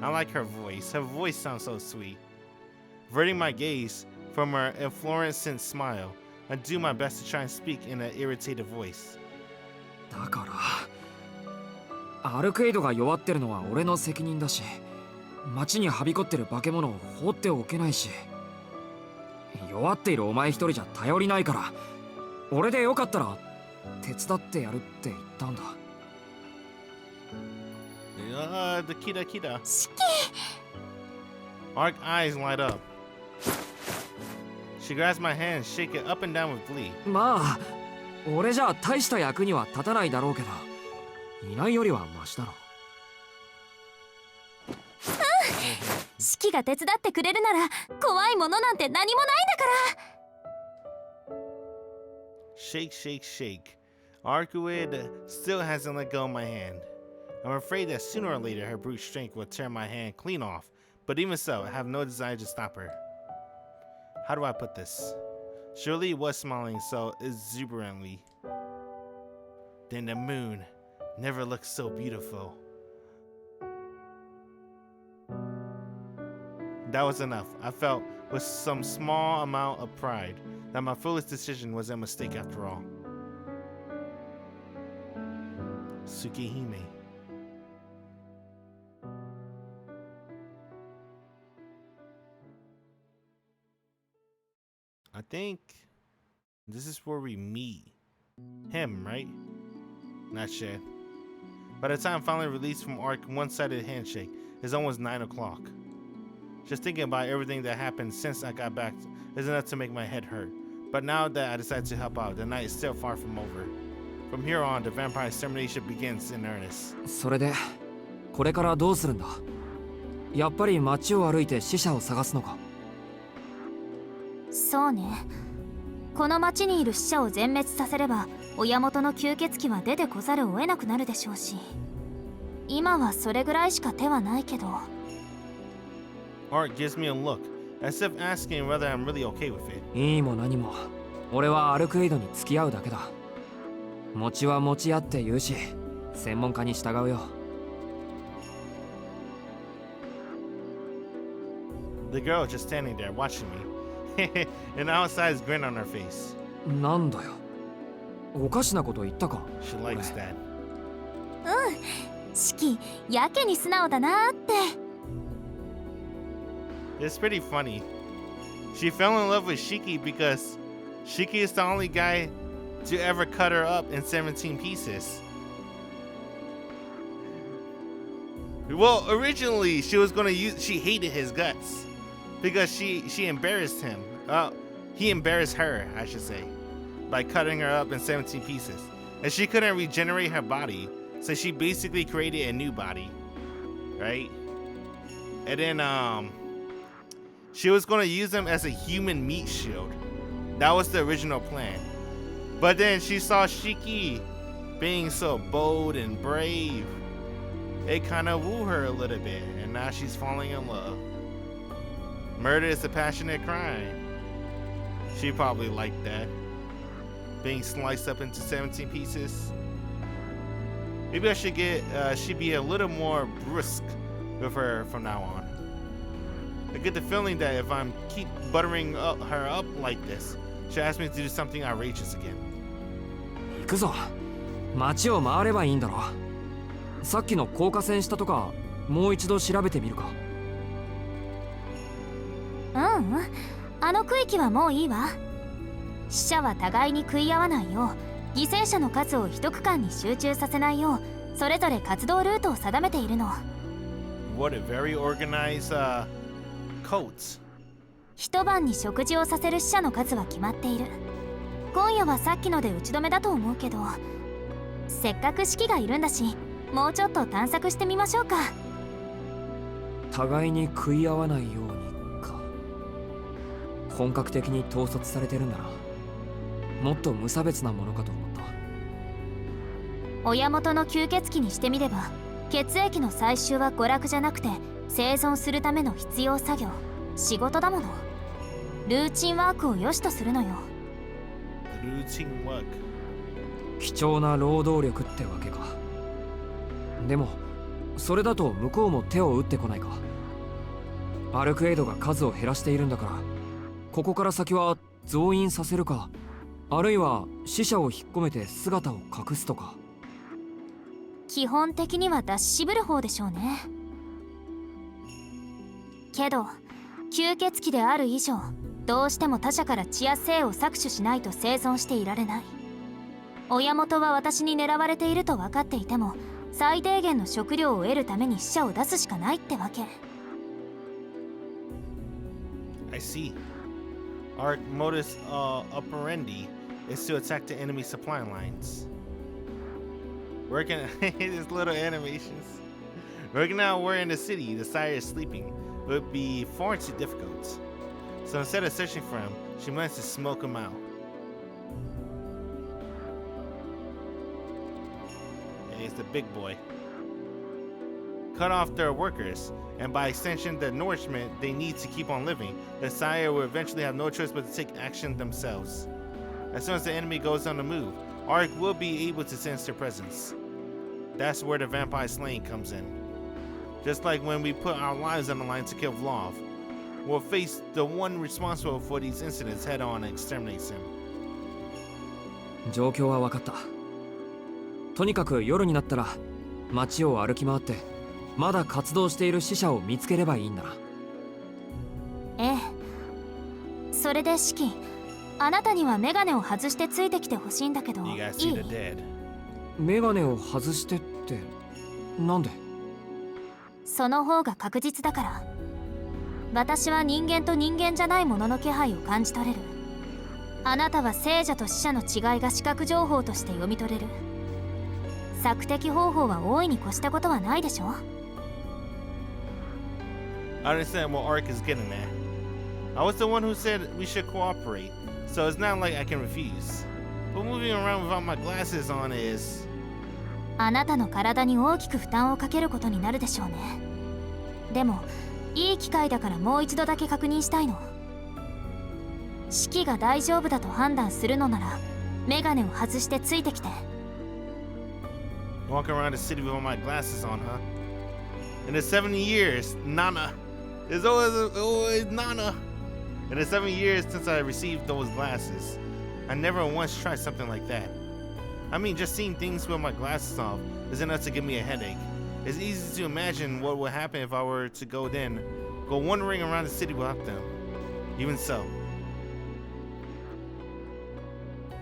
I like her voice. Her voice sounds so sweet. Averting my gaze from her efflorescent smile, I do my best to try and speak in an irritated voice. だからアルケイドが弱ってるのは俺の責任だし、街にはびこってる化け物を放っておけないし、弱っているお前一人じゃ頼りないから、俺でよかったら手伝ってやるって言ったんだ。The Kida. シキ、 Arc eyes light up. She grabs my hand, shake it up and down with glee. まあ俺じゃ大した役には立たないだろうけど、いないよりはマシだろ。シキが手伝ってくれるなら怖いものなんて何もないんだから。 Shake, shake, shake. Arcueid still hasn't let go of my hand. I'm afraid that sooner or later her brute strength will tear my hand clean off, but even so, I have no desire to stop her. How do I put this? Surely was smiling so exuberantly. Then the moon never looked so beautiful. That was enough. I felt with some small amount of pride that my foolish decision was a mistake after all. Tsukihime. I think this is where we meet him, right? Not sure. By the time finally released from Arc one-sided handshake, it's almost 9 o'clock. Just thinking about everything that happened since I got back is enough to make my head hurt. But now that I decided to help out, the night is still far from over. From here on, the vampire extermination begins in earnest. それでこれからどうするんだ。やっぱり街を歩いて死者を探すのか。そうね。この町にいる死者を全滅させれば親元の吸血鬼は出てこざるを得なくなるでしょうし、今はそれぐらいしか手はないけど。 Art gives me a look, as if asking whether I'm really okay with it. いいも何も俺はアルクエイドに付き合うだけだ。餅は餅屋って言うし、専門家に従うよ。 The girl just standing there watching me. An outsized grin on her face. なんだよ。おかしなこと言ったか。 She likes that. シキ、やけに素直だなって。 It's pretty funny. She fell in love with Shiki because Shiki is the only guy to ever cut her up in 17 pieces. Well, originally she was gonna she hated his guts because she embarrassed him. He embarrassed her, I should say, by cutting her up in 17 pieces. And she couldn't regenerate her body, so she basically created a new body, right? And then she was gonna use him as a human meat shield. That was the original plan. But then she saw Shiki being so bold and brave. It kind of wooed her a little bit, and now she's falling in love. Murder is a passionate crime. She probably liked that. Being sliced up into 17 pieces. Maybe I should she'd be a little more brusque with her from now on. I get the feeling that if I'm keep buttering her up like this, she'll ask me to do something outrageous again. 行くぞ。街を回ればいいんだろ。さっきの高架線下とかもう一度調べてみるか。あの区域はもういいわ。死者は互いに食い合わないよう、犠牲者の数を一区間に集中させないよう、それぞれ活動ルートを定めているの。What a very organized codes. 一晩に食事をさせる死者の数は決まっている。今夜はさっきので打ち止めだと思うけど、せっかく式がいるんだし、もうちょっと探索してみましょうか。互いに食い合わないようにか。本格的に統率されてるんだな。もっと無差別なものかと思った。親元の吸血鬼にしてみれば、血液の採集は娯楽じゃなくて生存するための必要作業、仕事だもの。ルーチンワークを良しとするのよ。ルーチンワーク。貴重な労働力ってわけか。でもそれだと向こうも手を打ってこないか。アルクエイドが数を減らしているんだから、ここから先は増員させるか、あるいは死者を引っ込めて姿を隠すとか。基本的には出し渋る方でしょうね。けど吸血鬼である以上、どうしても他者から血や精を搾取しないと生存していられない。親元は私に狙われていると分かっていても、最低限の食料を得るために死者を出すしかないってわけ。I see. Our modus operandi is to attack the enemy supply lines. Working these little animations. Working out where in the city the sire is sleeping would be far too difficult. So instead of searching for him, she plans to smoke him out. He's the big boy. Cut off their workers, and by extension the nourishment they need to keep on living, the sire will eventually have no choice but to take action themselves. As soon as the enemy goes on the move, Arc will be able to sense their presence. That's where the vampire slaying comes in. Just like when we put our lives on the line to kill Vlov, we'll face the one responsible for these incidents head on and exterminate him. 状況は分かった。とにかく夜になったら街を歩き回ってまだ活動している死者を見つければいいんだな。ええ。それでシキ、あなたにはメガネを外してついてきてほしいんだけど、いい？メガネを外してってなんで？その方が確実だから。私は人間と人間じゃないものの気配を感じ取れる。あなたは聖者と死者の違いが視覚情報として読み取れる。索敵方法は大いに越したことはないでしょ。I understand what Arc is getting at. I was the one who said we should cooperate, so it's not like I can refuse. But moving around without my glasses on is... あなたの体に大きく負担をかけることになるでしょうね。でもいい機会だからもう一度だけ確認したいの。式が大丈夫だと判断するのならメガネを外してついてきて。Walking around the city with all my glasses on, huh? In the 70 years, Nana. There's always Nana. In the 7 years since I received those glasses, I never once tried something like that. I mean, just seeing things with my glasses off is enough to give me a headache. It's easy to imagine what would happen if I were to go wandering around the city without them. Even so,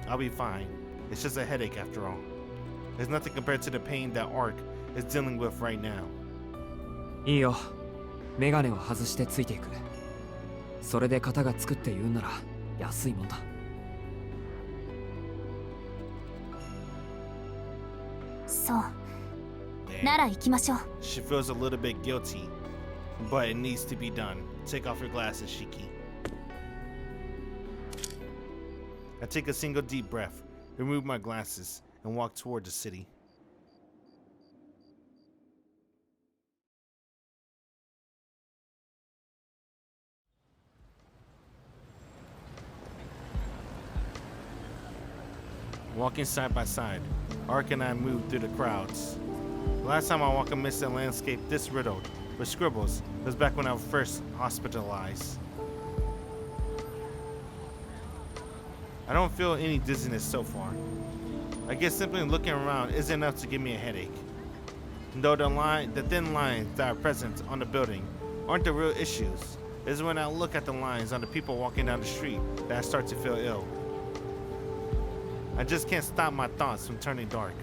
I'll be fine. It's just a headache after all. There's nothing compared to the pain that Arc is dealing with right now. いいよ。メガネを外してついていく。それで型がつくって言うなら安いもんだ。そう。なら行きましょう。She feels a little bit guilty. but it needs to be done. Take off your glasses, Shiki. I take a single deep breath, remove my glasses, and walk toward the city. Walking side by side, Ark and I move through the crowds. The last time I walked amidst a landscape this riddled with scribbles was back when I was first hospitalized. I don't feel any dizziness so far. I guess simply looking around isn't enough to give me a headache. Though the thin lines that are present on the building aren't the real issues. It's when I look at the lines on the people walking down the street that I start to feel ill. I just can't stop my thoughts from turning dark.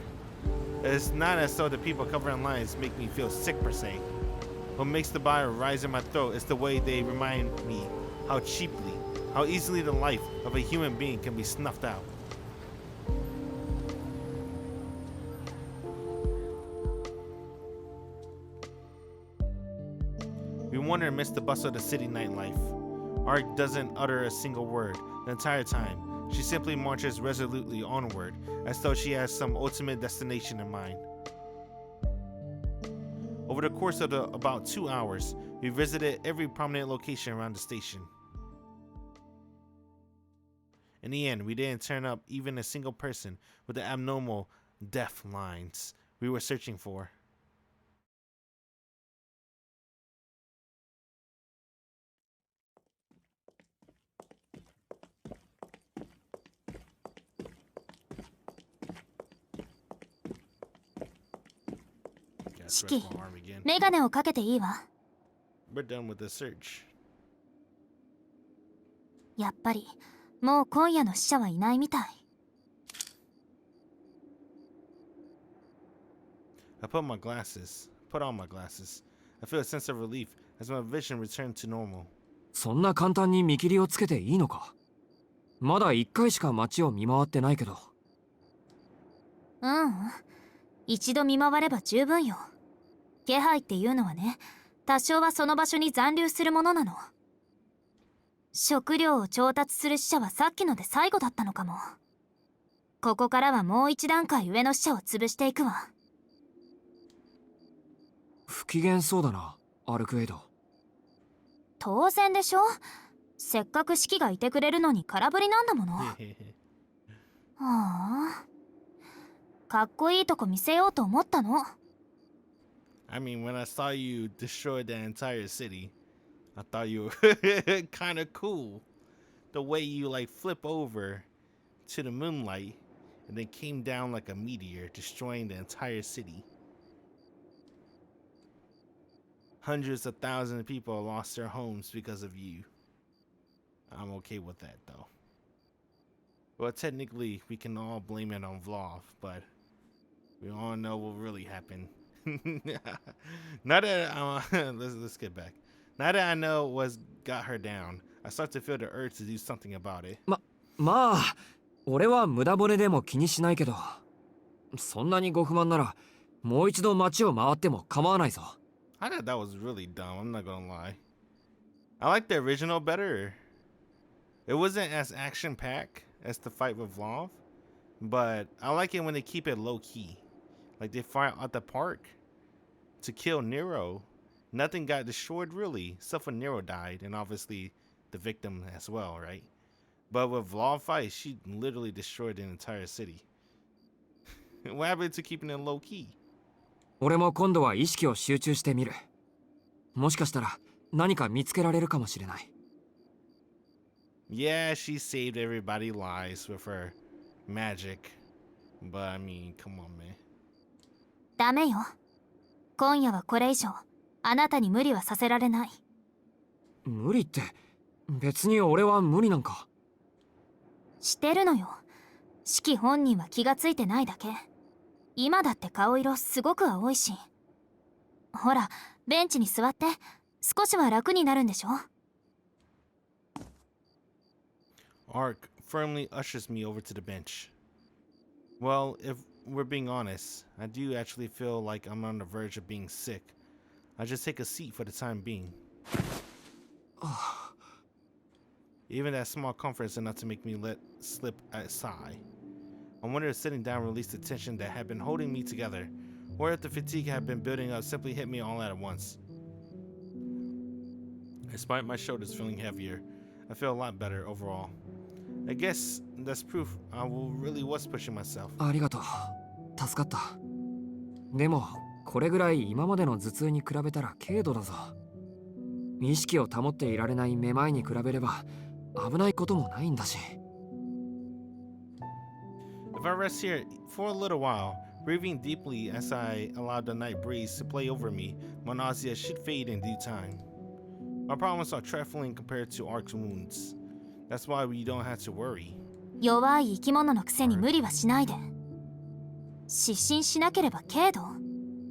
It's not as though the people covering lines make me feel sick per se. What makes the bile rise in my throat is the way they remind me how cheaply, how easily the life of a human being can be snuffed out. We wander amidst the bustle of the city nightlife. Ark doesn't utter a single word the entire time. She simply marches resolutely onward, as though she has some ultimate destination in mind. Over the course of about 2 hours, we visited every prominent location around the station. In the end, we didn't turn up even a single person with the abnormal deaf lines we were searching for. Shiki, メガネをかけていいわ。We're done with the search. やっぱりもう今夜の死者はいないみたい。I put on my glasses. I feel a sense of relief as my vision returned to normal. そんな簡単に見切りをつけていいのか？まだ1回しか街を見回ってないけど。一度見回れば十分よ。気配っていうのはね、多少はその場所に残留するものなの。食料を調達する死者はさっきので最後だったのかも。ここからはもう一段階上の死者を潰していくわ。不機嫌そうだな、アルクエイド。当然でしょ。せっかくシキがいてくれるのに空振りなんだもの。はあ。かっこいいとこ見せようと思ったの。I mean, when I saw you destroy the entire city, I thought you were kind of cool. The way you like flip over to the moonlight and then came down like a meteor, destroying the entire city. Hundreds of thousands of people lost their homes because of you. I'm okay with that though. Well, technically, we can all blame it on Vlov, but we all know what really happened. Now that let's get back. Now that I know what's got her down, I start to feel the urge to do something about it. まあ、俺は無駄骨でも気にしないけど、そんなにご不満ならもう一度街を回っても構わないぞ。I thought that was really dumb. I'm not gonna lie. I like the original better. It wasn't as action-packed as the fight with Vlov, but I like it when they keep it low-key. Like they fight at the park to kill Nero. Nothing got destroyed really, except for Nero died, and obviously the victim as well, right? But with Vlov fight, she literally destroyed the entire city. What happened to keeping it low-key? 俺も今度は意識を集中してみる。もしかしたら何か見つけられるかもしれない。Yeah, she saved everybody's lives with her magic. But I mean, come on, man. ダメよ。今夜はこれ以上あなたに無理はさせられない。無理って別に俺は無理なんか。してるのよ。シキ本人は気がついてないだけ。今だって顔色すごく青いし。ほら、ベンチに座って少しは楽になるんでしょ。Ark firmly ushers me over to the bench. Well, if we're being honest, I do actually feel like I'm on the verge of being sick. I'll just take a seat for the time being. Even that small comfort is enough to make me let slip a sigh. I wonder if sitting down released the tension that had been holding me together, or if the fatigue had been building up simply hit me all at once. Despite my shoulders feeling heavier, I feel a lot better overall. I guess that's proof I really was pushing myself. ありがとう。助かった。でもこれぐらい今までの頭痛に比べたら軽度だぞ。意識を保っていられないめまいに比べれば危ないこともないんだし。If I rest here for a little while, breathing deeply as I allow the night breeze to play over me, my nausea should fade in due time. My problems are trifling compared to Ark's wounds. That's why we don't have to worry. 弱い生き物のくせに無理はしないで。失神しなければ軽度？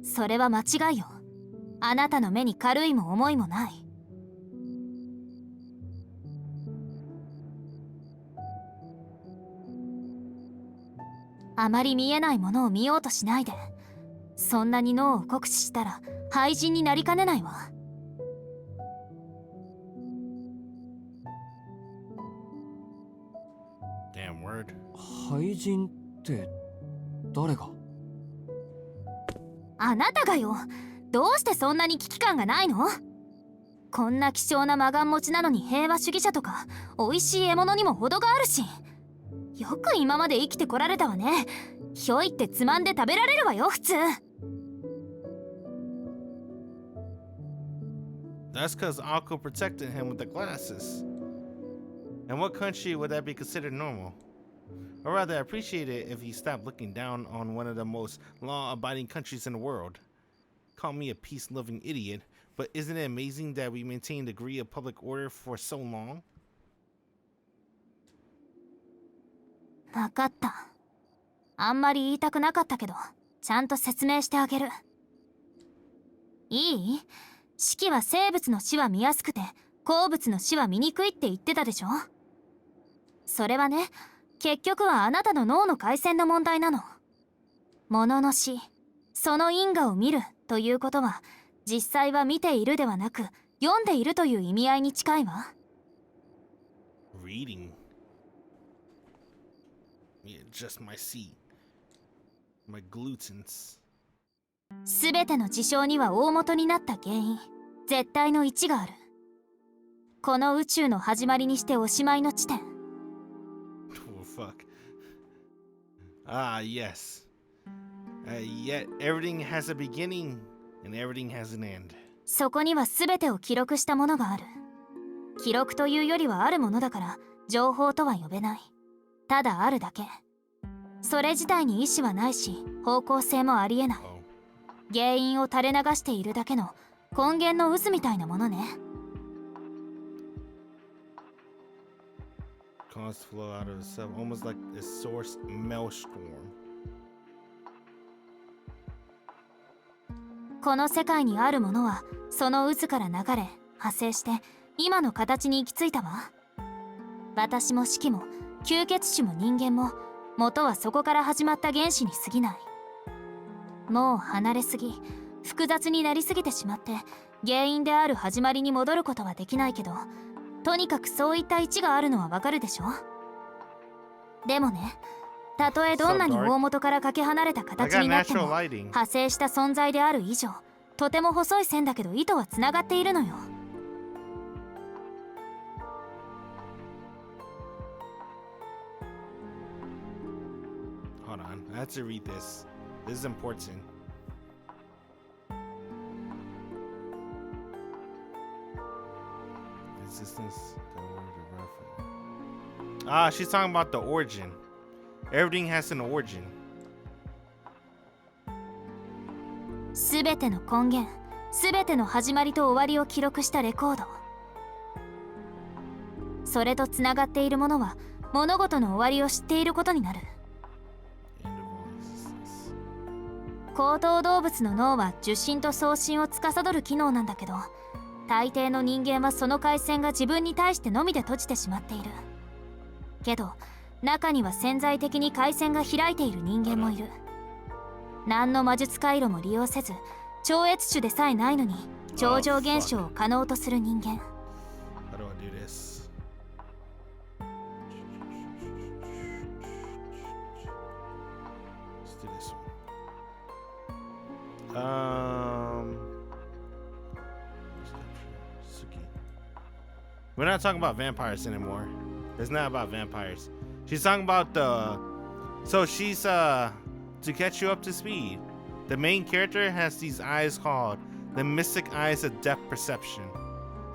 それは間違いよ。あなたの目に軽いも重いもない。あまり見えないものを見ようとしないで。そんなに脳を酷使したら廃人になりかねないわ。Damn word. 廃人って誰が？あなたがよ。どうしてそんなに危機感がないの？こんな希少な魔眼持ちなのに平和主義者とか美味しい獲物にも程があるし。よく今まで生きてこられたわね。ひょいってつまんで食べられるわよ普通。That's because Akko protected him with the glasses. In what country would that be considered normal? Or rather, I appreciate it if he stopped looking down on one of the most law-abiding countries in the world. Call me a peace-loving idiot, but isn't it amazing that we maintained a degree of public order for so long? 分かった。あんまり言いたくなかったけど、ちゃんと説明してあげる。いい？四季は生物の死は見やすくて、鉱物の死は見にくいって言ってたでしょ？それはね、結局はあなたの脳の回線の問題なの。物の死、その因果を見るということは、実際は見ているではなく、読んでいるという意味合いに近いわ。Reading. Yeah, just my seed. My glutens. すべての事象には大元になった原因、絶対の一がある。この宇宙の始まりにしておしまいの地点。Oh, fuck. Ah, yes. Yet everything has a beginning and everything has an end. そこにはすべてを記録したものがある。記録というよりはあるものだから、情報とは呼べない。ただあるだけ。それ自体に意思はないし、方向性もありえない。原因を垂れ流しているだけの根源の渦みたいなものね。Cause flow out of itself, almost like a source maelstrom. この世界にあるものはその渦から流れ派生して今の形に行き着いたわ。私も四季も吸血種も人間も元はそこから始まった原子に過ぎない。もう離れすぎ複雑になりすぎてしまって原因である始まりに戻ることはできないけど、とにかくそういった位置があるのはわかるでしょ。でもね、たとえどんなに大元からかけ離れた形になっても派生した存在である以上、とても細い線だけど糸はつながっているのよ。Hold on, I have to read this. This is important. Existence. Ah, she's talking about the origin. Everything has an origin. すべての根源、すべての始まりと終わりを記録したレコード。それとつながっているものは物事の終わりを知っていることになる。高等動物の脳は受信と送信を司る機能なんだけど、大抵の人間はその回線が自分に対してのみで閉じてしまっている。けど中には潜在的に回線が開いている人間もいる。何の魔術回路も利用せず超越種でさえないのに超常現象を可能とする人間。 How do I do this? Let's do this one. Suki. We're not talking about vampires anymore. It's not about vampires. She's talking about the. So she's to catch you up to speed. The main character has these eyes called the mystic eyes of depth perception.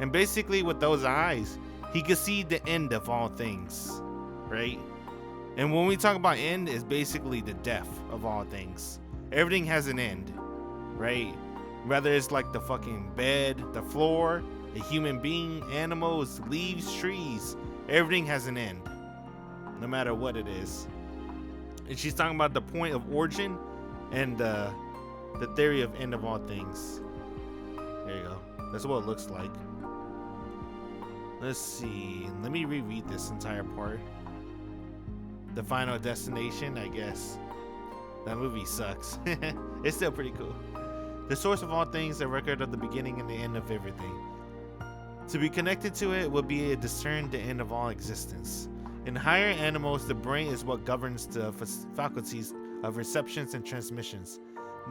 And basically with those eyes, he can see the end of all things, right? And when we talk about end, it's basically the death of all things. Everything has an end, right? Whether it's like the fucking bed, the floor, a human being, animals, leaves, trees, everything has an end, no matter what it is. And she's talking about the point of origin and the theory of end of all things. There you go. That's what it looks like. Let's see. Let me reread this entire part. The Final Destination, I guess. That movie sucks. It's still pretty cool. The source of all things, a record of the beginning and the end of everything. To be connected to it will be to discern the end of all existence. In higher animals, the brain is what governs the faculties of receptions and transmissions.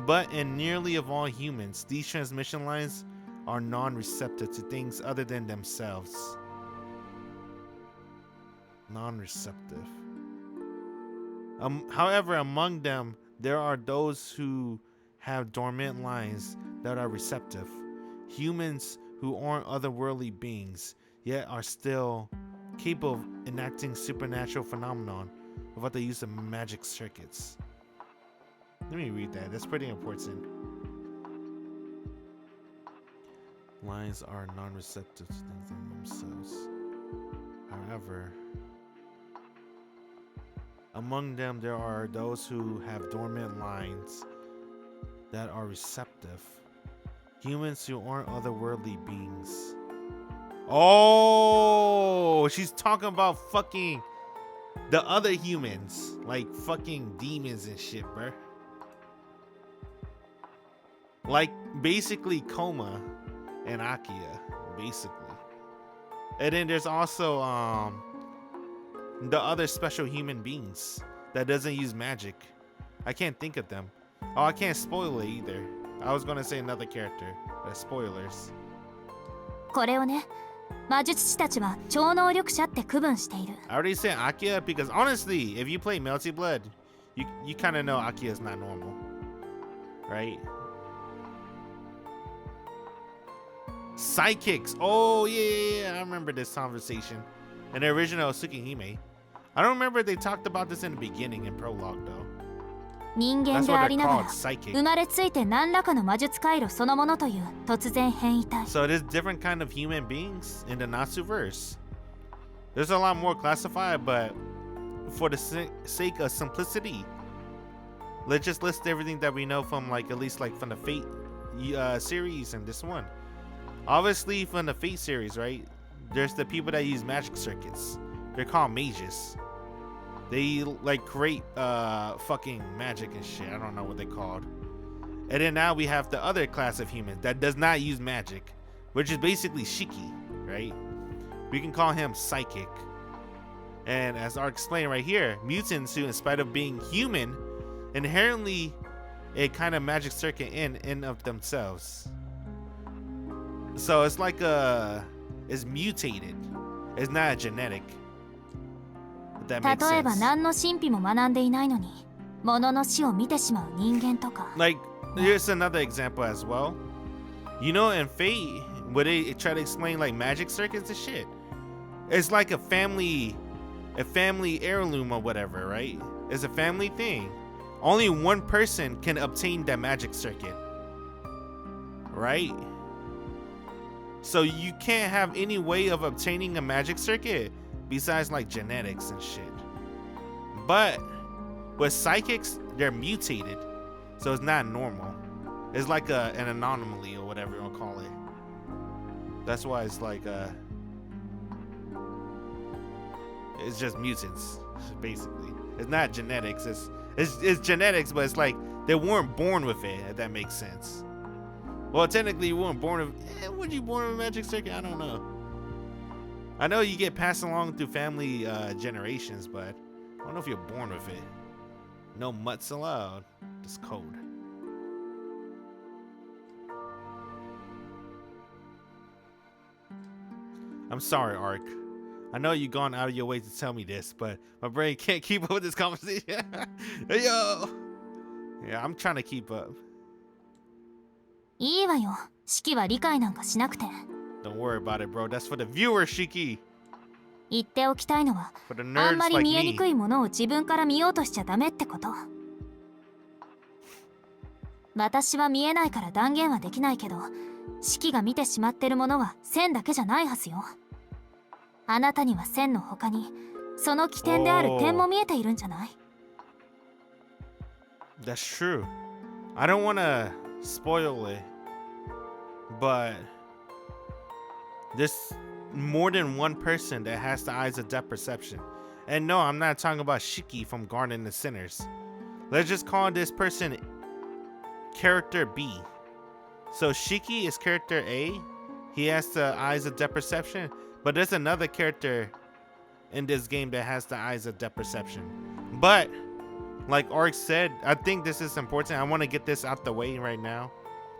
But in nearly of all humans, these transmission lines are non-receptive to things other than themselves. Non-receptive. However, among them, there are those who have dormant lines that are receptive. Humans who aren't otherworldly beings, yet are still capable of enacting supernatural phenomenon without the use of magic circuits. Let me read that. That's pretty important. Lines are non-receptive to things in themselves. However, among them there are those who have dormant lines that are receptive. Humans who aren't otherworldly beings. Oh, she's talking about fucking the other humans, like fucking demons and shit, bruh. Like basically Coma and Akia, basically. And then there's also the other special human beings that doesn't use magic. I can't think of them. Oh, I can't spoil it either. I was gonna say another character, but spoilers. これをね、魔術師たちは超能力者って区分している。 I already said Akia because honestly, if you play Melty Blood, you kind of know Akia is not normal, right? Psychics. Oh yeah, I remember this conversation in the original Tsukihime. I don't remember if they talked about this in the beginning in prologue though. 人間 That's で what あ they're りなが called, ら psychic. 生まれついて何らかの魔術回路そのものという突然変異体。 So there's different kind of human beings in the Nasu verse. There's a lot more classified, but for the sake of simplicity, let's just list everything that we know from like at least like from the Fate series and this one. Obviously from the Fate series, right? There's the people that use magic circuits. They're called mages. They like create fucking magic and shit. I don't know what they're called. And then now we have the other class of humans that does not use magic, which is basically Shiki, right? We can call him psychic. And as I explained right here, mutants who, in spite of being human, inherently a kind of magic circuit in of themselves. So it's like it's mutated. It's not genetic. If that makes 例えば sense. 何の神秘も学んでいないのに物の死を見てしまう人間とか。 Like, here's another example as well. You know, in Fate, where they try to explain like magic circuits and shit, it's like a family heirloom or whatever, right? It's a family thing. Only one person can obtain that magic circuit, right? So you can't have any way of obtaining a magic circuit besides like genetics and shit. But with psychics, they're mutated, so it's not normal. It's like an anomaly or whatever you want to call it. That's why it's like it's just mutants, basically. It's not genetics. It's genetics, but it's like they weren't born with it, if that makes sense. Well, technically, you weren't born of. Were you born of a magic circuit? I don't know. I know you get passed along through family generations, but I don't know if you're born with it. No mutts allowed. This code. I'm sorry, Arc. I know you've gone out of your way to tell me this, but my brain can't keep up with this conversation. Hey, yo! Yeah, I'm trying to keep up. いいわよ。式は理解なんかしなくて。 Don't worry about it, bro. That's for the viewer, Shiki. 言っておきたいのは、 For the あん nerds まり like 見えにく me. いものを自分から見ようとしちゃダメってこと。私は見えないから断言はできないけど、式が見てしまってるものは線だけじゃないはずよ。あなたには線の他に、その起点である点も見えているんじゃない？ That's true. I don't want to spoil it, but there's more than one person that has the eyes of depth perception. And no, I'm not talking about Shiki from Garden of Sinners. Let's just call this person character B. So Shiki is character A. He has the eyes of depth perception, but there's another character in this game that has the eyes of depth perception. But like Ark said, I think this is important. I want to get this out the way right now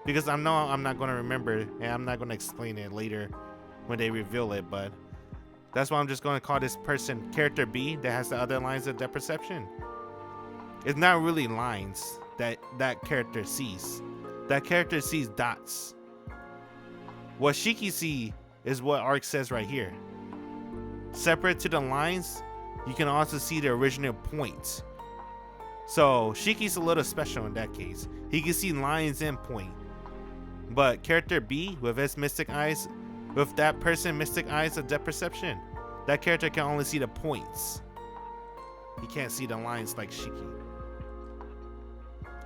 because I know I'm not going to remember and I'm not going to explain it later when they reveal it, but that's why I'm just going to call this person character B that has the other lines of depth perception. It's not really lines that character sees. That character sees dots. What Shiki see is what Ark says right here. Separate to the lines, you can also see the original points. So Shiki's a little special in that case. He can see lines and point. But character B with his mystic eyes, with that person mystic eyes of depth perception, that character can only see the points. He can't see the lines like Shiki.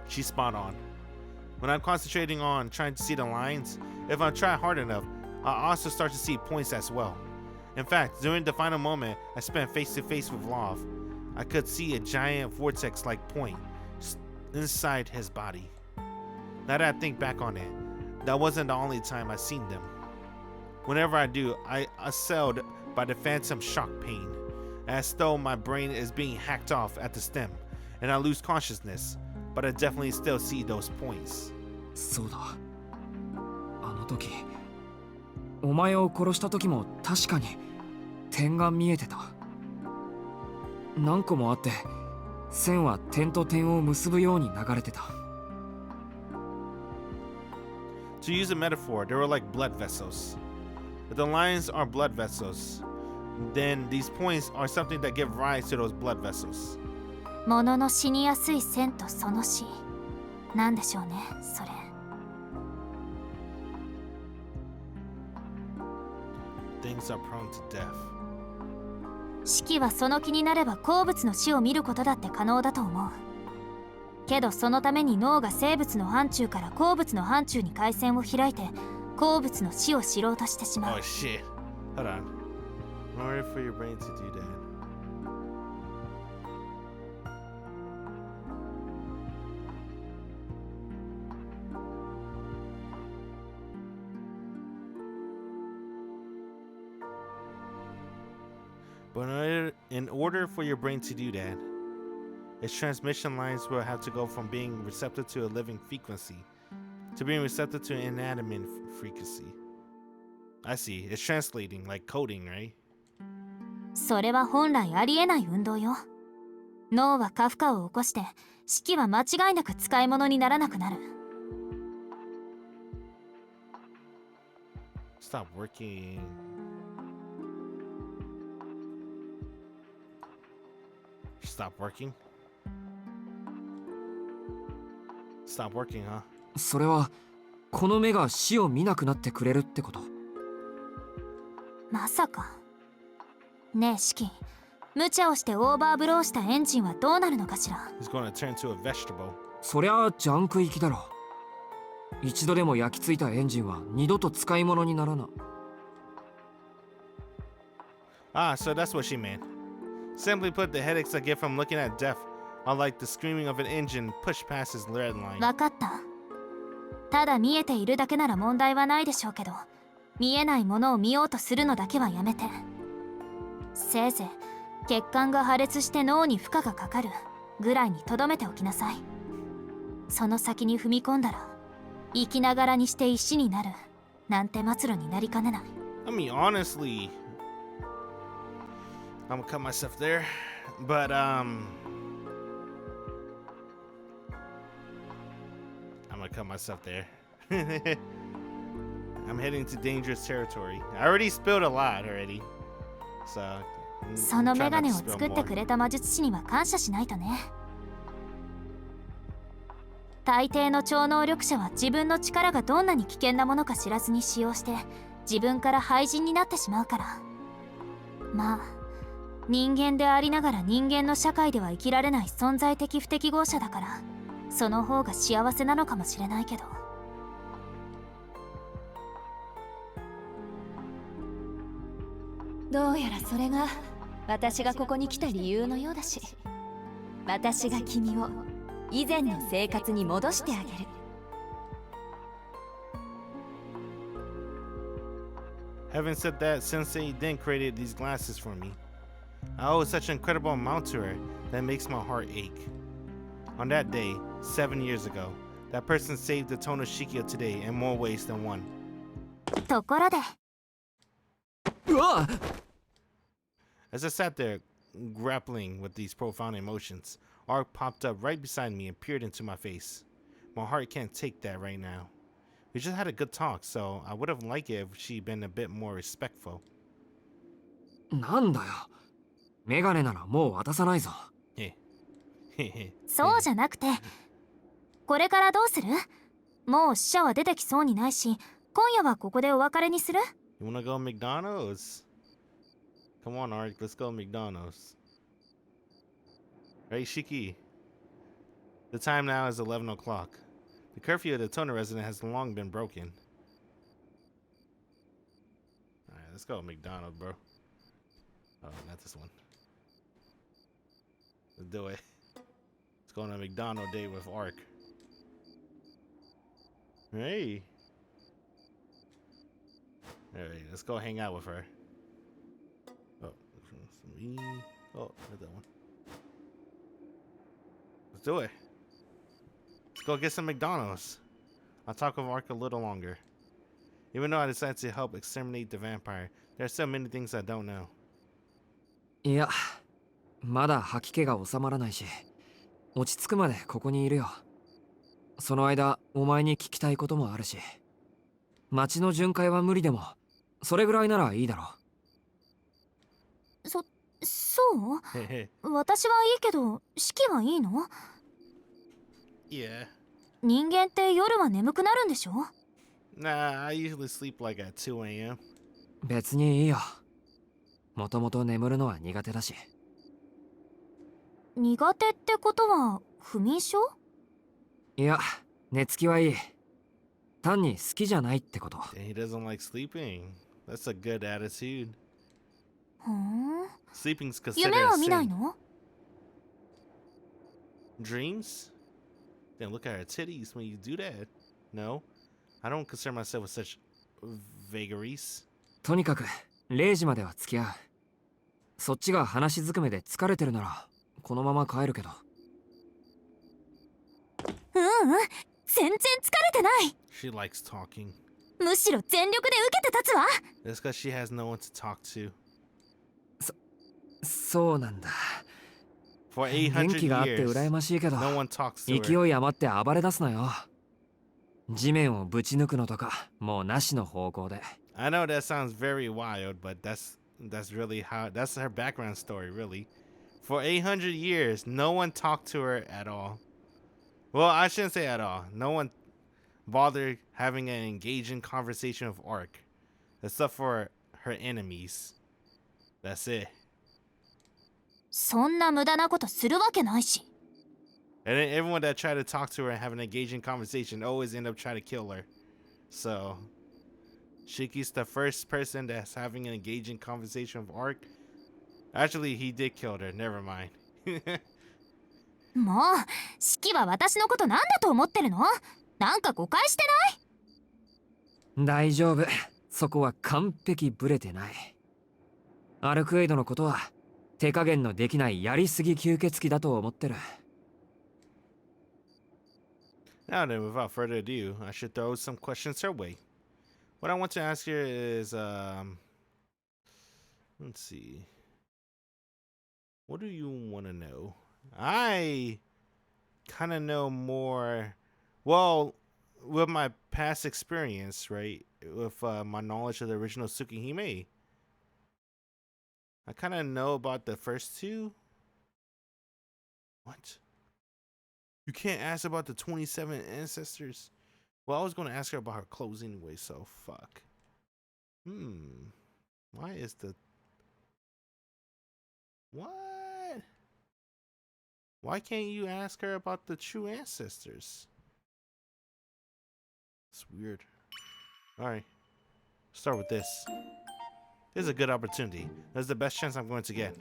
She's spot on. When I'm concentrating on trying to see the lines, if I try hard enough, I'll also start to see points as well. In fact, during the final moment I spent face to face with Love, I could see a giant vortex-like point inside his body. Now that I think back on it, that wasn't the only time I seen them. Whenever I do, I assailed by the phantom shock pain, as though my brain is being hacked off at the stem, and I lose consciousness, but I definitely still see those points. そうだ。あの時、お前を殺した時も確かに点が見えてた。何個もあって、線は点と点を結ぶように流れてた。To use a metaphor, they were like blood vessels. If the lines are blood vessels, then these points are something that give rise to those blood vessels. ものの死にやすい線とその死。なんでしょうね、それ。Things are prone to death. 式はその気になれば鉱物の死を見ることだって可能だと思う。けどそのために脳が生物の範疇から鉱物の範疇に回線を開いて鉱物の死を知ろうとしてしまう。Oh shit. Hold on. In order for your brain to do that. But in order for your brain to do that, its transmission lines will have to go from being receptive to a living frequency to being receptive to an inanimate frequency. I see. It's translating like coding, right? それは本来ありえない運動よ。脳は過負荷を起こして式は間違いなく使い物にならなくなる。Stop working. Stop working? Stop working, huh? それはこの目が死を見なくなってくれるってこと？まさか。ねえ式、無茶をしてオーバーブローしたエンジンはどうなるのかしら。 He's gonna turn to a vegetable. そりゃジャンク行きだろ。一度でも焼き付いたエンジンは二度と使い物にならな。Ah, so that's what she meant. Simply put, the headaches I get from looking at death are like the screaming of an engine pushed past his red line. わかった。ただ見えているだけなら問題はないでしょうけど、見えないものを見ようとするのだけはやめて。せいぜい血管が破裂して脳に負荷がかかるぐらいにとどめておきなさい。その先に踏み込んだら生きながらにして石になるなんて末路になりかねない。 I mean, honestly, I'm gonna cut myself there, but I'm gonna cut myself there. I'm heading to dangerous territory. I already spilled a lot already, so その try メ not ガネ to を spill 作って more. くれた魔術師には感謝しないとね。大抵の超能力者は自分の力がどんなに危険なものか知らずに使用して自分から廃人になってしまうから。まあ人間でありながら人間の社会では生きられない存在的不適合者だから、その方が幸せなのかもしれないけど。どうやらそれが私がここに来た理由のようだし、私が君を以前の生活に戻してあげる。Having said that, Sensei then created these glasses for me. I owe such an incredible amount to her that makes my heart ache. On that day, 7 years ago, that person saved the tone of Shikio today in more ways than one. ところでうわ As I sat there, grappling with these profound emotions, Arc popped up right beside me and peered into my face. My heart can't take that right now. We just had a good talk, so I would have liked it if she'd been a bit more respectful. なんだよ。メガネならもう渡さないぞ。Heh. Heh. そうじゃなくて、これからどうする？もう死者は出てきそうにないし、今夜はここでお別れにする？ You wanna go McDonald's? Come on, Arc, let's go McDonald's. Right, Shiki? The time now is 11 o'clock. The curfew of the Toner resident has long been broken. Alright, let's go McDonald's, bro. Oh, not this one. Let's do it. Let's go on a McDonald's date with Arc. Hey. Alright, let's go hang out with her. Oh, oh, not that one. Let's do it. Let's go get some McDonald's. I'll talk with Ark a little longer. Even though I decided to help exterminate the vampire, there are still many things I don't know. いや、まだ吐き気が収まらないし、落ち着くまでここにいるよ。その間、お前に聞きたいこともあるし。街の巡回は無理でも、それぐらいならいいだろう。そう？ Hey, 私はいいけど、四季はいいの？ yeah. 人間って夜は眠くなるんでしょ？ Nah, I usually sleep like at 2 a.m. 別にいいよ。もともと眠るのは苦手だし。苦手ってことは不眠症？いや、寝つきはいい。単に好きじゃないってこと。He doesn't like sleeping. That's a good attitude. ふん。 Sleeping's considered 夢 a は見ない sin. の？ Dreams? Then look at her titties when you do that. No, I don't concern myself with such vagaries. とにかく、0時までは付き合う。そっちが話ずくめで疲れてるなら、このまま帰るけど。ううん、全然疲れてない。 She likes talking. むしろ全力で受けて立つわ。 That's because she has no one to talk to. そうなんだ。 For 元800気があって years, 羨ましいけど、 no one talks to her. 勢い余って暴れ出すなよ。地面をぶち抜くのとか、もうなしの方向で。I know that sounds very wild, but that's really how that's her background story, really. For 800 years, no one talked to her at all. Well, I shouldn't say at all. No one bothered having an engaging conversation with Ark, except for her enemies. That's it. そんな無駄なことするわけないし。 And then everyone that tried to talk to her and have an engaging conversation always end up trying to kill her. So, Shiki's the first person that's having an engaging conversation with Ark. Actually, he did kill her. Never mind. もう、四季は私のことなんだと思ってるの？なんか誤解してない？大丈夫、そこは完璧ブレてない。アルクエイドのことは手加減のできないやりすぎ吸血鬼だと思ってる。Now then, without further ado, I should throw some questions her way. What I want to ask her is, let's see. What do you want to know? I kind of know more, well, with my past experience, right? With my knowledge of the original Tsukihime. I kind of know about the first two. What? You can't ask about the 27 ancestors? Well, I was going to ask her about her clothes anyway, so fuck. Why is the... What? Why can't you ask her about the true ancestors? It's weird. Alright. Start with this. This is a good opportunity. This is the best chance I'm going to get.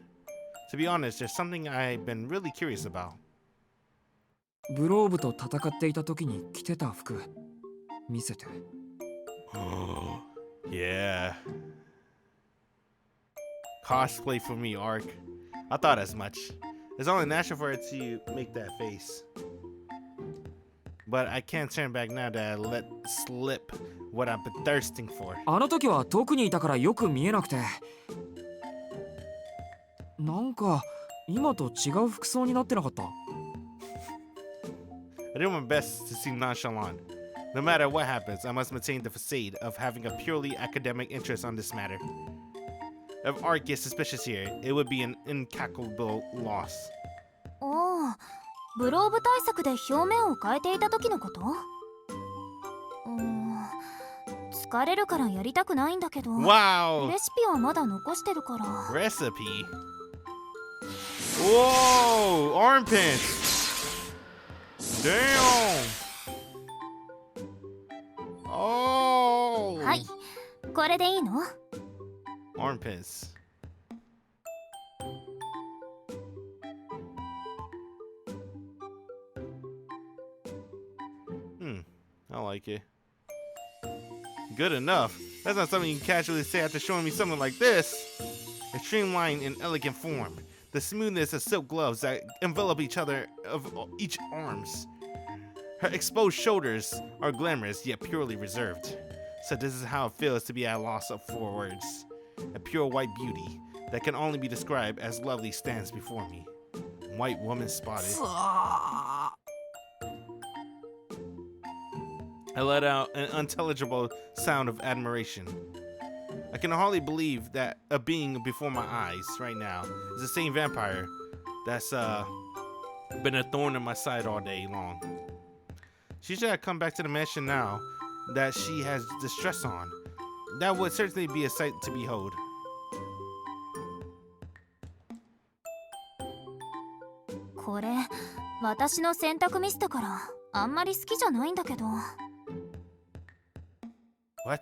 To be honest, there's something I've been really curious about. ブローブと戦っていた時に着てた服見せて。Yeah. Cosplay for me, Arc. I thought as much. It's only natural for her to make that face. But I can't turn back now that I let slip what I've been thirsting for. あの時は遠くにいたからよく見えなくて。なんか今と違う服装になってなかった？ I do my best to seem nonchalant. No matter what happens, I must maintain the facade of having a purely academic interest on this matter. If Art gets suspicious here, it would be an incalculable loss. おお、ブローブ対策で表面を変えていた時のこと？疲れるからやりたくないんだけど。Wow! レシピはまだ残してるから。Recipe? Whoa! Armpits! Damn! Oh! はい、これでいいの？ Armpits. I like it. Good enough. That's not something you can casually say after showing me something like this. A streamlined and elegant form. The smoothness of silk gloves that envelop each other of each arms. Her exposed shoulders are glamorous yet purely reserved. So this is how it feels to be at a loss of for words. A pure white beauty that can only be described as lovely stands before me. White woman spotted. I let out an unintelligible sound of admiration. I can hardly believe that a being before my eyes right now is the same vampire that's been a thorn in my side all day long. She should have come back to the mansion now that she has distress on. That would certainly be a sight to behold. これ、私の選択ミスだからあんまり好きじゃないんだけど。What?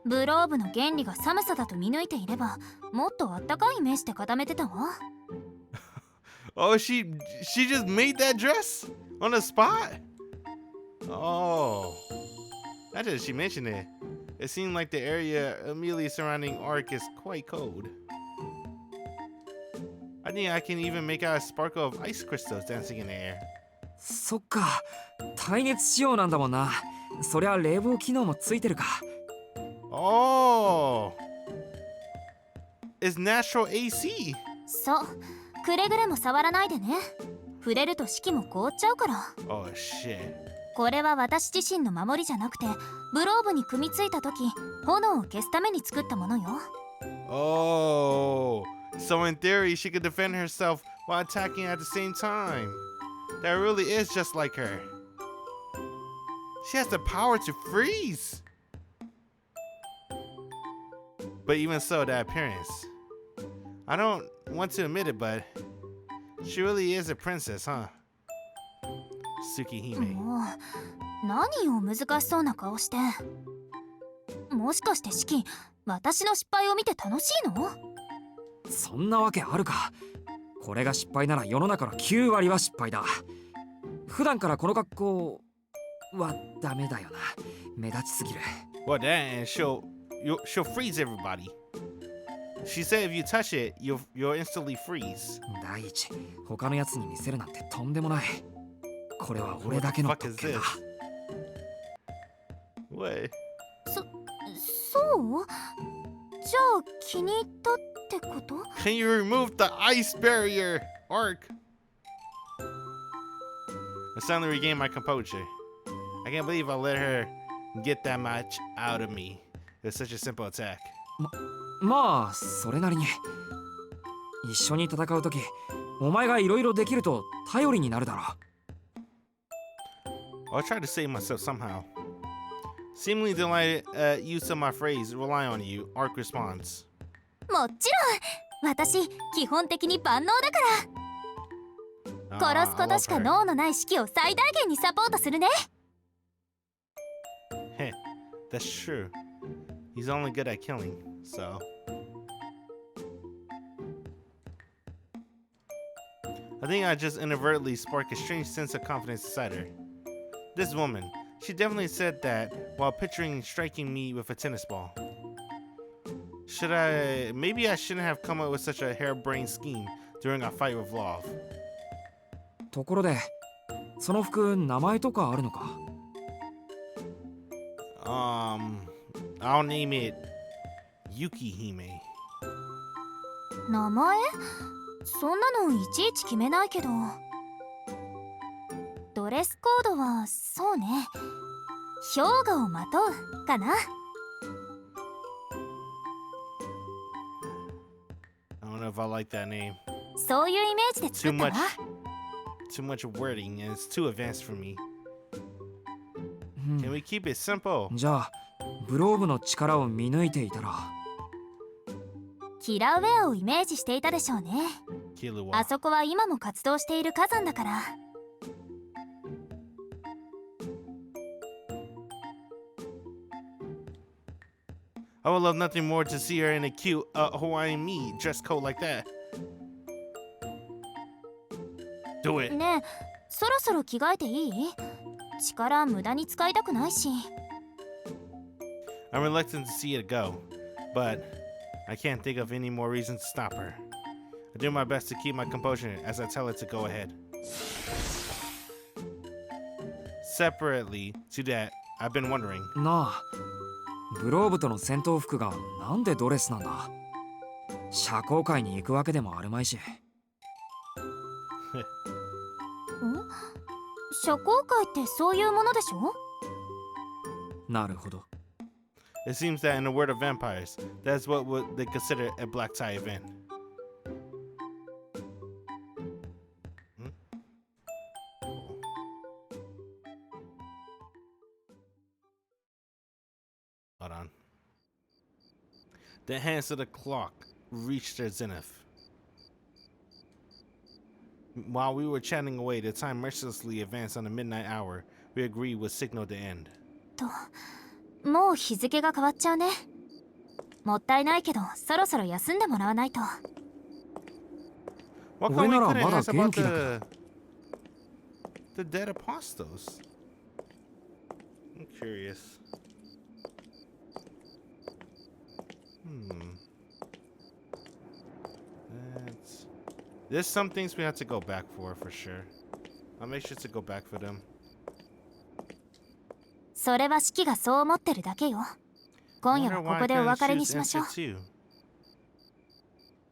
ブローブの原理が寒さだと見抜いていれば、もっとあったかいイメージで固めてたわ。Oh, she just made that dress on the spot? Oh. Not just she mentioned it. It seemed like the area immediately surrounding Arc is quite cold. I think I can even make out a sparkle of ice crystals dancing in the air. そっか、耐熱仕様なんだもんな。そりゃ冷房機能もついてるか。Oh! It's natural AC! そう、くれぐれも触らないでね。触れると四季も凍っちゃうから。Oh shit. これは私自身の守りじゃなくて、ブローブに組みついた時、炎を消すために作ったものよ。Oh! So in theory, she could defend herself while attacking at the same time. That really is just like her. She has the power to freeze! But even so, that appearance. I don't want to admit it, but she really is a princess, huh? Tsukihime. もう、何よ難しそうな顔して。もしかして四季、私の失敗を見て楽しいの？そんなわけあるか。これが失敗なら世の中の9割は失敗だ。普段からこの格好はダメだよな。目立ちすぎる。 Well, then she'll freeze everybody. She said if you touch it, you'll instantly freeze. 第一、他のやつに見せるなんてとんでもない。これは俺だけの What the 特 fuck is 権だ。 this? What? そう？じゃあ気に入ったってこと？ Can you remove the ice barrier, Arc? I suddenly regained my composure. I can't believe I let her get that much out of me. It's such a simple attack. まあそれなりに。一緒に戦うとき、お前がいろいろできると頼りになるだろう。 I'll try to save myself somehow. Seemingly delighted use of my phrase, rely on you, Arc responds. もちろん私基本的に万能だから。殺すことしか脳のない指揮を最大限にサポートするね。 Heh, that's true. He's only good at killing, so. I think I just inadvertently sparked a strange sense of confidence inside her. This woman, she definitely said that while picturing striking me with a tennis ball. Maybe I shouldn't have come up with such a harebrained scheme during our fight with Love. ところで、その服名前とかあるのか？ I'll name it Tsukihime. 名前？そんなのいちいち決めないけど。ドレスコードはそうね。氷河をまとうかな。I don't know if I like that name. そういうイメージで作ったわ。Too much wording and it's too advanced for me. Can we keep it simple? じゃあ、グローブの力を見抜いていたら。キラーウェアをイメージしていたでしょうね。あそこは今も活動している火山だから。I would love nothing more to see her in a cute Hawaiian me dress code like that. Do it. ねえ、そろそろ着替えていい？力無駄に使いたくないし。I'm reluctant to see it go, but I can't think of any more reasons to stop her. I do my best to keep my composure as I tell her to go ahead. Separately to that, I've been wondering. なあ、グローブとの戦闘服がなんでドレスなんだ？社交界に行くわけでもあるまいし。社交界ってそういうものでしょ？なるほど。It seems that in the world of vampires, that's what they consider a black tie event. Hold on. The hands of the clock reached their zenith. While we were chatting away, the time mercilessly advanced on the midnight hour. We agreed would signal the end. もう日付が変わっちゃうね。もったいないけど、そろそろ休んでもらわないと。What come we couldn't ask about the dead apostles? I'm curious. There's some things we have to go back for sure. I'll make sure to go back for them. それは四季がそう思ってるだけよ。今夜はここでお別れにしましょう。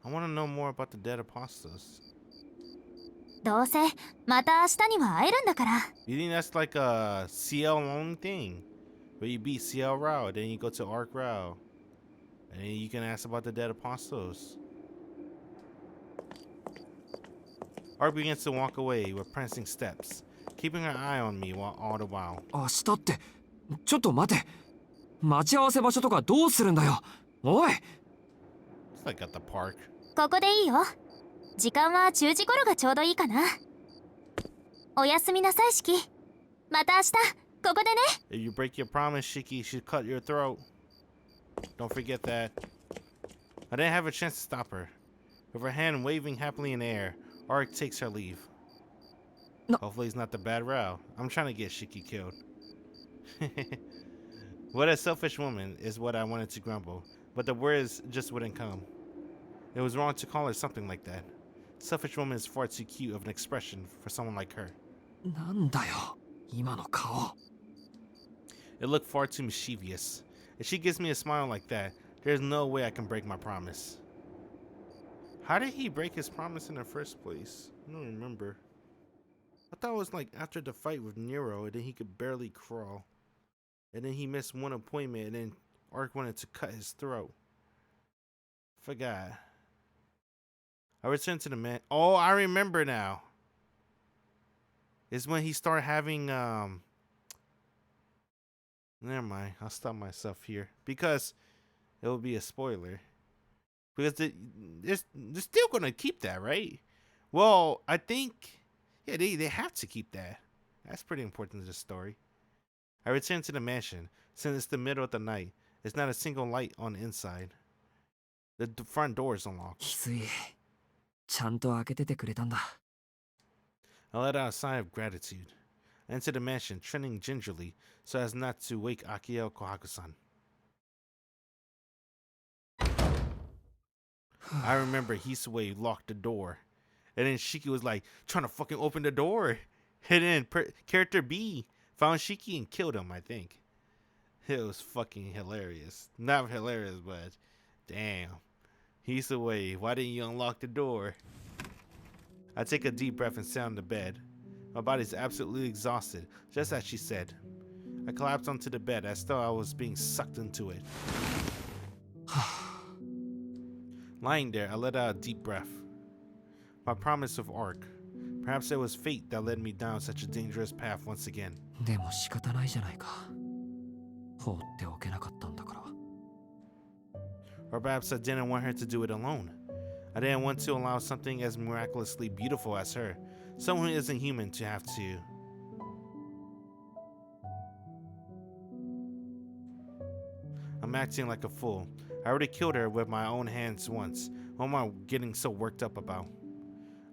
I want to know more about the dead apostles. どうせまた明日には会えるんだから。You think that's like a CL only thing? Where you beat CL Rao, then you go to Arc Rao, and then you can ask about the dead apostles. Arc begins to walk away with prancing steps, keeping her eye on me all the while. 明日って、ちょっと待て。待ち合わせ場所とかどうするんだよ。おい。It's like at the park. ここでいいよ。時間は10時頃がちょうどいいかな。おやすみなさい、シキ。また明日、ここでね。If you break your promise, Shiki should cut your throat. Don't forget that. I didn't have a chance to stop her. With her hand waving happily in the air, Arc takes her leave. No. Hopefully it's not the bad row. I'm trying to get Shiki killed. What a selfish woman is what I wanted to grumble, but the words just wouldn't come. It was wrong to call her something like that. Selfish woman is far too cute of an expression for someone like her. なんだよ、今の顔。 It looked far too mischievous. If she gives me a smile like that, there's no way I can break my promise. How did he break his promise in the first place? I don't remember. I thought it was like after the fight with Nero, and then he could barely crawl. And then he missed one appointment, and then Arc wanted to cut his throat. Forgot. I returned to the man. Oh, I remember now. It's when he started having, never mind. I'll stop myself here. Because it will be a spoiler. Because they're still going to keep that, right? Well, I think, yeah, they have to keep that. That's pretty important to the story. I returned to the mansion. Since it's the middle of the night, there's not a single light on the inside. The front door is unlocked. 翡翠、ちゃんと開けててくれたんだ。 I let out a sigh of gratitude. I entered the mansion, treading gingerly so as not to wake Akio Kohaku-san. I remember Hisue locked the door. And then Shiki was like trying to fucking open the door. And then character B found Shiki and killed him, I think. It was fucking hilarious. Not hilarious, but damn. Hisue, why didn't you unlock the door? I take a deep breath and sit on the bed. My body's absolutely exhausted, just as she said. I collapsed onto the bed as though I was being sucked into it. Lying there, I let out a deep breath. My promise of Arc. Perhaps it was fate that led me down such a dangerous path once again. でも仕方ないじゃないか。放っておけなかったんだから。 Or perhaps I didn't want her to do it alone. I didn't want to allow something as miraculously beautiful as her, someone who isn't human, to have to. I'm acting like a fool. I already killed her with my own hands once. What am I getting so worked up about?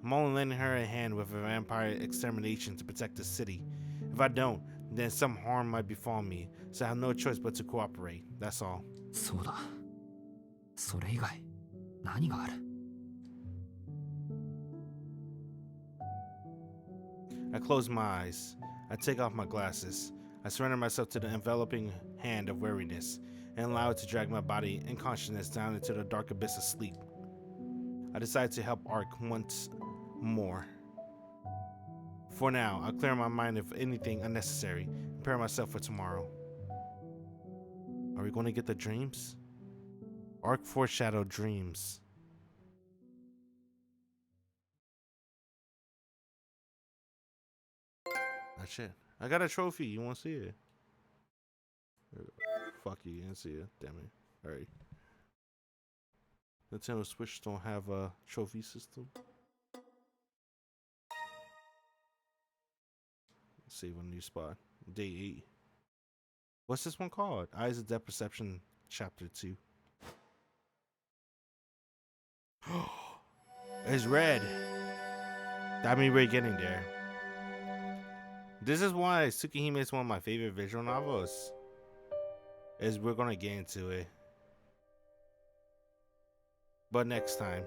I'm only lending her a hand with a vampire extermination to protect the city. If I don't, then some harm might befall me, so I have no choice but to cooperate. That's all. そうだ。それ以外、何がある？ I close my eyes. I take off my glasses. I surrender myself to the enveloping hand of weariness and allow it to drag my body and consciousness down into the dark abyss of sleep. I decide to help Arc once more. For now, I'll clear my mind of anything unnecessary and prepare myself for tomorrow. Are we going to get the dreams? Arc foreshadowed dreams. That's it. I got a trophy. You want to see it? Fuck you didn't see it. Damn it. Alright. Nintendo Switch don't have a trophy system. Save a new spot. Day 8. What's this one called? Eyes of Depth Perception Chapter 2. It's red. That means we're getting there. This is why Tsukihime is one of my favorite visual novels. Is we're gonna get into it. But next time.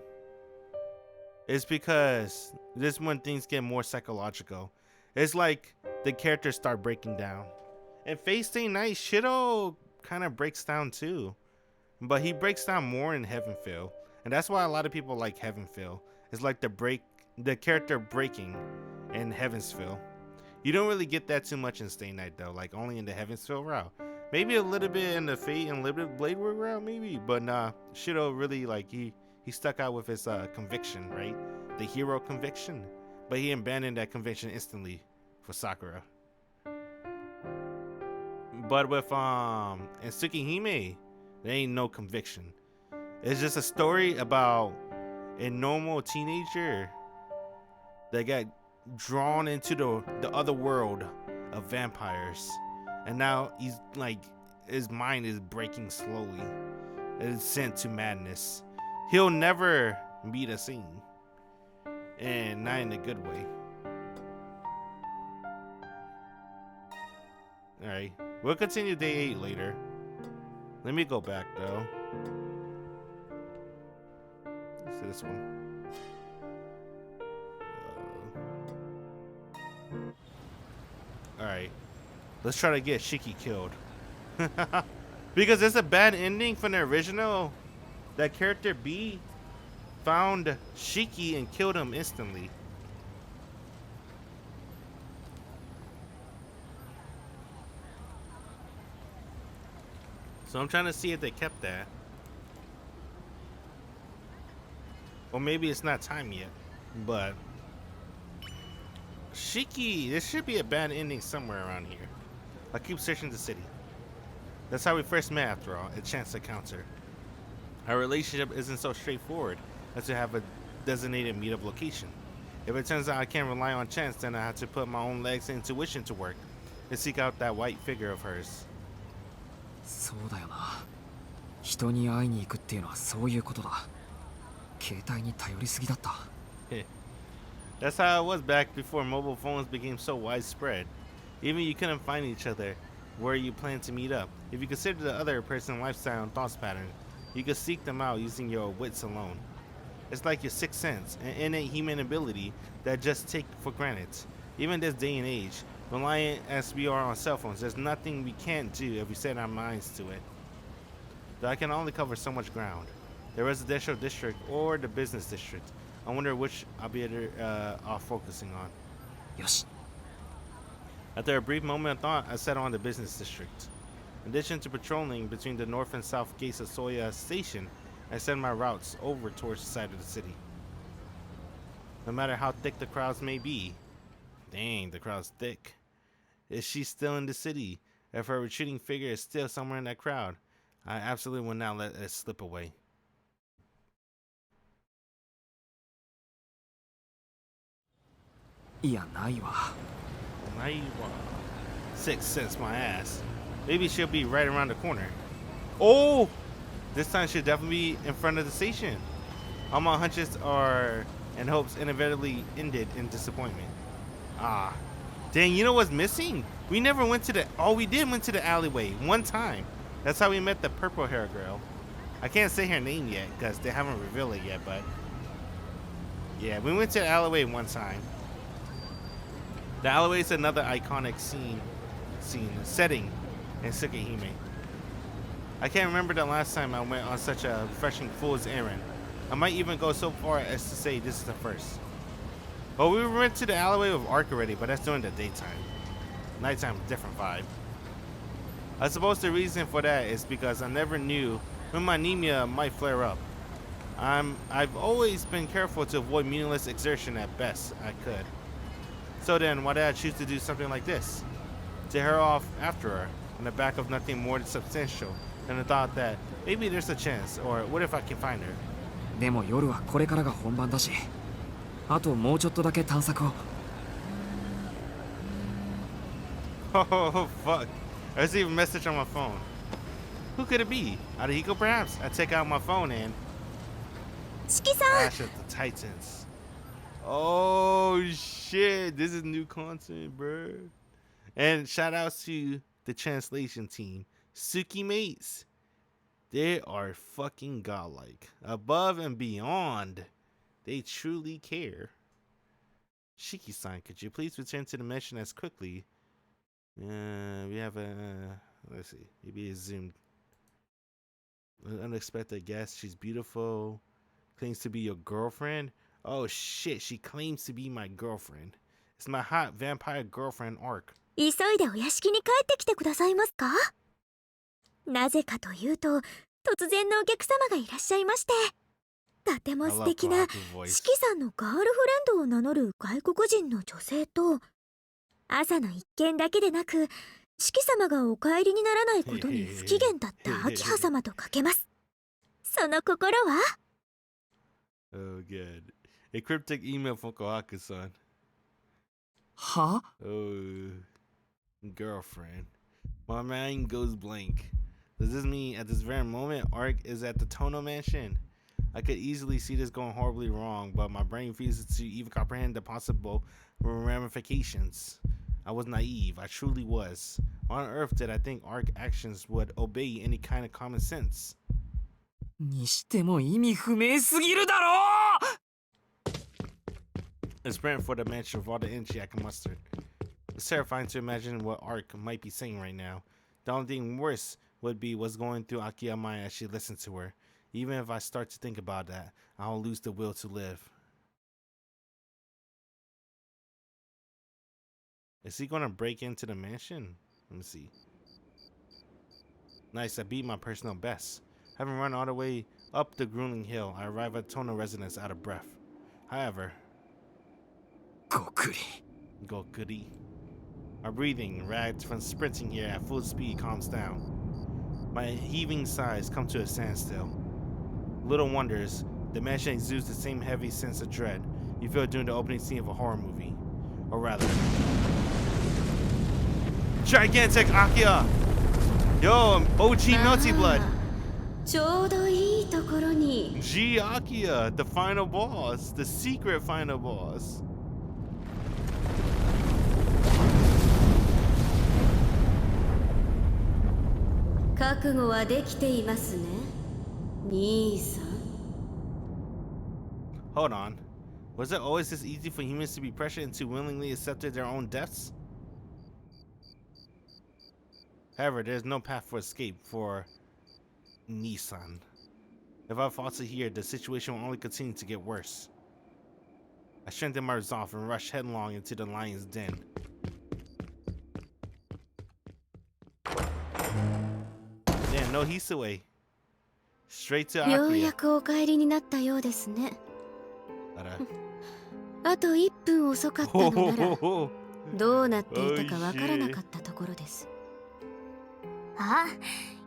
It's because this is when things get more psychological. It's like the characters start breaking down. And Fate Stay Night, Shido kind of breaks down too. But he breaks down more in Heavenfell. And that's why a lot of people like Heavenfell. It's like the character breaking in Heavensfell. You don't really get that too much in Stay Night though, like only in the Heavensfell route. Maybe a little bit in the Fate and Limited Blade Work route, maybe. But nah, Shido really like he stuck out with his conviction, right? The hero conviction. But he abandoned that conviction instantly for Sakura. But with in Tsukihime, there ain't no conviction. It's just a story about a normal teenager that got drawn into the other world of vampires, and now he's like his mind is breaking slowly and is sent to madness. He'll never meet a scene, and not in a good way. All right, We'll continue day 8 later. Let me go back though. Let's do this one. Alright. Let's try to get Shiki killed. Because it's a bad ending from the original. That character B found Shiki and killed him instantly. So I'm trying to see if they kept that. Or maybe it's not time yet. But Shiki, there should be a bad ending somewhere around here. I keep searching the city. That's how we first met after all, a chance encounter. Our relationship isn't so straightforward as to have a designated meetup location. If it turns out I can't rely on chance, then I have to put my own legs and intuition to work and seek out that white figure of hers. そうだよな。人に会いに行くっていうのはそういうことだ。携帯に頼りすぎだった。That's how it was back before mobile phones became so widespread. Even you couldn't find each other where you planned to meet up. If you consider the other person's lifestyle and thoughts pattern, you could seek them out using your wits alone. It's like your sixth sense, an innate human ability that just take for granted. Even this day and age, reliant as we are on cell phones, there's nothing we can't do if we set our minds to it. Though I can only cover so much ground. The residential district or the business district. I wonder which I'll be focusing on. よし。 After a brief moment of thought, I settled on the business district. In addition to patrolling between the north and south gates of Soya Station, I send my routes over towards the side of the city. No matter how thick the crowds may be. Dang, the crowd's thick. Is she still in the city? If her retreating figure is still somewhere in that crowd, I absolutely will not let it slip away. Yeah, ないわ。 Sixth sense my ass. Maybe she'll be right around the corner. Oh! This time she'll definitely be in front of the station. All my hunches are and hopes inevitably ended in disappointment. Ah. Dang, you know what's missing? We never went to the... Oh, we did went to the alleyway one time. That's how we met the purple hair girl. I can't say her name yet because they haven't revealed it yet, but... Yeah, we went to the alleyway one time. The alleyway is another iconic setting in Tsukihime. I can't remember the last time I went on such a refreshing fool's errand. I might even go so far as to say this is the first. Well, we went to the alleyway with Arc already, but that's during the daytime. Nighttime, different vibe. I suppose the reason for that is because I never knew when my anemia might flare up. I've always been careful to avoid meaningless exertion at best I could. So then, why did I choose to do something like this? To head off after her, on the back of nothing more substantial than the thought that maybe there's a chance, or what if I can find her? でも夜はこれからが本番だし、あともうちょっとだけ探索を。Oh, fuck. I received a message on my phone. Who could it be? Adahiko, perhaps? I take out my phone and... Ash of the Titans. Oh, shit. This is new content, bro. And shout outs to the translation team. Tsukimates. They are fucking godlike. Above and beyond. They truly care. Shiki-san, could you please return to the mission as quickly? We have a... let's see. Maybe it's zoomed. An unexpected guest. She's beautiful. Claims to be your girlfriend. Oh shit, she claims to be my girlfriend. It's my hot vampire girlfriend, Arc. 急いでお屋敷に帰ってきてくださいますか？なぜかというと、突然のお客様がいらっしゃいまして。とても素敵な四季さんのガールフレンドを名乗る外国人の女性と、朝の一件だけでなく、四季様がお帰りにならないことに不機嫌だった明葉様とかけます。その心は？ Oh, good. A cryptic email from Kohaku-san. は？ Oh, girlfriend. My mind goes blank. Does this mean at this very moment, Arc is at the Tono Mansion? I could easily see this going horribly wrong, but my brain refuses to even comprehend the possible ramifications. I was naive. I truly was. Why on earth did I think Arc actions would obey any kind of common sense? にしても意味不明すぎるだろ I sprint for the mansion with all the energy I can muster. It's terrifying to imagine what Arc might be saying right now. The only thing worse would be what's going through Akia's mind as she listens to her. Even if I start to think about that, I'll lose the will to live. Is he gonna break into the mansion? Let me see. Nice, I beat my personal best. Having run all the way up the grueling hill, I arrive at tonal residence out of breath. However, ごくり go goody. My breathing, ragged from sprinting here at full speed, calms down. My heaving sighs come to a standstill. Little wonders, the mansion exudes the same heavy sense of dread you feel during the opening scene of a horror movie. Or rather, gigantic Akia! Yo, OG Melty Blood! ちょうどいいところに G Akia, the final boss, the secret final boss. Hold on. Was it always this easy for humans to be pressured into willingly accepting their own deaths? However, there's no path for escape for Nissan. If I falter here, the situation will only continue to get worse. I strengthen my resolve and rush headlong into the lion's den. Damn, no Hisue. Straight to よう Akia. やくお帰りになったようですね Ara. あと1分遅かったのなら Oh, どうなっていたかわからなかったところですあ、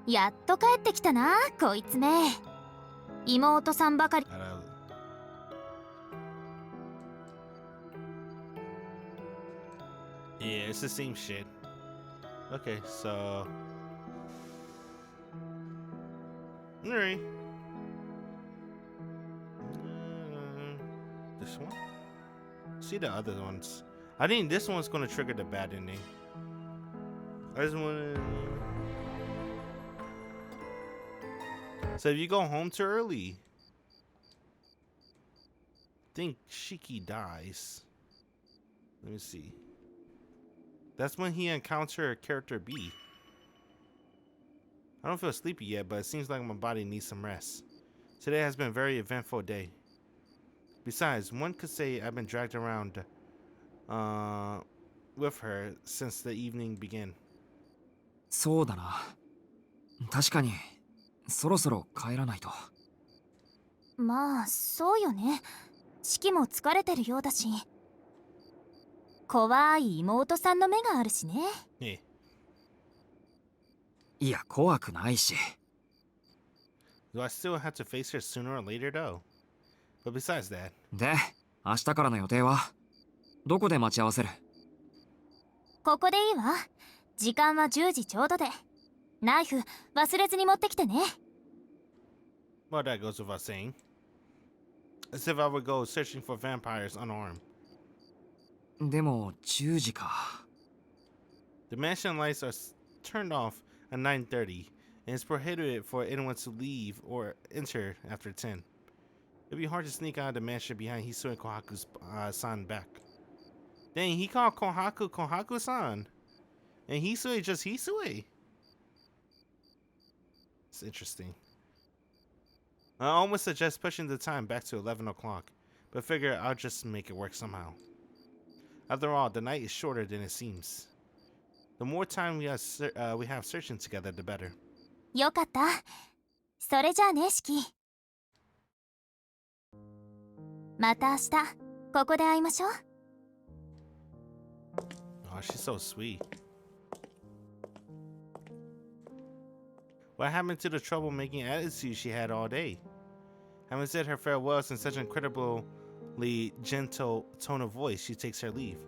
やっと帰ってきたな、こいつめ。妹さんばかり。Ara. Yeah, it's the same shit. Okay, so. Alright. This one? See the other ones. I think this one's gonna trigger the bad ending. I just wanna. So if you go home too early, I think Shiki dies. Let me see. That's when he encountered character B. I don't feel sleepy yet, but it seems like my body needs some rest. Today has been a very eventful day. Besides, one could say I've been dragged around with her since the evening began. そうだな確かにそろそろ帰らないとまあ、そうよね。式も疲れてるようだし。怖い妹さんの目があるしね。Yeah. いや怖くないし Do I still have to face her sooner or later though? But besides that, で明日からの予定はどこで待ち合わせるここでいいわ。時間は10時ちょうどで。ナイフ忘れずに持ってきてね。well, that goes without saying. As if I would go searching for vampires unarmed. でも10時か The mansion lights are turned off at 9:30, and it's prohibited for anyone to leave or enter after 10. It'd be hard to sneak out of the mansion behind Hisue and Kohaku's san back. Dang, he called Kohaku Kohaku-san. And Hisue just Hisue. It's interesting. I almost suggest pushing the time back to 11 o'clock, but figure I'll just make it work somehow. After all, the night is shorter than it seems. The more time we have searching together, the better. よかった。それじゃあね、式。また明日、ここで会いましょう。Oh, she's so sweet. What happened to the troublemaking attitude she had all day? Having said her farewells in such an incredibly gentle tone of voice, she takes her leave.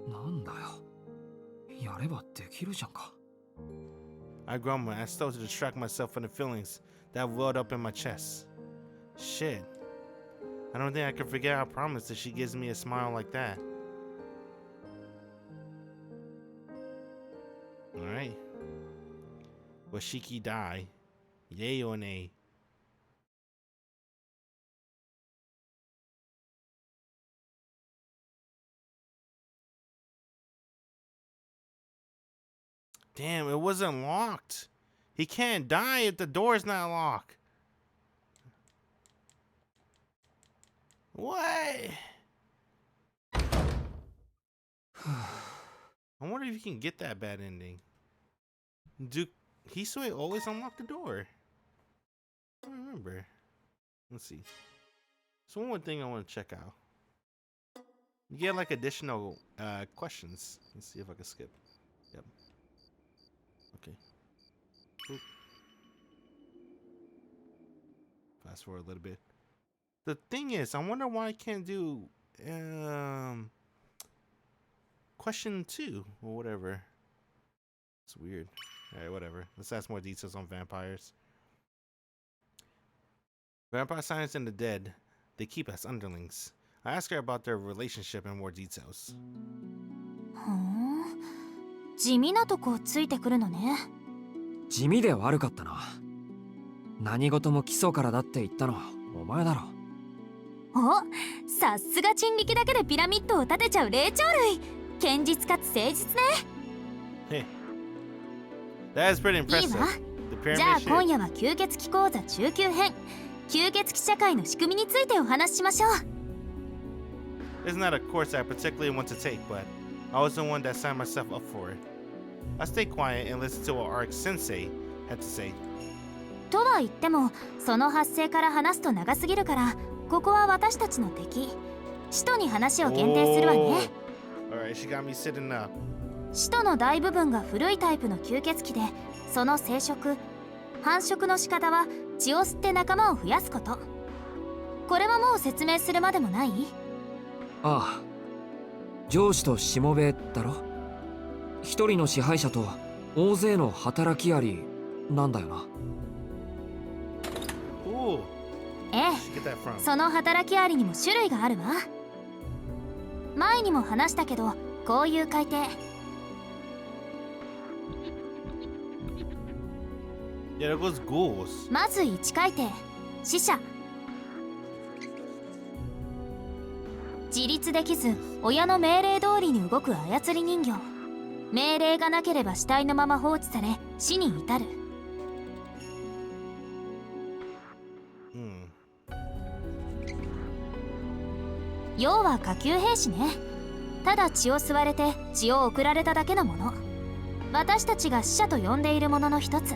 なんだよやればできるじゃんか I grumble and I start to distract myself from the feelings that welled up in my chest. Shit. I don't think I can forget our promise if she gives me a smile like that. Alright. Will Shiki die? Yay or nay? Damn, it wasn't locked. He can't die if the door's not locked. What? I wonder if you can get that bad ending. Do Hisui always unlock the door? I don't remember. Let's see. So one more thing I want to check out. You get like additional questions. Let's see if I can skip. Yep. Okay. Oop. Fast forward a little bit. The thing is, I wonder why I can't do question 2 or whatever. It's weird. Alright, whatever. Let's ask more details on vampires. Vampire science and the dead, they keep as underlings. I ask her about their relationship in more details. 地味なとこついてくるのね。地味で悪かったな。何事も基礎からだって言ったのはお前だろ。お、さすが人力だけでピラミッドを建てちゃう霊長類。堅実かつ誠実ね。That is pretty いい impressive. わ。 The じゃあ pyramid 今 shit. 夜は吸血鬼講座中級編。吸血鬼社会の仕組みについてお話ししましょう。It's not a course I particularly want to take, but I was the one that signed myself up for it. I stayed quiet and listened to what our sensei had to say. とは言っても、その発生から話すと長すぎるから、ここは私たちの敵。使徒に話を限定するわね。Alright, she got me sitting up. 使徒の大部分が古いタイプの吸血鬼で、その生殖、繁殖の仕方は血を吸って仲間を増やすこと。これはもう説明するまでもない？ああ、上司としもべだろ。一人の支配者と大勢の働きアリなんだよな。Ooh, ええ、 get that from. その働きアリにも種類があるわ。前にも話したけど、こういう改定。Yeah, there goes ghouls. まず1改定、死者。自立できず親の命令通りに動く操り人形。命令がなければ死体のまま放置され死に至る。要は下級兵士ね。ただ血を吸われて血を送られただけのもの。私たちが死者と呼んでいるものの一つ。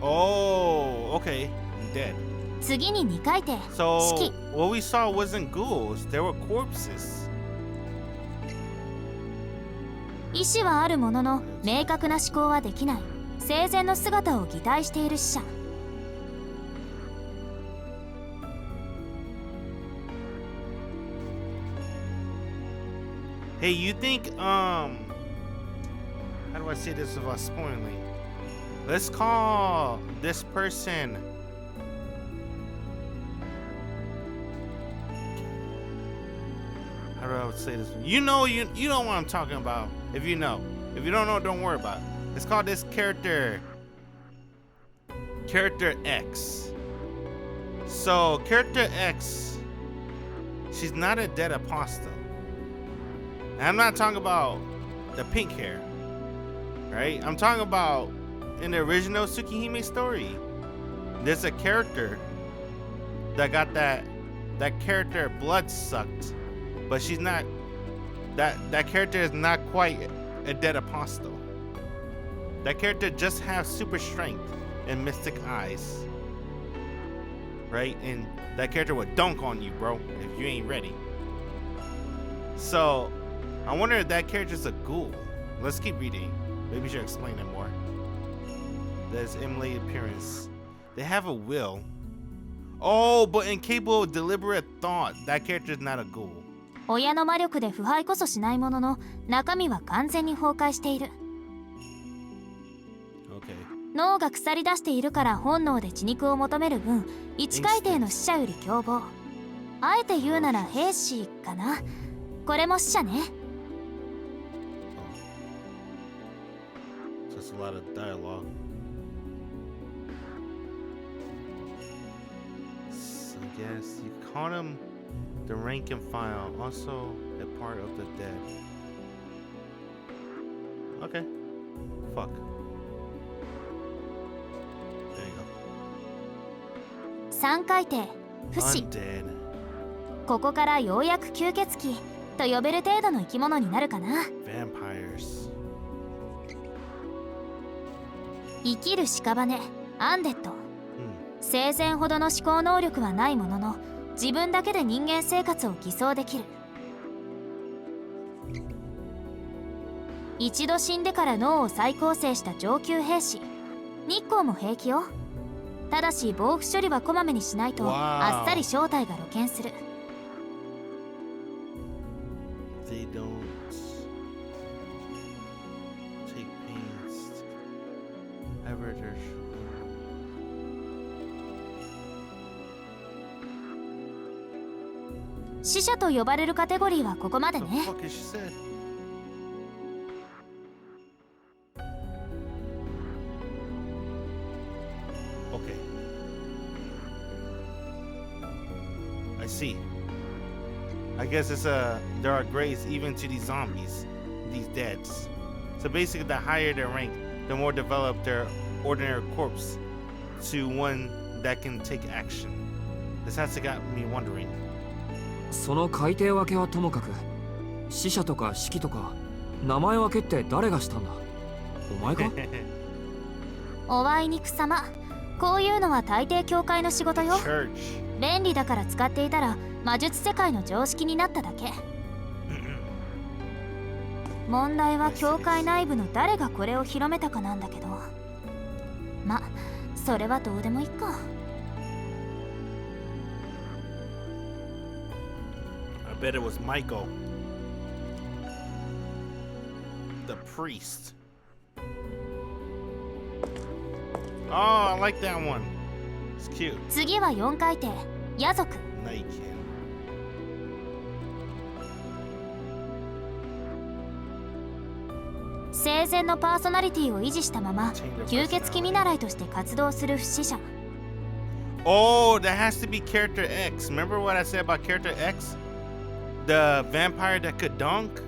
Oh, okay. Dead. 次に2改定、 So 式。 what we saw wasn't ghouls, they were corpses. 意志はあるものの明確な思考はできない。生前の姿を擬態している死者。Hey, you think how do I say this without spoiling? Let's call this person how do I say this? You know what I'm talking about. If you know. If you don't know, don't worry about it. Let's call this character X. So character X, she's not a dead apostle. And I'm not talking about the pink hair, right? I'm talking about in the original Tsukihime story. There's a character that got that character blood sucked, but she's not. That character is not quite a dead apostle. That character just has super strength and mystic eyes, right? And that character would dunk on you, bro, if you ain't ready. So I wonder if that character's a ghoul. Let's keep reading. Maybe you should explain it more. There's Emily appearance. They have a will. Oh, but incapable of deliberate thought. That character is not a ghoul. 親の魔力で腐敗こそしないものの中身は完全に崩壊している。 Okay. 脳が腐り出しているから本能で血肉を求める分、一海底の死者より凶暴。あえて言うなら兵士かな。これも死者ね。So it's a lot of dialogue. So I guess you call him the rank and file, also a part of the dead. Okay. Fuck. There you go. 三海底不死。 Undead. ここからようやく吸血鬼と呼べる程度の生き物になるかな。 Vampires. 生きる屍アンデッド。生前ほどの思考能力はないものの、自分だけで人間生活を偽装できる。一度死んでから脳を再構成した上級兵士。日光も平気よ。ただし防腐処理はこまめにしないとあっさり正体が露見する。 They don't take pains ever their sugar. 死者と呼ばれるカテゴリーはここまで What ね。 the fuck is she said? Okay. I see. I guess it's there are grades even to these zombies, these deads. So basically, the higher their rank, the more developed their ordinary corpse to one that can take action. This has to got me wondering. その改定分けはともかく、死者とか式とか名前分けって誰がしたんだ？お前か？おあいにくさま。こういうのは大抵教会の仕事よ。 Church. 便利だから使っていたら魔術世界の常識になっただけ。問題は教会内部の誰がこれを広めたかなんだけど、ま、それはどうでもいいか。 I bet it was Michael, the priest. Oh, I like that one. It's cute. 次は4海底野族。 Nightkin. 生前のパーソナリティを維持したまま吸血鬼見習いとして活動する不死者。 Oh, that has to be character X. Remember what I said about character X? The vampire that could dunk?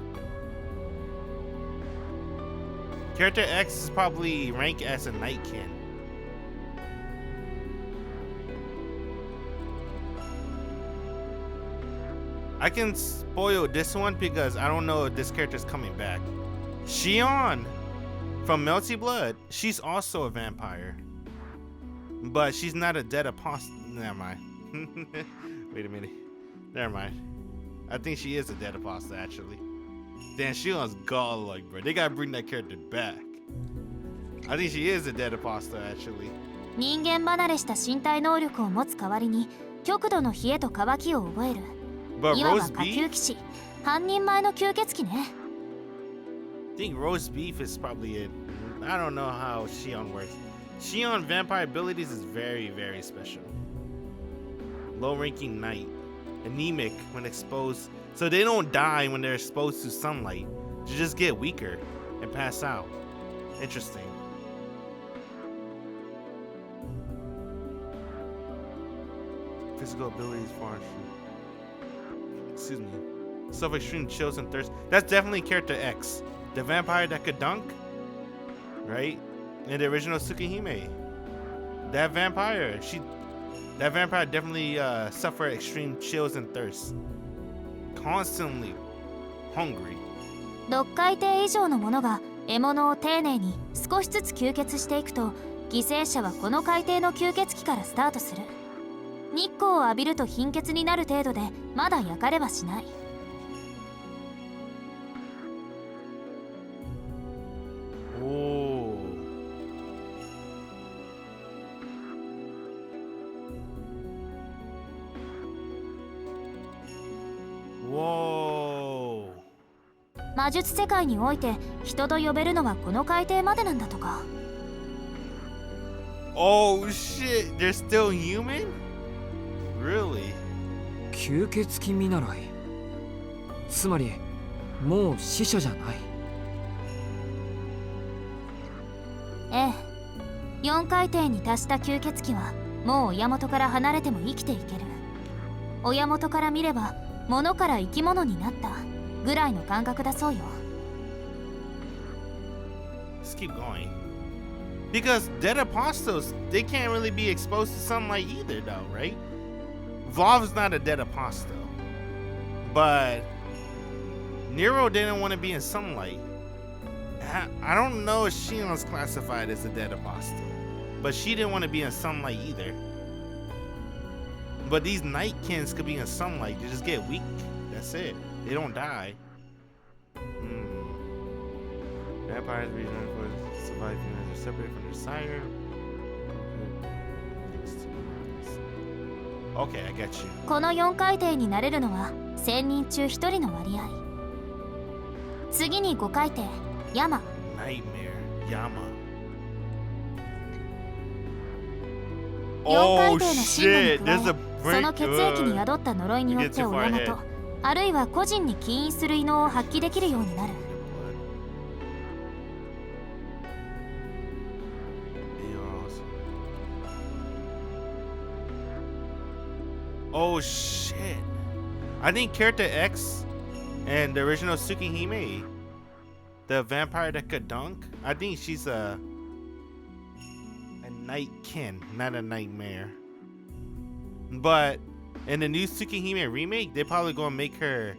Character X is probably rank as a Nightkin. I can spoil this one because I don't know if this character is coming back. Shion from Melty Blood, she's also a vampire. But she's not a dead apostle. Never mind. Wait a minute. Never mind. I think she is a dead apostle, actually. Damn, Shion's godlike, bro. They gotta bring that character back. I think she is a dead apostle, actually. 人間離れした身体能力を持つ代わりに極度の冷えと渇きを覚える。 But いわば roast 下級 beef? 騎士、半人前の吸血鬼ね。 I think roast beef is probably it. I don't know how Shion works. Shion vampire abilities is very, very special. Low-ranking knight. Anemic when exposed. So they don't die when they're exposed to sunlight. They just get weaker and pass out. Interesting. Physical abilities far. Excuse me. Suffer extreme chills and thirst. That's definitely character X. The vampire that could dunk. Right? In the original Tsukihime. That vampire definitely suffered extreme chills and thirst. Constantly hungry. 6海底以上のものが獲物を丁寧に少しずつ吸血していくと、犠牲者はこの海底の吸血鬼からスタートする。日光を浴びると貧血になる程度でまだ焼かれはしない。 Oh. Whoa. 魔術世界において人と呼べるのはこの海底までなんだとか。Oh shit, they're still human? Really? 吸血鬼見習い。つまりもう死者じゃない。ええ、4回転に達した吸血鬼はもう親元から離れても生きていける。親元から見れば物から生き物になったぐらいの感覚だそうよ。 Let's keep going. Because dead apostles, they can't really be exposed to sunlight either though, right? Vlov's not a dead apostle. But Nero didn't want to be in sunlight. I don't know if Shion's classified as a dead apostle. But she didn't want to be in sunlight either. But these Nightkins could be in sunlight. They just get weak. That's it. They don't die. Vampires be known for surviving as they're separated from their sire. Okay, I get you. この4回転になれるのは1000人中1人の割合。次に5回転、ヤマ。 Nightmare, Yama. 4回 Oh 転の進路 shit, に there's 加 a え、その血液に宿った呪いによって親元、あるいは個人に起因する異能を発揮できるようになる。Oh shit. I think character X and the original Tsukihime, the vampire that could dunk, I think she's a Nightkin, not a nightmare. But in the new Tsukihime remake, they're probably gonna make her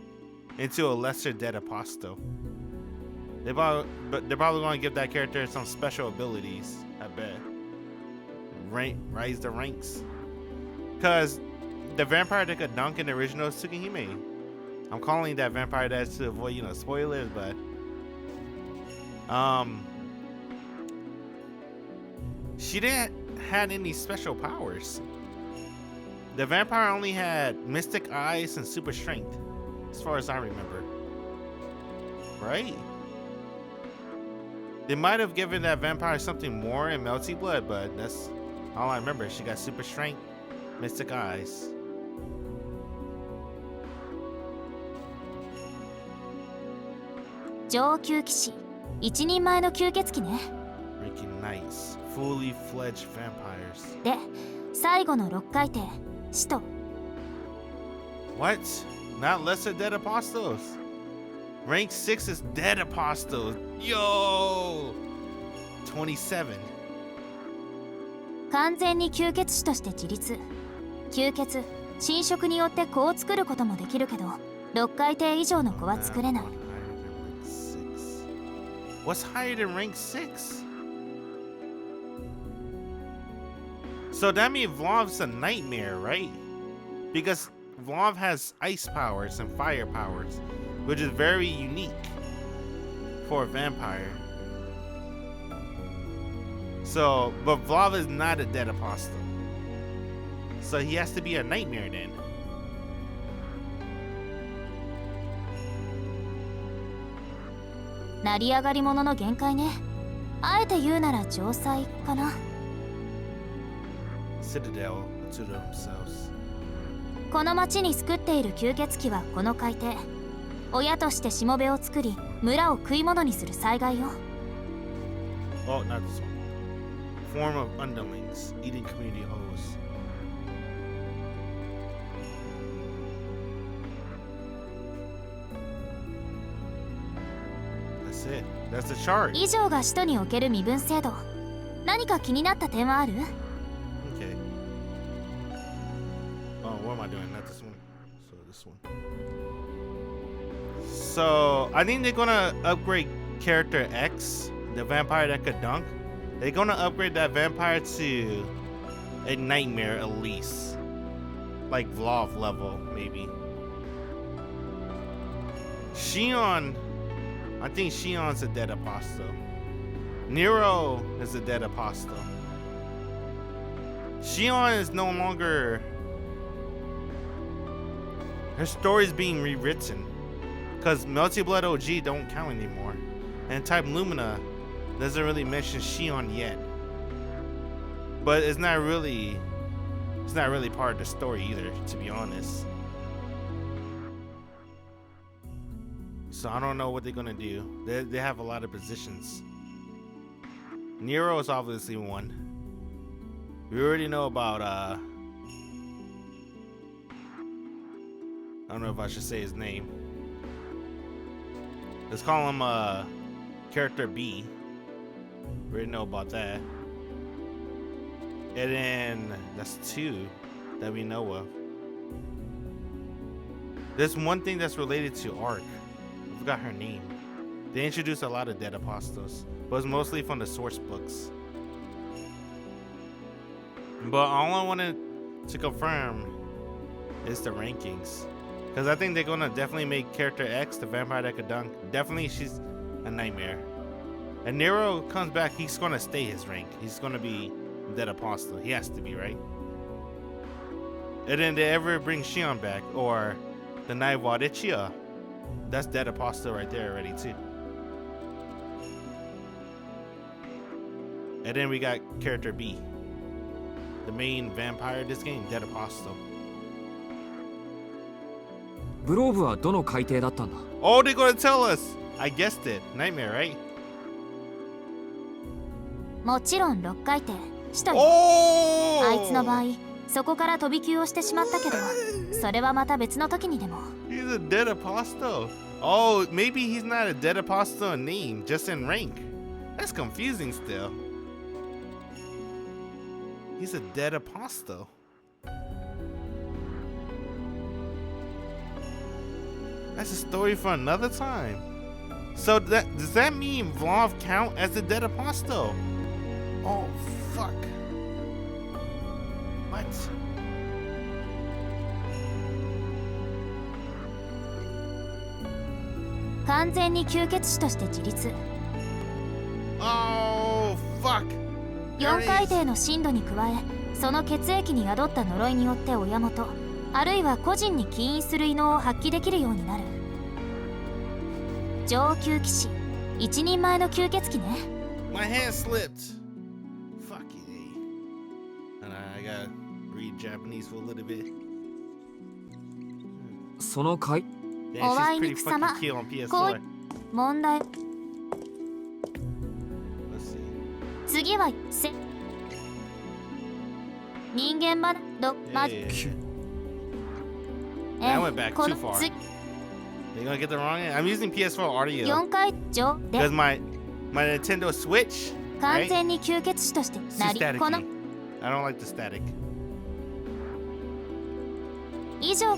into a lesser dead apostle. They're probably gonna give that character some special abilities, I bet. Rise the ranks. Cause the vampire that could dunk in the original Tsukihime, I'm calling that vampire that to avoid, you know, spoilers, but she didn't had any special powers. The vampire only had mystic eyes and super strength, as far as I remember. Right? They might have given that vampire something more in Melty Blood, but that's all I remember. She got super strength, mystic eyes. 上級騎士、一人前の吸血鬼ね。 Freaking nice. Fully fledged vampires. で、最後の6回転、使徒。 What? Not lesser dead apostles. Rank 6 is dead apostles. Yo! 27. 完全に吸血師として自立。吸血、侵食によって子を作ることもできるけど、6回転以上の子は作れない。 What's higher than rank 6? So that means Vlov's a nightmare, right? Because Vlov has ice powers and fire powers, which is very unique for a vampire. So, but Vlov is not a dead apostle. So he has to be a nightmare then. 成り上がり者の限界ね。あえて言うなら城塞かな。 Citadel to themselves. この町に救っている吸血鬼はこの海底。親としてしもべを作り、村を食い物にする災害よ。 Oh, not this one. Form of underlings eating community hoes. That's it. That's the chart. 以上が使徒における身分制度。何か気になった点はある？ Okay. Oh, what am I doing? Not this one. So this one. So I think they're gonna upgrade character X, the vampire that could dunk. They're gonna upgrade that vampire to a nightmare at least, like Vlov level maybe. Shion, I think Shion's a dead apostle. Nero is a dead apostle. Shion is no longer. Her story's being rewritten. Because Melty Blood OG don't count anymore. And Type Lumina doesn't really mention Shion yet. But it's not really part of the story either, to be honest. So I don't know what they're gonna do. They have a lot of positions. Nero is obviously one. We already know about I don't know if I should say his name. Let's call him character B. We already know about that. And then that's two that we know of. There's one thing that's related to Arc. I forgot her name. They introduced a lot of dead apostles, but it's mostly from the source books. But all I wanted to confirm is the rankings. Because I think they're going to definitely make character X, the vampire that could dunk. Definitely she's a nightmare. And Nero comes back, he's going to stay his rank. He's going to be dead apostle. He has to be, right? And then they ever bring Shion back, or the Naiwa de Chia. That's dead apostle right there already too. And then we got character B, the main vampire of this game, dead apostle. グローブはどの海底だったんだ? Oh, they're gonna tell us. I guessed it. Nightmare, right? もちろん6回転したよ。Oh! あいつの場合そこから飛び級をしてしまったけど、それはまた別の時にでも。 He's a dead apostle. Oh, maybe he's not a dead apostle in name, just in rank. That's confusing still. He's a dead apostle. That's a story for another time. So does that mean Vlov count as a dead apostle? Oh fuck. What? Oh fuck. 4回転の進路に加え、その血液に宿った呪いによって親元、あるいは個人に起因する異能を発揮できるようになる。上級騎士、一人前の吸血鬼ね。My hand slipped. Fuck it. And I gotta read Japanese for a little bit. その海 Damn, お she's あい pretty にくさま fucking cute on こ PS4. う問題。 Let's see. 次は人間まどま Yeah, yeah, え yeah. I went back こ too の far. つ They're gonna get the wrong end. I'm using PS4 audio 4回上で because my Nintendo Switch, 完 right? 全に吸血師として It's な too りこの staticky. I don't like the static. 以上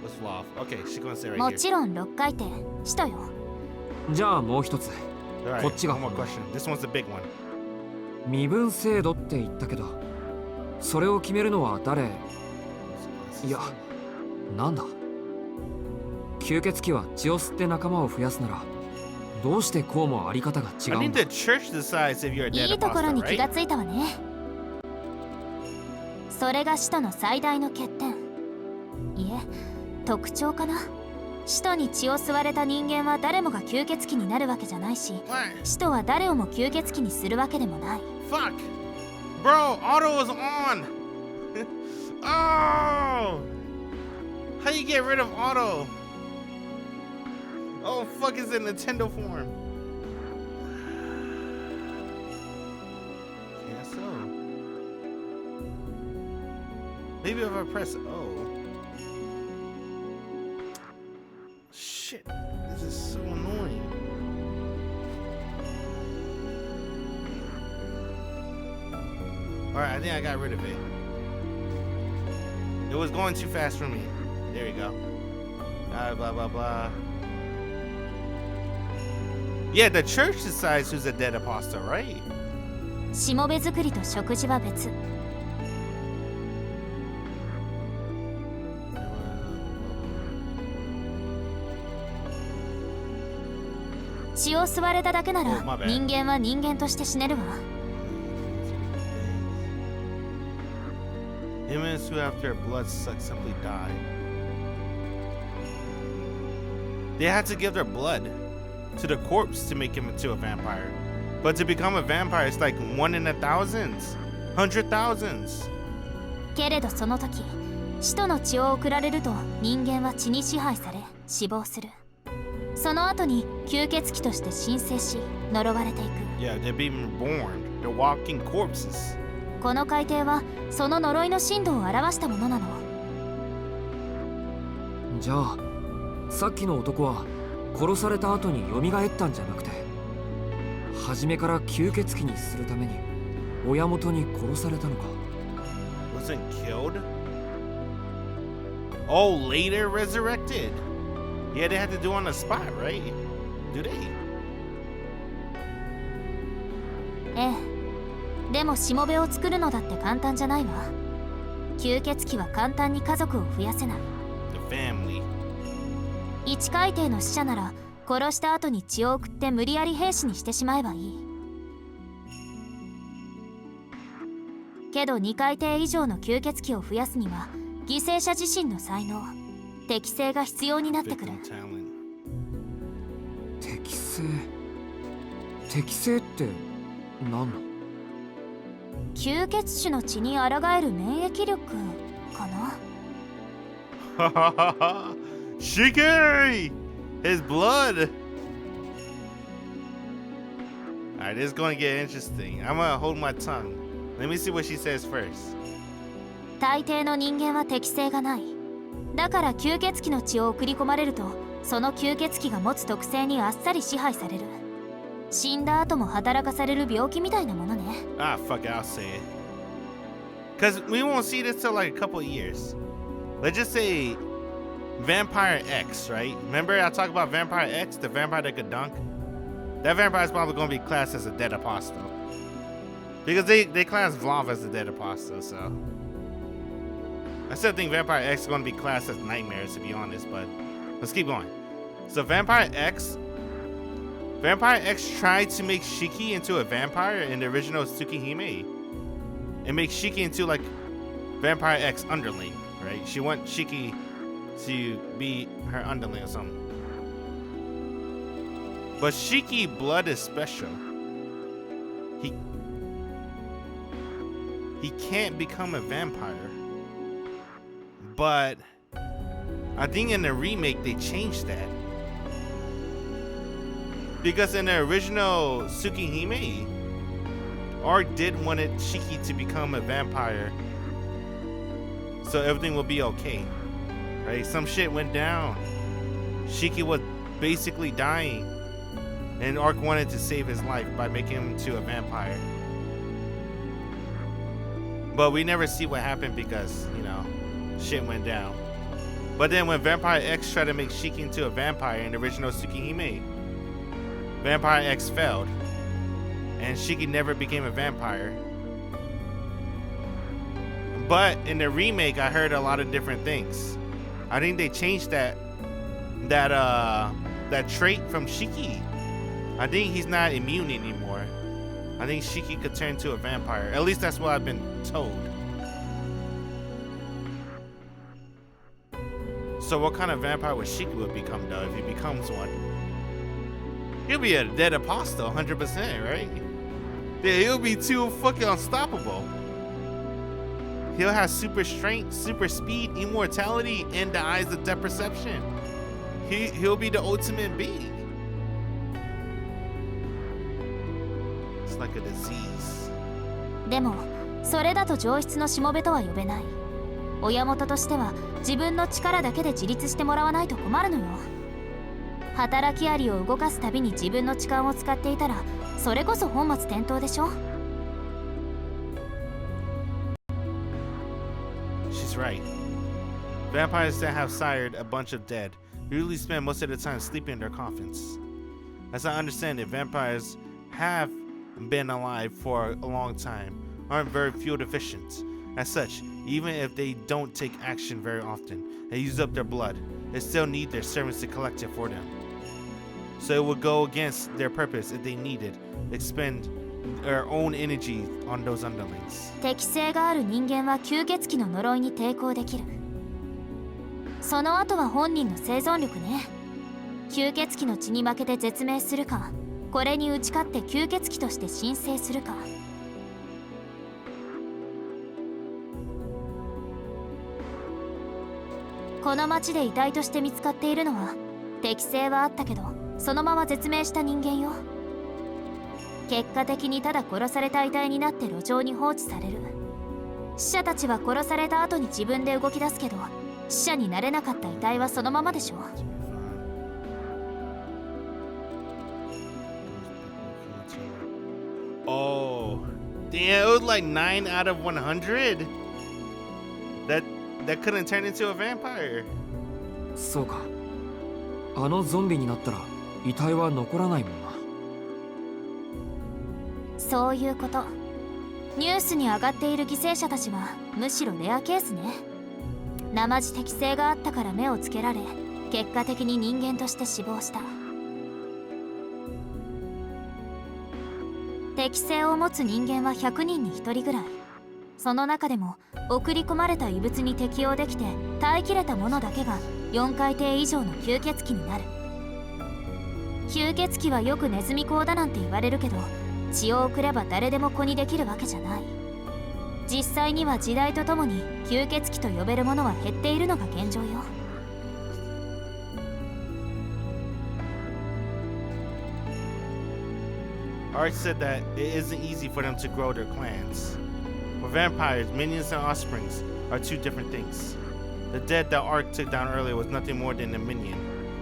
What's Flav? Okay, she's gonna say right も here. ちろん6回転したよ。じゃあもう一つ All right, こっちが one more question. This one's the big one. 身分制度って言ったけどそれを決めるのは誰？いやなんだ吸血鬼は血を吸って仲間を増やすならどうしてこうもあり方が違 I うん think だ the church decides if you're a い dead いところ apostle, に気が right? ついたわね。それが使徒の最大の欠点、いえ特徴かな。使徒に血を吸われた人間は誰もが吸血鬼になるわけじゃないし、 What? 使徒は誰をも吸血鬼にするわけでもない。 Fuck! Bro, auto is on! Oh! How you get rid of auto? Oh, fuck, it's in Nintendo form. Cancel. Maybe if I press O. Shit, this is so annoying. Alright, I think I got rid of it. It was going too fast for me. There we go. Blah, blah, blah, blah. Yeah, the church decides who's a dead apostle, right? しもべ作りと食事は別。血を吸われただけな Oh, ら my bad. 人間は人間として死ねるわ。 Humans who have their blood sucked simply die. They had to give their blood to the corpse to make him into a vampire. But to become a vampire, it's like 1 in 1,000. hundred thousands. けれどその時使徒の血を送られると人間は血に支配され死亡する。その後に吸血鬼として神聖し呪われていく。 Yeah, they're being born. They're walking corpses. この海底はその呪いの深度を表したものなの。じゃあさっきの男は殺された後に蘇ったんじゃなくて、初めから吸血鬼にするために親元に殺されたのか。 Wasn't killed? Oh, later resurrected? Yeah, they had to do on the spot, right? Do they? ええ。でもしもべを作るのだって簡単じゃないわ。吸血鬼は簡単に家族を増やせない。 The family. 一海底の死者なら殺した後に血を送って無理やり兵士にしてしまえばいい。けど二海底以上の吸血鬼を増やすには犠牲者自身の才能、適性が必要になってくる。 Victim talent. 適性って何の？吸血種の血に抗える免疫力かな。Shiki! His blood! Alright, this is going to get interesting. I'm going to hold my tongue. Let me see what she says first. 大抵の人間は適性がない。だから吸血鬼の血を送り込まれると、その吸血鬼が持つ特性にあっさり支配される。死んだ後も働かされる病気みたいなものね。Ah, fuck it, I'll say it. Because we won't see this till like a couple of years. Let's just say Vampire X, right? Remember I talked about Vampire X, the vampire that could dunk? That vampire is probably going to be classed as a dead apostle. Because they class Vlav as a dead apostle, so... I still think Vampire X is going to be classed as nightmares, to be honest, but let's keep going. So Vampire X tried to make Shiki into a vampire in the original Tsukihime. And make Shiki into like Vampire X underling, right? She wants Shiki to be her underling or something. But Shiki blood is special. He can't become a vampire. But I think in the remake they changed that. Because in the original Tsukihime, Arc did wanted Shiki to become a vampire, so everything will be okay, right? Some shit went down. Shiki was basically dying, and Arc wanted to save his life by making him into a vampire. But we never see what happened because, you know, shit went down. But then when Vampire X tried to make Shiki into a vampire in the original Tsukihime, Vampire X failed, and Shiki never became a vampire. But in the remake, I heard a lot of different things. I think they changed that trait from Shiki. I think he's not immune anymore. I think Shiki could turn into a vampire. At least that's what I've been told. So what kind of vampire would Shiki would become though if he becomes one? He'll be a dead apostle, 100%, right? Yeah, he'll be too fucking unstoppable. He'll have super strength, super speed, immortality, and the eyes of depth perception. He'll be the ultimate being. It's like a disease. でもそれだと上質のしもべとは呼べない。親元としては自分の力だけで自立してもらわないと困るのよ。働きアリを動かすたびに自分の痴漢を使っていたらそれこそ本末転倒でしょ。 She's right. Vampires that have sired a bunch of dead usually spend most of their time sleeping in their coffins. As I understand it, vampires have been alive for a long time, aren't very fuel efficient. As such, even if they don't take action very often and use up their blood, they still need their servants to collect it for them. So it would go against their purpose if they needed expend their own energy on those underlings. 適性がある人間は吸血鬼の呪いに抵抗できる。その後は本人の生存力ね。吸血鬼の血に負けて絶命するか、これに打ち勝って吸血鬼として神聖するか。この町で遺体として見つかっているのは適性はあったけどそのまま絶命した人間よ。結果的にただ殺された遺体になって路上に放置される。死者たちは殺された後に自分で動き出すけど、死者になれなかった遺体はそのままでしょ。Oh, damn! It was like 9 out of 100. That couldn't turn into a vampire. そうか。あのゾンビになったら遺体は残らないもんな。そういうこと。ニュースに上がっている犠牲者たちはむしろレアケースね。生地適性があったから目をつけられ、結果的に人間として死亡した。適性を持つ人間は100人に1人ぐらい。その中でも送り込まれた異物に適応できて耐えきれたものだけが4回転以上の吸血鬼になる。吸血鬼はよくネズミ講だなんて言われるけど、血を送れば誰でも子にできるわけじゃない。実際には時代とともに吸血鬼と呼べるものは減っているのが現状よ。Arch said that it isn't easy for them to grow their clans. For vampires, minions and offsprings are two different things. The dead that Ark took down earlier was nothing more than a minion,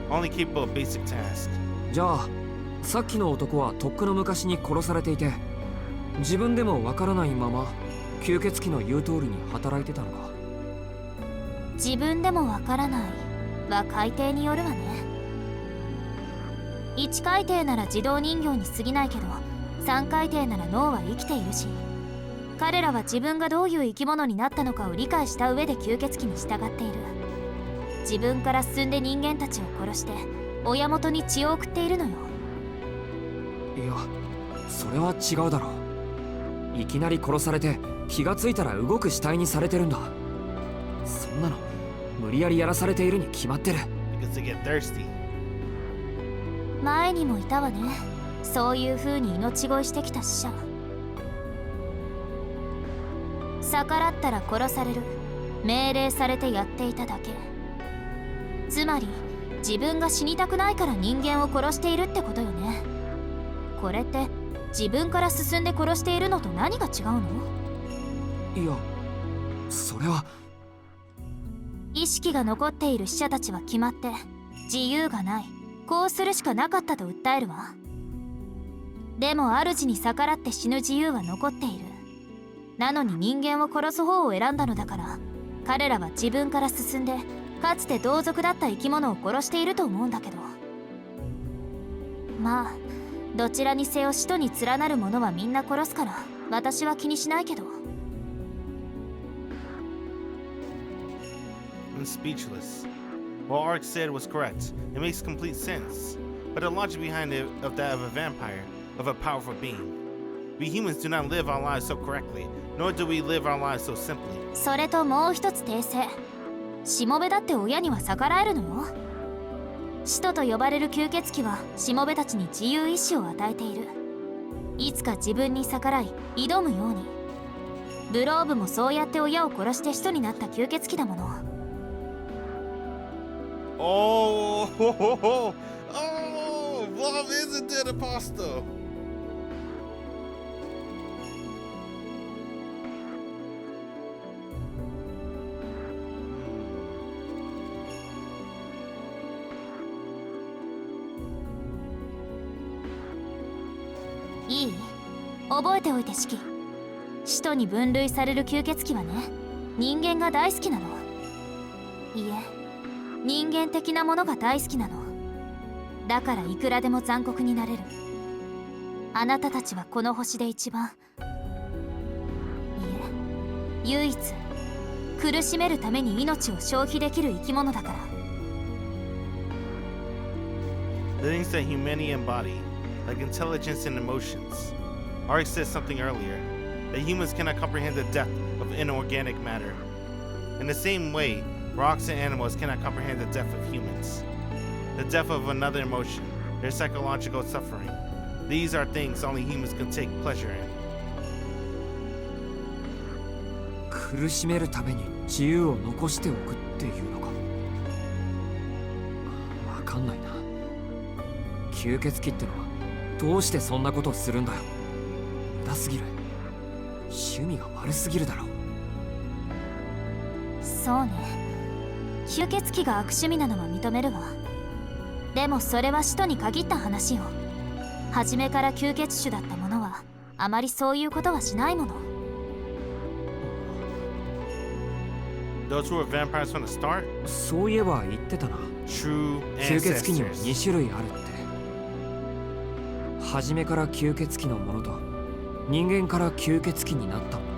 only capable of basic tasks. じゃあさっきの男はとっくの昔に殺されていて、自分でもわからないまま吸血鬼の言う通りに働いてたのか。自分でもわからないは海底によるわね。1海底なら自動人形に過ぎないけど、3海底なら脳は生きているし、彼らは自分がどういう生き物になったのかを理解した上で吸血鬼に従っている。自分から進んで人間たちを殺して親元に血を送っているのよ。いや、それは違うだろう。いきなり殺されて気がついたら動く死体にされてるんだ。そんなの無理やりやらされているに決まってる。Because they get thirsty. 前にもいたわね、そういう風に命乞いしてきた死者。逆らったら殺される、命令されてやっていただけ。つまり自分が死にたくないから人間を殺しているってことよね。これって自分から進んで殺しているのと何が違うの？いや、それは。意識が残っている死者たちは決まって自由がない、こうするしかなかったと訴えるわ。でも主に逆らって死ぬ自由は残っている。なのに人間を殺す方を選んだのだから、彼らは自分から進んでかつて同族だった生き物を殺していると思うんだけど。まあどちらにせよ使徒に連なる者はみんな殺すから私は気にしないけど。I'm speechless. What Ark said was correct. It makes complete sense. But the logic behind it of that of a vampire, of a powerful being. We humans do not live our lives so correctly, nor do we live our lives so simply. それともう一つ訂正。しもべだって親には逆らえるのよ。使徒と呼ばれる吸血鬼はしもべたちに自由意志を与えている。いつか自分に逆らい挑むように。ブローブもそうやって親を殺して使徒になった吸血鬼だもの。Oh, oh, Bob is a dead apostle. いい？覚えておいてシキ。使徒に分類される吸血鬼はね、人間が大好きなの。いえ、人間的なものが大好きなの。だからいくらでも残酷になれる。あなたたちはこの星で一番、いえ、唯一苦しめるために命を消費できる生き物だから。 The things that humanity embody, like intelligence and emotions. Ark said something earlier, that humans cannot comprehend the depth of inorganic matter. In the same way, rocks and animals cannot comprehend the depth of humans. The depth of another emotion, their psychological suffering. These are things only humans can take pleasure in. 苦しめるために自由を残しておくっていうのか。かんないな。吸血鬼ってのはどうしてそんなことをするんだよ。無駄すぎる。趣味が悪すぎるだろ。そうね、吸血鬼が悪趣味なのは認めるわ。でもそれは使徒に限った話よ。初めから吸血種だったものはあまりそういうことはしないもの。Those who were vampires from the start? そういえば言ってたな。 True 吸血鬼には ancestors. 2種類あるって。初めから吸血鬼のものと人間から吸血鬼になったもの。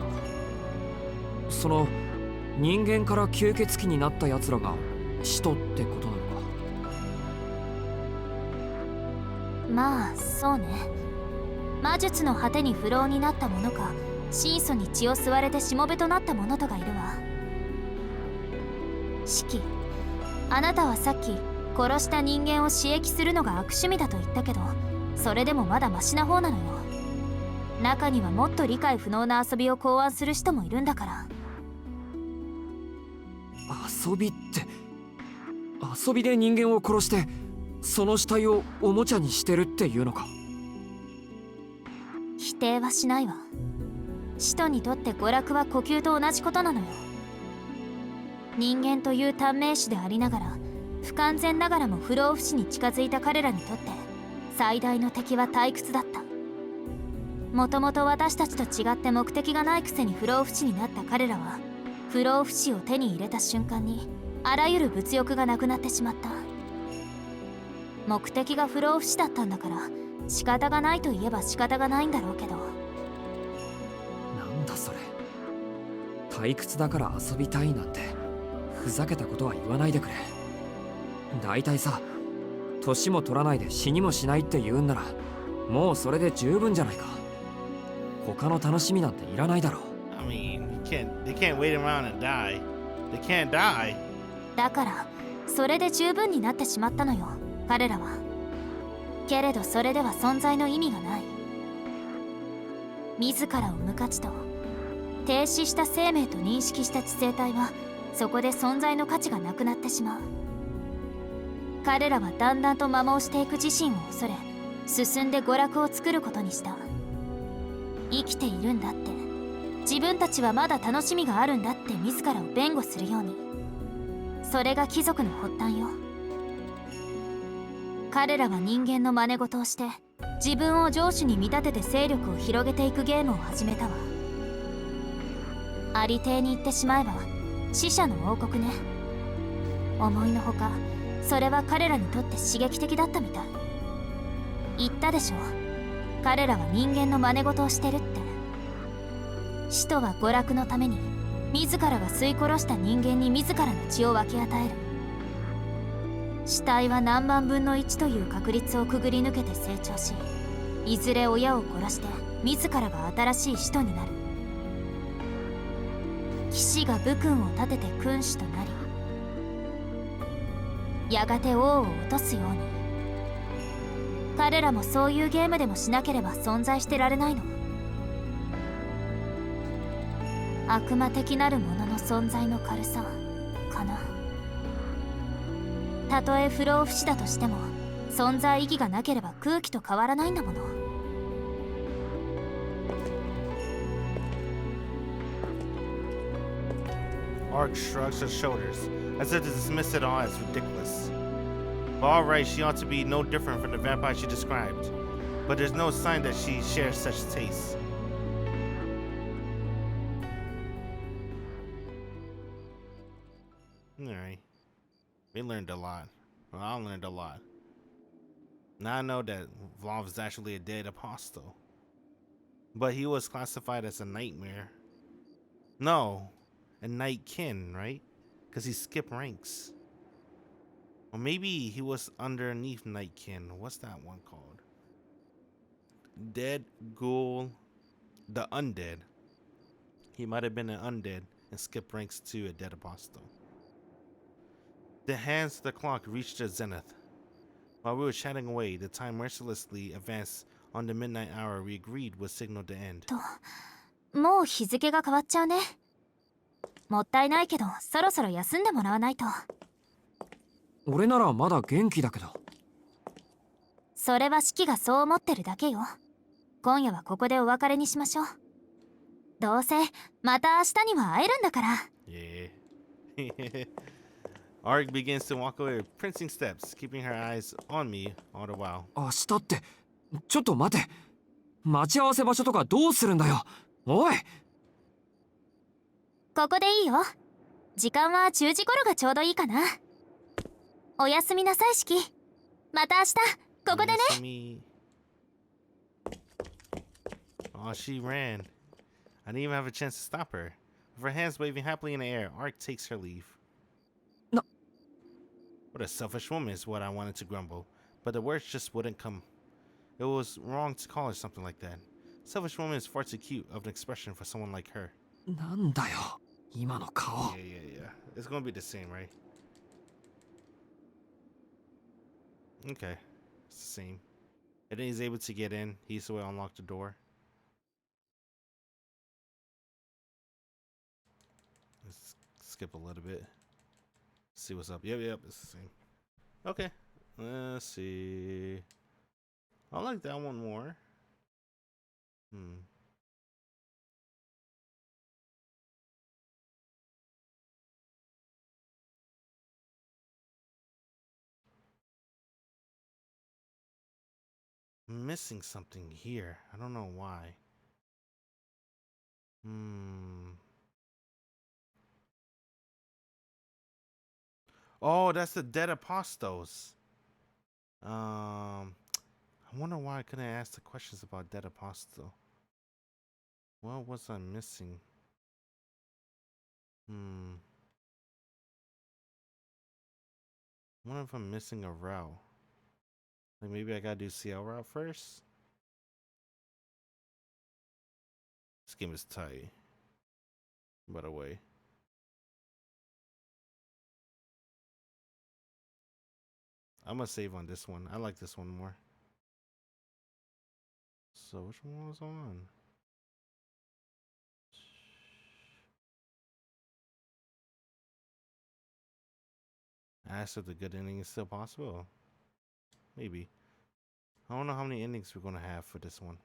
その人間から吸血鬼になったやつらが使徒ってことなのか。まあそうね、魔術の果てに不老になったものか、神祖に血を吸われてしもべとなったものとがいるわ。シキ、あなたはさっき殺した人間を刺激するのが悪趣味だと言ったけど、それでもまだマシな方なのよ。中にはもっと理解不能な遊びを考案する人もいるんだから。遊びって、遊びで人間を殺してその死体をおもちゃにしてるっていうのか。否定はしないわ。使徒にとって娯楽は呼吸と同じことなのよ。人間という短命種でありながら不完全ながらも不老不死に近づいた彼らにとって最大の敵は退屈だった。もともと私たちと違って目的がないくせに不老不死になった彼らは、不老不死を手に入れた瞬間にあらゆる物欲がなくなってしまった。目的が不老不死だったんだから仕方がないといえば仕方がないんだろうけど。なんだそれ。退屈だから遊びたいなんてふざけたことは言わないでくれ。だいたいさ、年も取らないで死にもしないって言うんならもうそれで十分じゃないか。他の楽しみなんていらないだろう。I mean, they can't wait around and die. They can't die. だからそれで十分になってしまったのよ、彼らは。けれどそれでは存在の意味がない。自らを無価値と停止した生命と認識した知性体はそこで存在の価値がなくなってしまう。彼らはだんだんと摩耗していく自身を恐れ、進んで娯楽を作ることにした。生きているんだって、自分たちはまだ楽しみがあるんだって自らを弁護するように。それが貴族の発端よ。彼らは人間の真似事をして自分を上手に見立てて勢力を広げていくゲームを始めたわ。ありていに言ってしまえば死者の王国ね。思いのほかそれは彼らにとって刺激的だったみたい。言ったでしょ、彼らは人間の真似事をしてるって。使徒は娯楽のために自らが吸い殺した人間に自らの血を分け与える。死体は何万分の1という確率をくぐり抜けて成長し、いずれ親を殺して自らが新しい使徒になる。騎士が武勲を立てて君主となり、やがて王を落とすように。彼らもそういうゲームでもしなければ存在してられないの。悪魔的なるものの存在の軽さかな。たとえ不老不死だとしても存在意義がなければ空気と変わらないんだもの。Arc shrugs her shoulders, as if to dismiss it all as ridiculous. But alright, she ought to be no different from the vampire she described, but there's no sign that she shares such tastes. Alright. We learned a lot. Well, I learned a lot. Now I know that Vlav is actually a dead apostle. But he was classified as a nightmare. No, a nightkin, right? Because he skipped ranks. Or maybe he was underneath nightkin. What's that one called? Dead ghoul, the undead. He might have been an undead and skipped ranks to a dead apostle. The hands of the clock reached their zenith. While we were chatting away, the time mercilessly advanced on the midnight hour we agreed would signal the end. もう日付が変わっちゃうね。もったいないけどそろそろ休んでもらわないと。俺ならまだ元気だけど。それはシキがそう思ってるだけよ。今夜はここでお別れにしましょう。どうせまた明日には会えるんだから。Yeah. Arc begins to walk away with prancing steps, keeping her eyes on me all the while. 明日って、ちょっと待て。待ち合わせ場所とかどうするんだよ。おい。ここでいいよ。時間は10時頃がちょうどいいかな。おやすみなさい、シキ。また明日ここでね。Oh, she ran. I didn't even have a chance to stop her. With her hands waving happily in the air, Arc takes her leave. No. What a selfish woman is what I wanted to grumble, but the words just wouldn't come. It was wrong to call her something like that. Selfish woman is far too cute of an expression for someone like her. なんだよ、今の顔。Yeah. It's gonna be the same, right? Okay. It's the same. And then he's able to get in. He's the way to unlock the door. Let's skip a little bit. See what's up. Yep, it's the same. Okay. Let's see. I like that one more. I'm missing something here. I don't know why. Oh, that's the dead apostles. I wonder why I couldn't ask the questions about dead apostle. What was I missing? I wonder if I'm missing a route. Like maybe I gotta do CL route first. This game is tight, by the way. I'm gonna save on this one. I like this one more. So which one was on? Ask if the good ending is still possible. Maybe. I don't know how many endings we're gonna have for this one.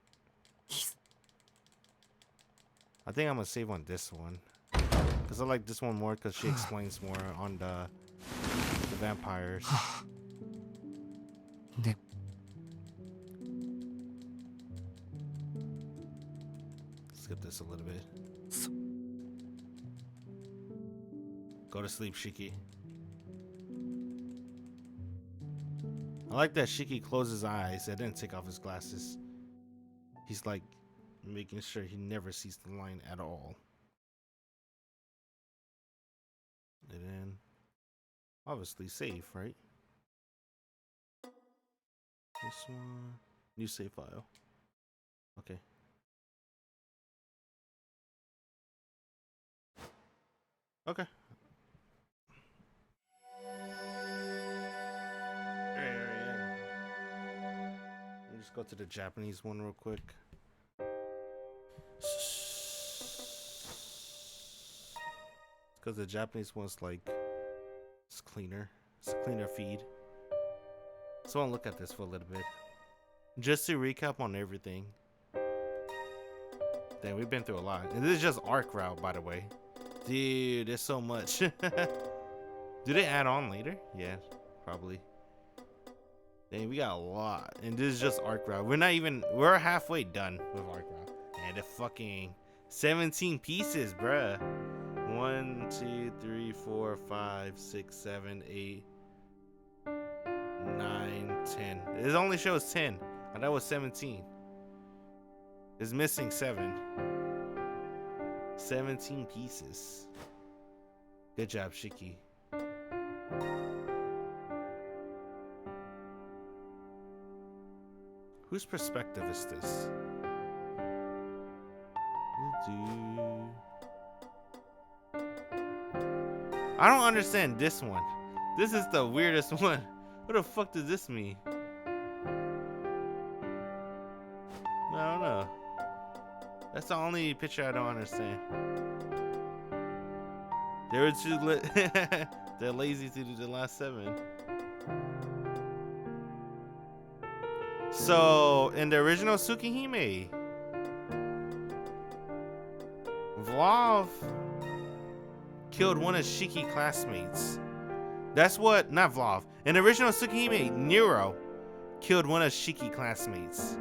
I think I'm gonna save on this one, because I like this one more because she explains more on the vampires. Skip this a little bit. Go to sleep, Shiki. I like that Shiki closes his eyes and then take off his glasses. He's like making sure he never sees the line at all. And then obviously save, right? This one, new save file. Okay. Okay. Just go to the Japanese one real quick. Because the Japanese one's like, it's cleaner. It's a cleaner feed. So I'll look at this for a little bit. Just to recap on everything. Damn, we've been through a lot. And this is just arc route, by the way. Dude, there's so much. Do they add on later? Yeah, probably. Dang, we got a lot. And this is just arc route. We're halfway done with arc route. And the fucking 17 pieces, bruh. 1, 2, 3, 4, 5, 6, 7, 8, 9, 10. It only shows 10. And that was 17. It's missing 7. 17 pieces. Good job, Shiki. Whose perspective is this? I don't understand this one. This is the weirdest one. What the fuck does this mean? I don't know. That's the only picture I don't understand. They were too They're lazy to do the last 7. So in the original Tsukihime, Vlav killed one of Shiki's classmates. That's what, not Vlav. In the original Tsukihime, Nero killed one of Shiki's classmates.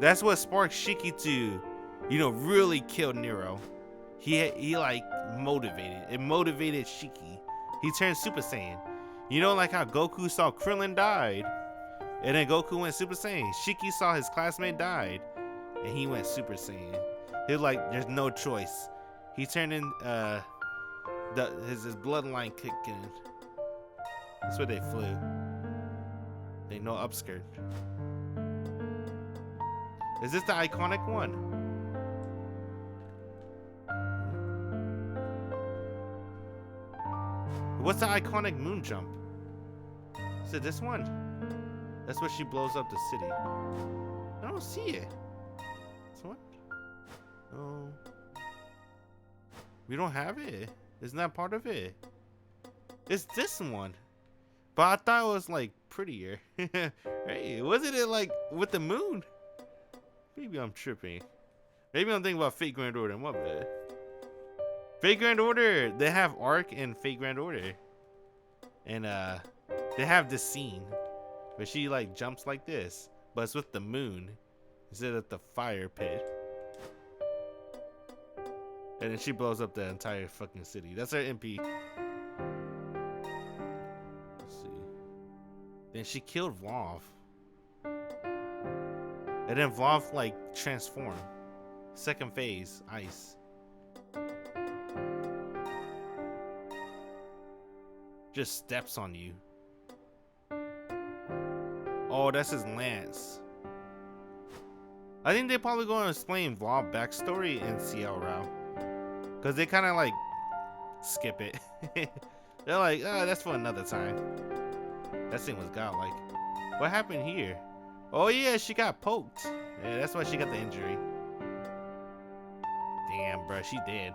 That's what sparked Shiki to, you know, really kill Nero. He like motivated. It motivated Shiki. He turned Super Saiyan. You know, like how Goku saw Krillin died, and then Goku went Super Saiyan. Shiki saw his classmate died, and he went Super Saiyan. He was like, there's no choice. He turned in, his bloodline kicked in. That's where they flew. They know upskirt. Is this the iconic one? What's the iconic moon jump? Is it this one? That's where she blows up the city. I don't see it. This one? No. We don't have it. It's not part of it. It's this one. But I thought it was like prettier. Hey, wasn't it like with the moon? Maybe I'm tripping. Maybe I'm thinking about Fate Grand Order. My bad. Fate Grand Order. They have Arc and Fate Grand Order. And they have this scene where she like jumps like this, but it's with the moon instead of the fire pit. And then she blows up the entire fucking city. That's her MP. Let's see. Then she killed Vlav. And then Vlav like transformed. Second phase, ice. Just steps on you. Oh, that's his lance. I think they're probably going to explain Vlav backstory in CL route. Because they kind of like skip it. They're like, oh, that's for another time. That thing was godlike. What happened here? Oh yeah, she got poked. Yeah, that's why she got the injury. Damn, bro, she dead.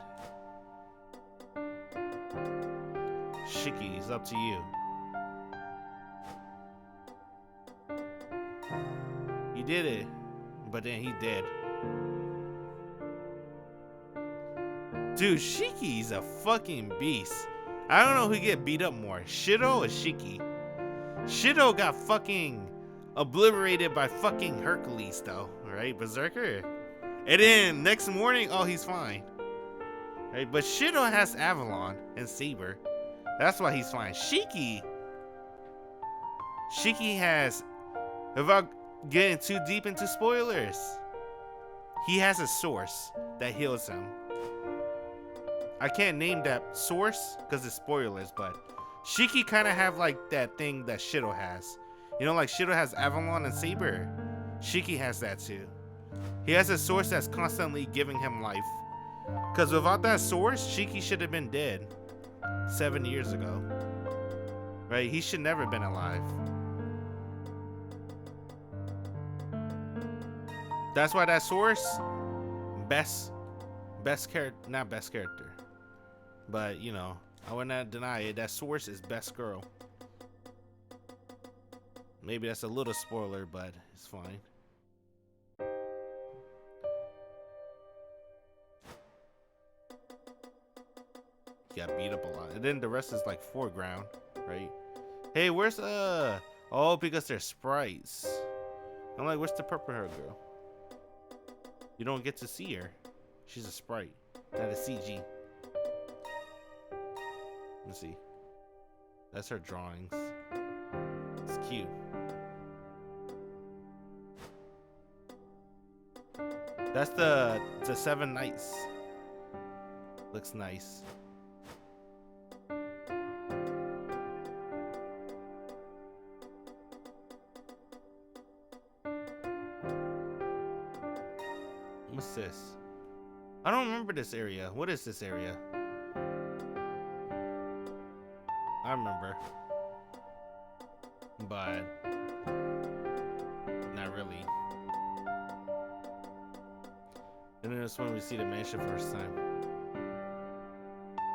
Shiki, it's up to you. He did it, but then he dead. Dude, Shiki's a fucking beast. I don't know who get beat up more, Shido or Shiki. Shido got fucking obliterated by fucking Hercules though, right? Berserker. And then next morning, oh, he's fine. Right? But Shido has Avalon and Saber. That's why he's fine. Shiki has, without getting too deep into spoilers, he has a source that heals him. I can't name that source because it's spoilers, but Shiki kind of have like that thing that Shido has. You know, like Shido has Avalon and Saber. Shiki has that too. He has a source that's constantly giving him life. Because without that source, Shiki should have been dead 7 years ago. Right? He should never have been alive. That's why that source, best character, not best character. But, you know, I would not deny it. That source is best girl. Maybe that's a little spoiler, but it's fine. He got beat up a lot. And then the rest is like foreground, right? Hey, where's oh, because they're sprites. I'm like, where's the purple hair girl? You don't get to see her. She's a sprite, not a CG. Let's see. That's her drawings. It's cute. That's the 7 Knights. Looks nice. What's this? I don't remember this area. What is this area? I remember. But not really. And then it's when we see the mansion first time.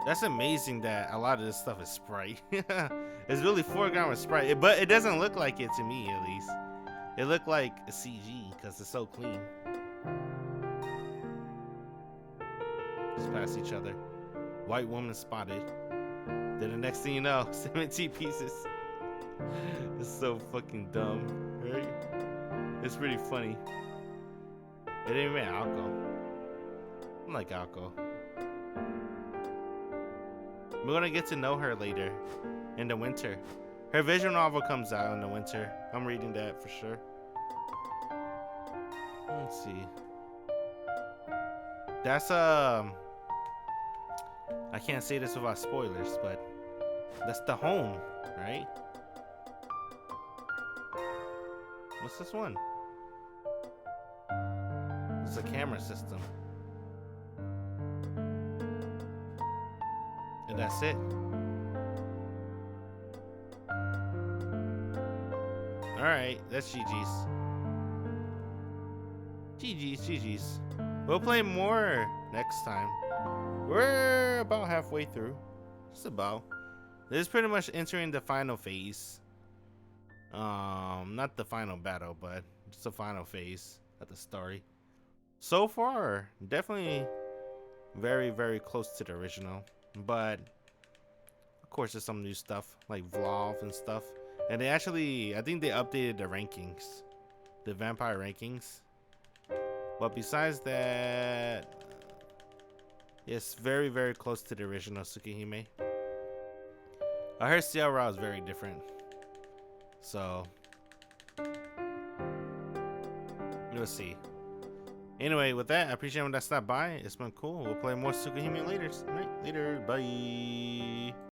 That's amazing that a lot of this stuff is sprite. It's really foreground with sprite, but it doesn't look like it to me, at least. It looked like a CG because it's so clean. Just past each other. White woman spotted. Then the next thing you know, 17 pieces. It's so fucking dumb, right? It's pretty funny. It ain't even Alco. I'm like Alco. We're gonna get to know her later in the winter. Her visual novel comes out in the winter. I'm reading that for sure. Let's see. That's I can't say this without spoilers, but that's the home, right? What's this one? It's a camera system. And that's it. Alright, that's GG's. GG's. We'll play more next time. We're about halfway through. Just about. This is pretty much entering the final phase. Not the final battle, but just the final phase of the story. So far, definitely very, very close to the original. But of course, there's some new stuff like Vlov and stuff. And they actually, I think they updated the rankings, the vampire rankings. But besides that, it's very, very close to the original Tsukihime. I heard CLRA is very different. So, we'll see. Anyway, with that, I appreciate everyone that stopped by. It's been cool. We'll play more Tsukihime later. All right, later. Bye.